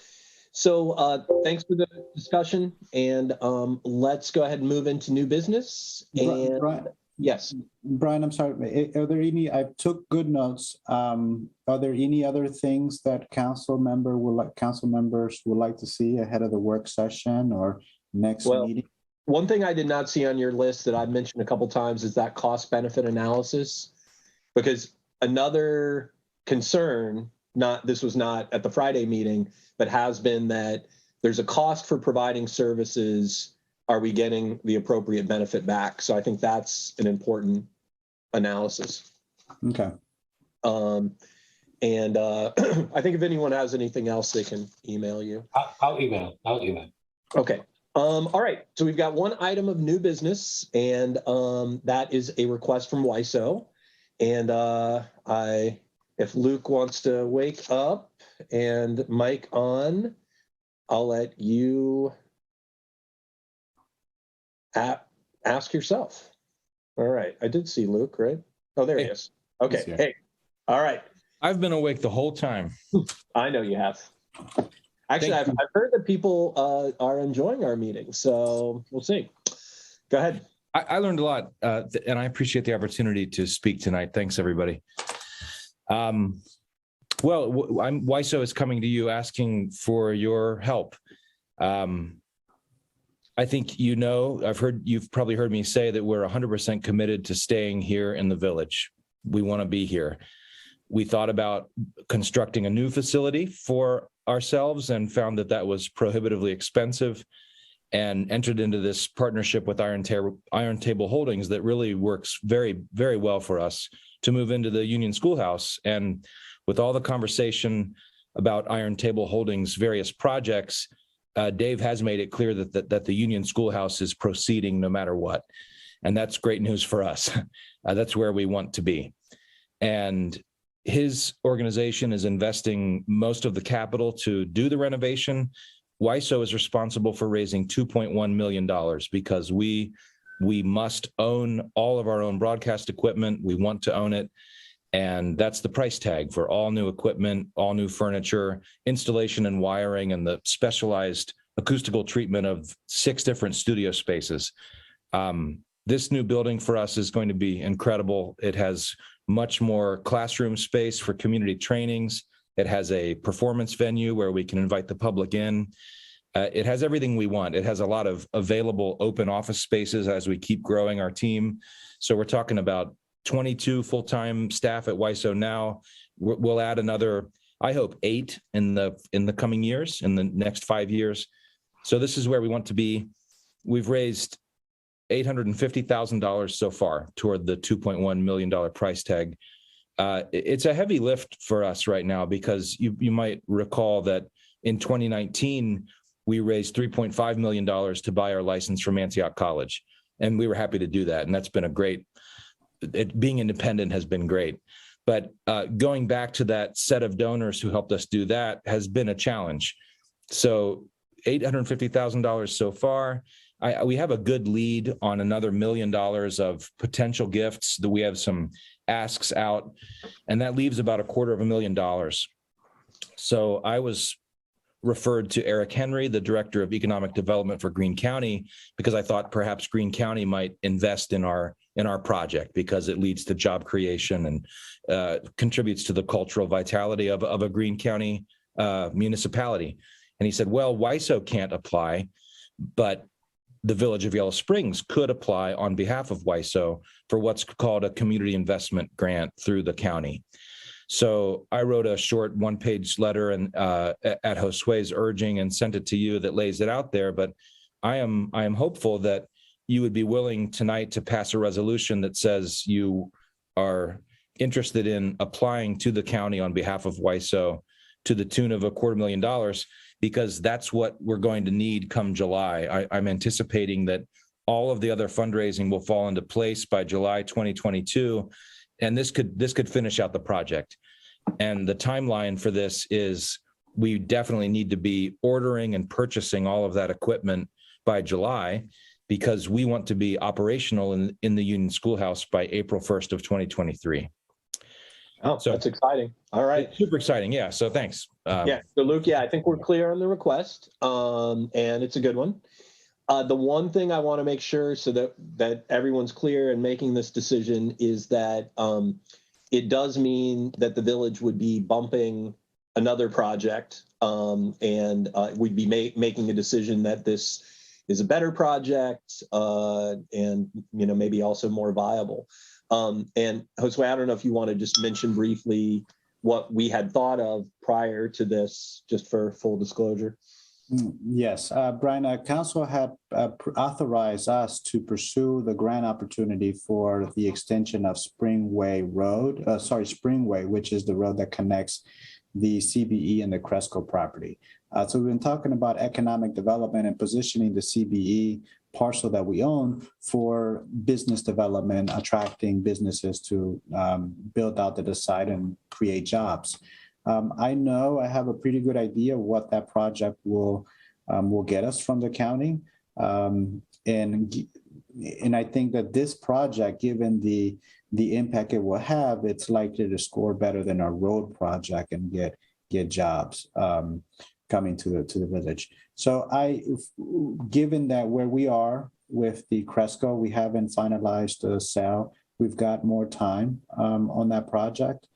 So thanks for the discussion, and let's go ahead and move into new business. And Brian, yes, Brian, I'm sorry. Are there any? I took good notes. Are there any other things that council members would like to see ahead of the work session or next meeting? One thing I did not see on your list that I've mentioned a couple times is that cost benefit analysis, because another concern, this was not at the Friday meeting, but has been that there's a cost for providing services. Are we getting the appropriate benefit back? So I think that's an important analysis. Okay. And I think if anyone has anything else, they can email you. I'll email. Okay. All right. So we've got one item of new business, and that is a request from WISO. And if Luke wants to wake up and mic on, I'll let you ask yourself. All right. I did see Luke, right? Oh, there he is. Okay. Hey. All right. I've been awake the whole time. I know you have. Actually, I've heard that people are enjoying our meeting, so we'll see. Go ahead. I learned a lot, and I appreciate the opportunity to speak tonight. Thanks, everybody. WISO is coming to you asking for your help. I think you've probably heard me say that we're 100% committed to staying here in the village. We want to be here. We thought about constructing a new facility for ourselves and found that that was prohibitively expensive, and entered into this partnership with Iron Table Holdings that really works very, very well for us to move into the Union Schoolhouse. And with all the conversation about Iron Table Holdings' various projects, Dave has made it clear that the Union Schoolhouse is proceeding no matter what. And that's great news for us. That's where we want to be. And his organization is investing most of the capital to do the renovation. WISO is responsible for raising $2.1 million because we must own all of our own broadcast equipment. We want to own it. And that's the price tag for all new equipment, all new furniture, installation and wiring, and the specialized acoustical treatment of 6 different studio spaces. This new building for us is going to be incredible. It has much more classroom space for community trainings. It has a performance venue where we can invite the public in. It has everything we want. It has a lot of available open office spaces as we keep growing our team. So we're talking about 22 full-time staff at WISO now. We'll add another, I hope, 8 in the coming years, in the next 5 years. So this is where we want to be. We've raised $850,000 so far toward the $2.1 million price tag. it's a heavy lift for us right now because you might recall that in 2019, we raised $3.5 million to buy our license from Antioch College. And we were happy to do that. And that's been a great, being independent has been great. But going back to that set of donors who helped us do that has been a challenge. So $850,000 so far. We have a good lead on another $1 million of potential gifts that we have some asks out, and that leaves about $250,000. So I was referred to Eric Henry, the Director of Economic Development for Greene County, because I thought perhaps Greene County might invest in our project because it leads to job creation and contributes to the cultural vitality of a Greene County municipality. And he said, well, WISO can't apply, but the Village of Yellow Springs could apply on behalf of WISO for what's called a community investment grant through the county. So I wrote a short one-page letter and at Josue's urging and sent it to you that lays it out there. But I am hopeful that you would be willing tonight to pass a resolution that says you are interested in applying to the county on behalf of WISO to the tune of $250,000, because that's what we're going to need come July. I'm anticipating that all of the other fundraising will fall into place by July 2022, and this could finish out the project. And the timeline for this is we definitely need to be ordering and purchasing all of that equipment by July, because we want to be operational in the Union Schoolhouse by April 1st of 2023. Oh, so that's exciting. All right. Super exciting. Yeah. So thanks. Yeah. So Luke, I think we're clear on the request, and it's a good one. The one thing I want to make sure so that everyone's clear in making this decision is that it does mean that the village would be bumping another project, and we'd be making a decision that this is a better project, and maybe also more viable. And Josue, I don't know if you want to just mention briefly what we had thought of prior to this, just for full disclosure. Yes, Brian, council had authorized us to pursue the grant opportunity for the extension of Springway, which is the road that connects the CBE and the Cresco property. So we've been talking about economic development and positioning the CBE parcel that we own for business development, attracting businesses to build out the site and create jobs. I know I have a pretty good idea of what that project will get us from the county. And I think that this project, given the impact it will have, it's likely to score better than our road project and get jobs coming to the village. So given that where we are with the Cresco, we haven't finalized the sale. We've got more time on that project.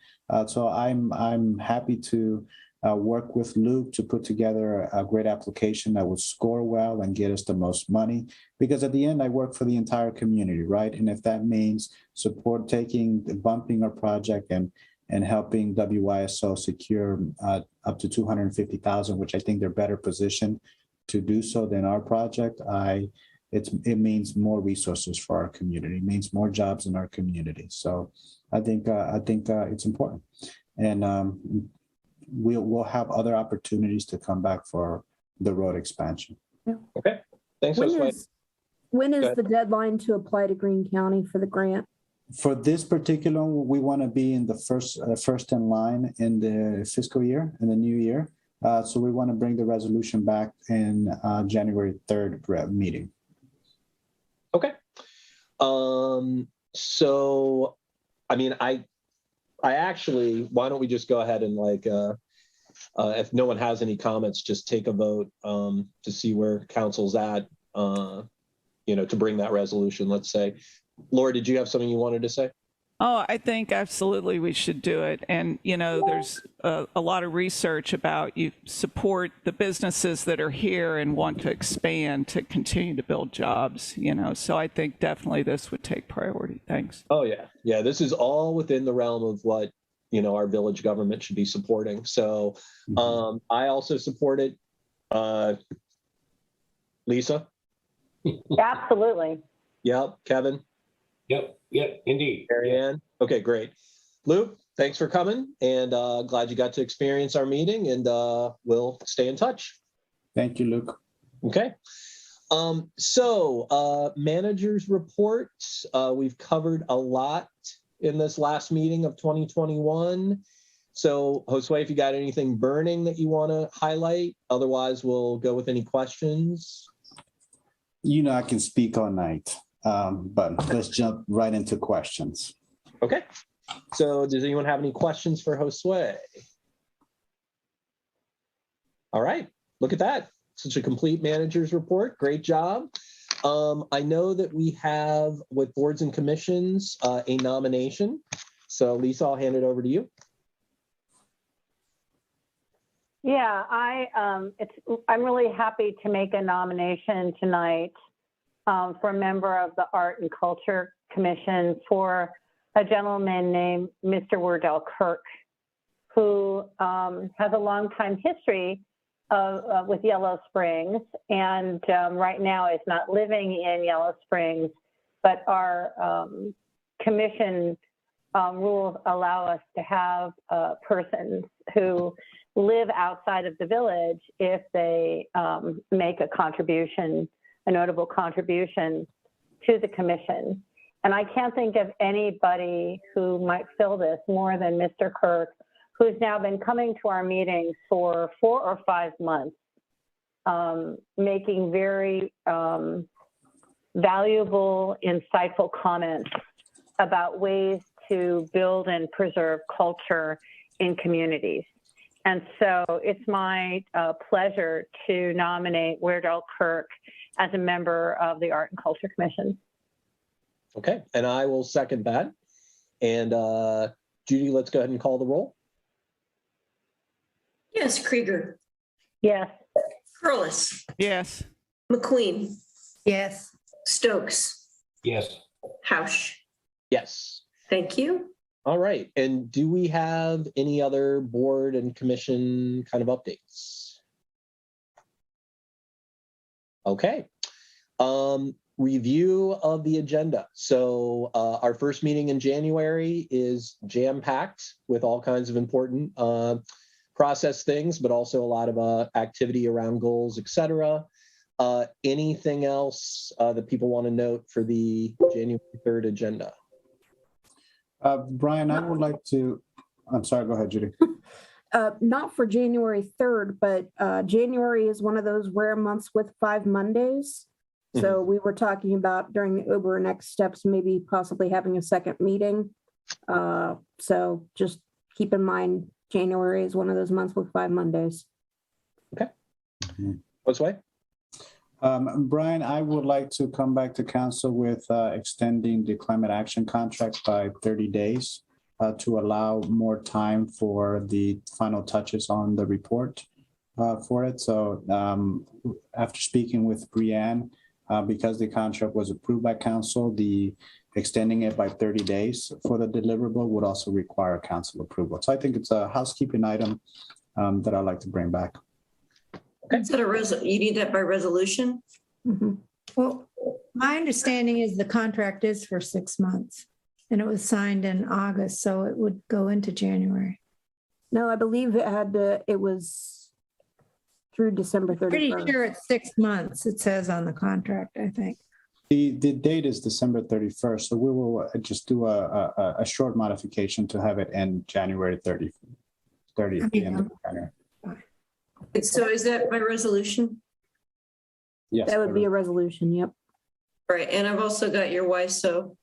So I'm happy to work with Luke to put together a great application that would score well and get us the most money. Because at the end, I work for the entire community, right? And if that means bumping our project and helping WYSO secure up to $250,000, which I think they're better positioned to do so than our project, it means more resources for our community. It means more jobs in our community. So I think it's important, and we'll have other opportunities to come back for the road expansion. Yeah. Okay. Thanks. When is the deadline to apply to Greene County for the grant? For this particular, we want to be in the first in line in the fiscal year, in the new year. So we want to bring the resolution back in January 3rd meeting. Okay. So, I mean, I actually, why don't we just go ahead and if no one has any comments, just take a vote to see where council's at, to bring that resolution, let's say. Laura, did you have something you wanted to say? Oh, I think absolutely we should do it. And, there's a lot of research about you support the businesses that are here and want to expand to continue to build jobs, so I think definitely this would take priority. Thanks. Oh, yeah. Yeah, this is all within the realm of what, our village government should be supporting. So I also support it. Lisa? Absolutely. Yep. Kevin? Yep, indeed. Marianne? Okay, great. Luke, thanks for coming, and glad you got to experience our meeting, and we'll stay in touch. Thank you, Luke. Okay. Managers reports. We've covered a lot in this last meeting of 2021. So Josue, if you got anything burning that you want to highlight, otherwise we'll go with any questions. You know, I can speak all night, but let's jump right into questions. Okay. So does anyone have any questions for Josue? All right, look at that. Such a complete manager's report. Great job. I know that we have with boards and commissions a nomination. So Lisa, I'll hand it over to you. Yeah, I'm really happy to make a nomination tonight for a member of the Art and Culture Commission for a gentleman named Mr. Wardell Kirk, who has a long time history with Yellow Springs, and right now is not living in Yellow Springs, but our commission rules allow us to have persons who live outside of the village if they make a contribution, a notable contribution to the commission. And I can't think of anybody who might fill this more than Mr. Kirk, who's now been coming to our meetings for 4 or 5 months, making very valuable, insightful comments about ways to build and preserve culture in communities. And so it's my pleasure to nominate Wardell Kirk as a member of the Art and Culture Commission. Okay, and I will second that. And Judy, let's go ahead and call the roll. Yes, Krieger. Yes. Curlis. Yes. McQueen. Yes. Stokes. Yes. Hausch. Yes. Thank you. All right. And do we have any other board and commission kind of updates? Okay. Review of the agenda. So our first meeting in January is jam-packed with all kinds of important process things, but also a lot of activity around goals, etc. Anything else that people want to note for the January 3rd agenda? Brian, I would like to, I'm sorry, go ahead, Judy. Not for January 3rd, but January is one of those rare months with 5 Mondays. So we were talking about during the Uber next steps, maybe possibly having a second meeting. So just keep in mind, January is one of those months with 5 Mondays. Okay. What's way? Brian, I would like to come back to council with extending the climate action contract by 30 days to allow more time for the final touches on the report for it. So after speaking with Brianne, because the contract was approved by council, the extending it by 30 days for the deliverable would also require council approval. So I think it's a housekeeping item that I'd like to bring back. Okay. Is that you need that by resolution? Mm-hmm. Well, my understanding is the contract is for 6 months and it was signed in August, so it would go into January. No, I believe it was through December 31st. Pretty sure it's 6 months. It says on the contract, I think. The date is December 31st, so we will just do a short modification to have it end January 30th, the end of January. So is that by resolution? Yes. That would be a resolution, yep. Right, and I've also got your WISO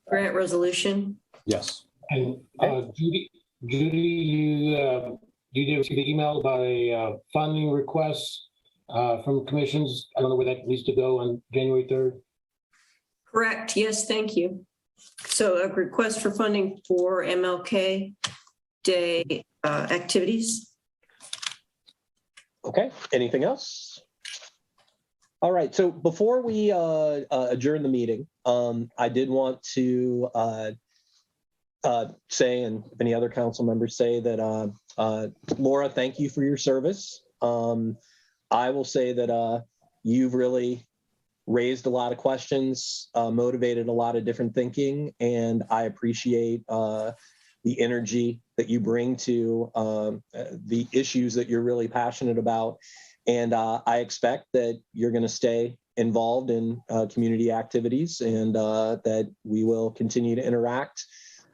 grant resolution. Yes. And Judy, you did receive the email about a funding request from commissions. I don't know where that needs to go on January 3rd. Correct. Yes, thank you. So a request for funding for MLK Day activities. Okay. Anything else? All right. So before we adjourn the meeting, I did want to say, and if any other council members say that, Laura, thank you for your service. I will say that you've really raised a lot of questions, motivated a lot of different thinking, and I appreciate the energy that you bring to the issues that you're really passionate about. And I expect that you're going to stay involved in community activities and that we will continue to interact.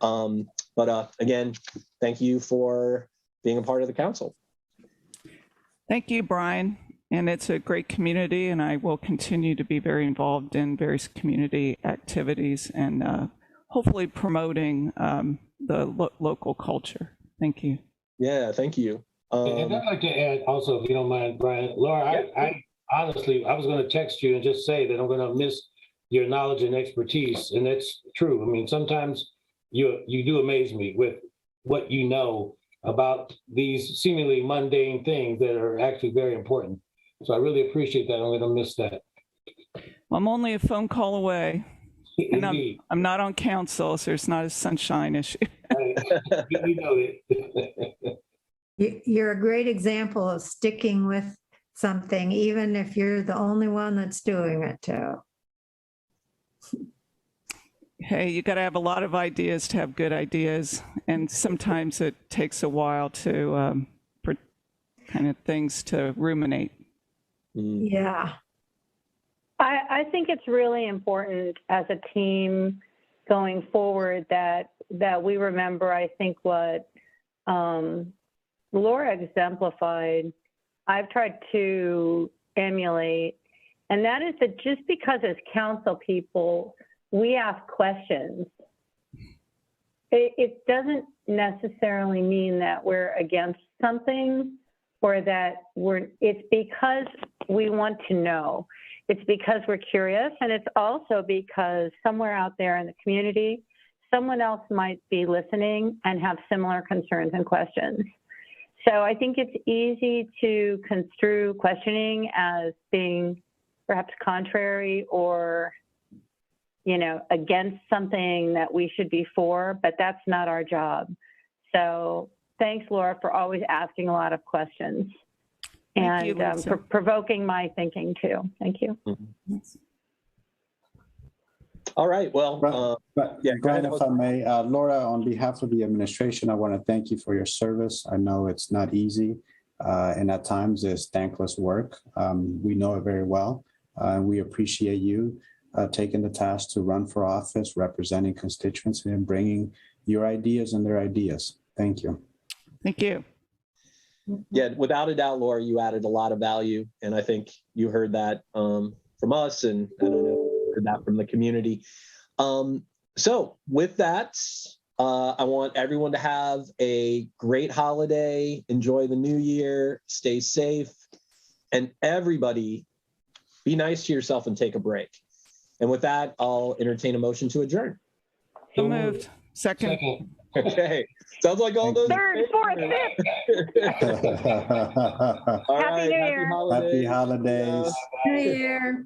But again, thank you for being a part of the council. Thank you, Brian. And it's a great community, and I will continue to be very involved in various community activities and hopefully promoting the local culture. Thank you. Yeah, thank you. And I'd like to add also, if you don't mind, Brian, Laura, I honestly, I was going to text you and just say that I'm going to miss your knowledge and expertise. And that's true. I mean, sometimes you do amaze me with what you know about these seemingly mundane things that are actually very important. So I really appreciate that. I'm going to miss that. Well, I'm only a phone call away. And I'm not on council, so it's not a sunshine issue. You know it. You're a great example of sticking with something, even if you're the only one that's doing it too. Hey, you got to have a lot of ideas to have good ideas. And sometimes it takes a while to, for kind of things to ruminate. Yeah. I think it's really important as a team going forward that we remember, I think, what Laura exemplified, I've tried to emulate, and that is that just because as council people, we ask questions, it doesn't necessarily mean that we're against something or that it's because we want to know. It's because we're curious, and it's also because somewhere out there in the community, someone else might be listening and have similar concerns and questions. So I think it's easy to construe questioning as being perhaps contrary or, against something that we should be for, but that's not our job. So thanks, Laura, for always asking a lot of questions. And provoking my thinking too. Thank you. All right. Well, Brian, if I may, Laura, on behalf of the administration, I want to thank you for your service. I know it's not easy, and at times it's thankless work. We know it very well. We appreciate you taking the task to run for office, representing constituents, and bringing your ideas and their ideas. Thank you. Thank you. Yeah, without a doubt, Laura, you added a lot of value, and I think you heard that from us, and I don't know, heard that from the community. So with that, I want everyone to have a great holiday, enjoy the new year, stay safe, and everybody be nice to yourself and take a break. And with that, I'll entertain a motion to adjourn. So moved. Second. Okay. Sounds like all those. Third, fourth, fifth. All Happy right. New Happy Year. holidays. Happy holidays. New Year.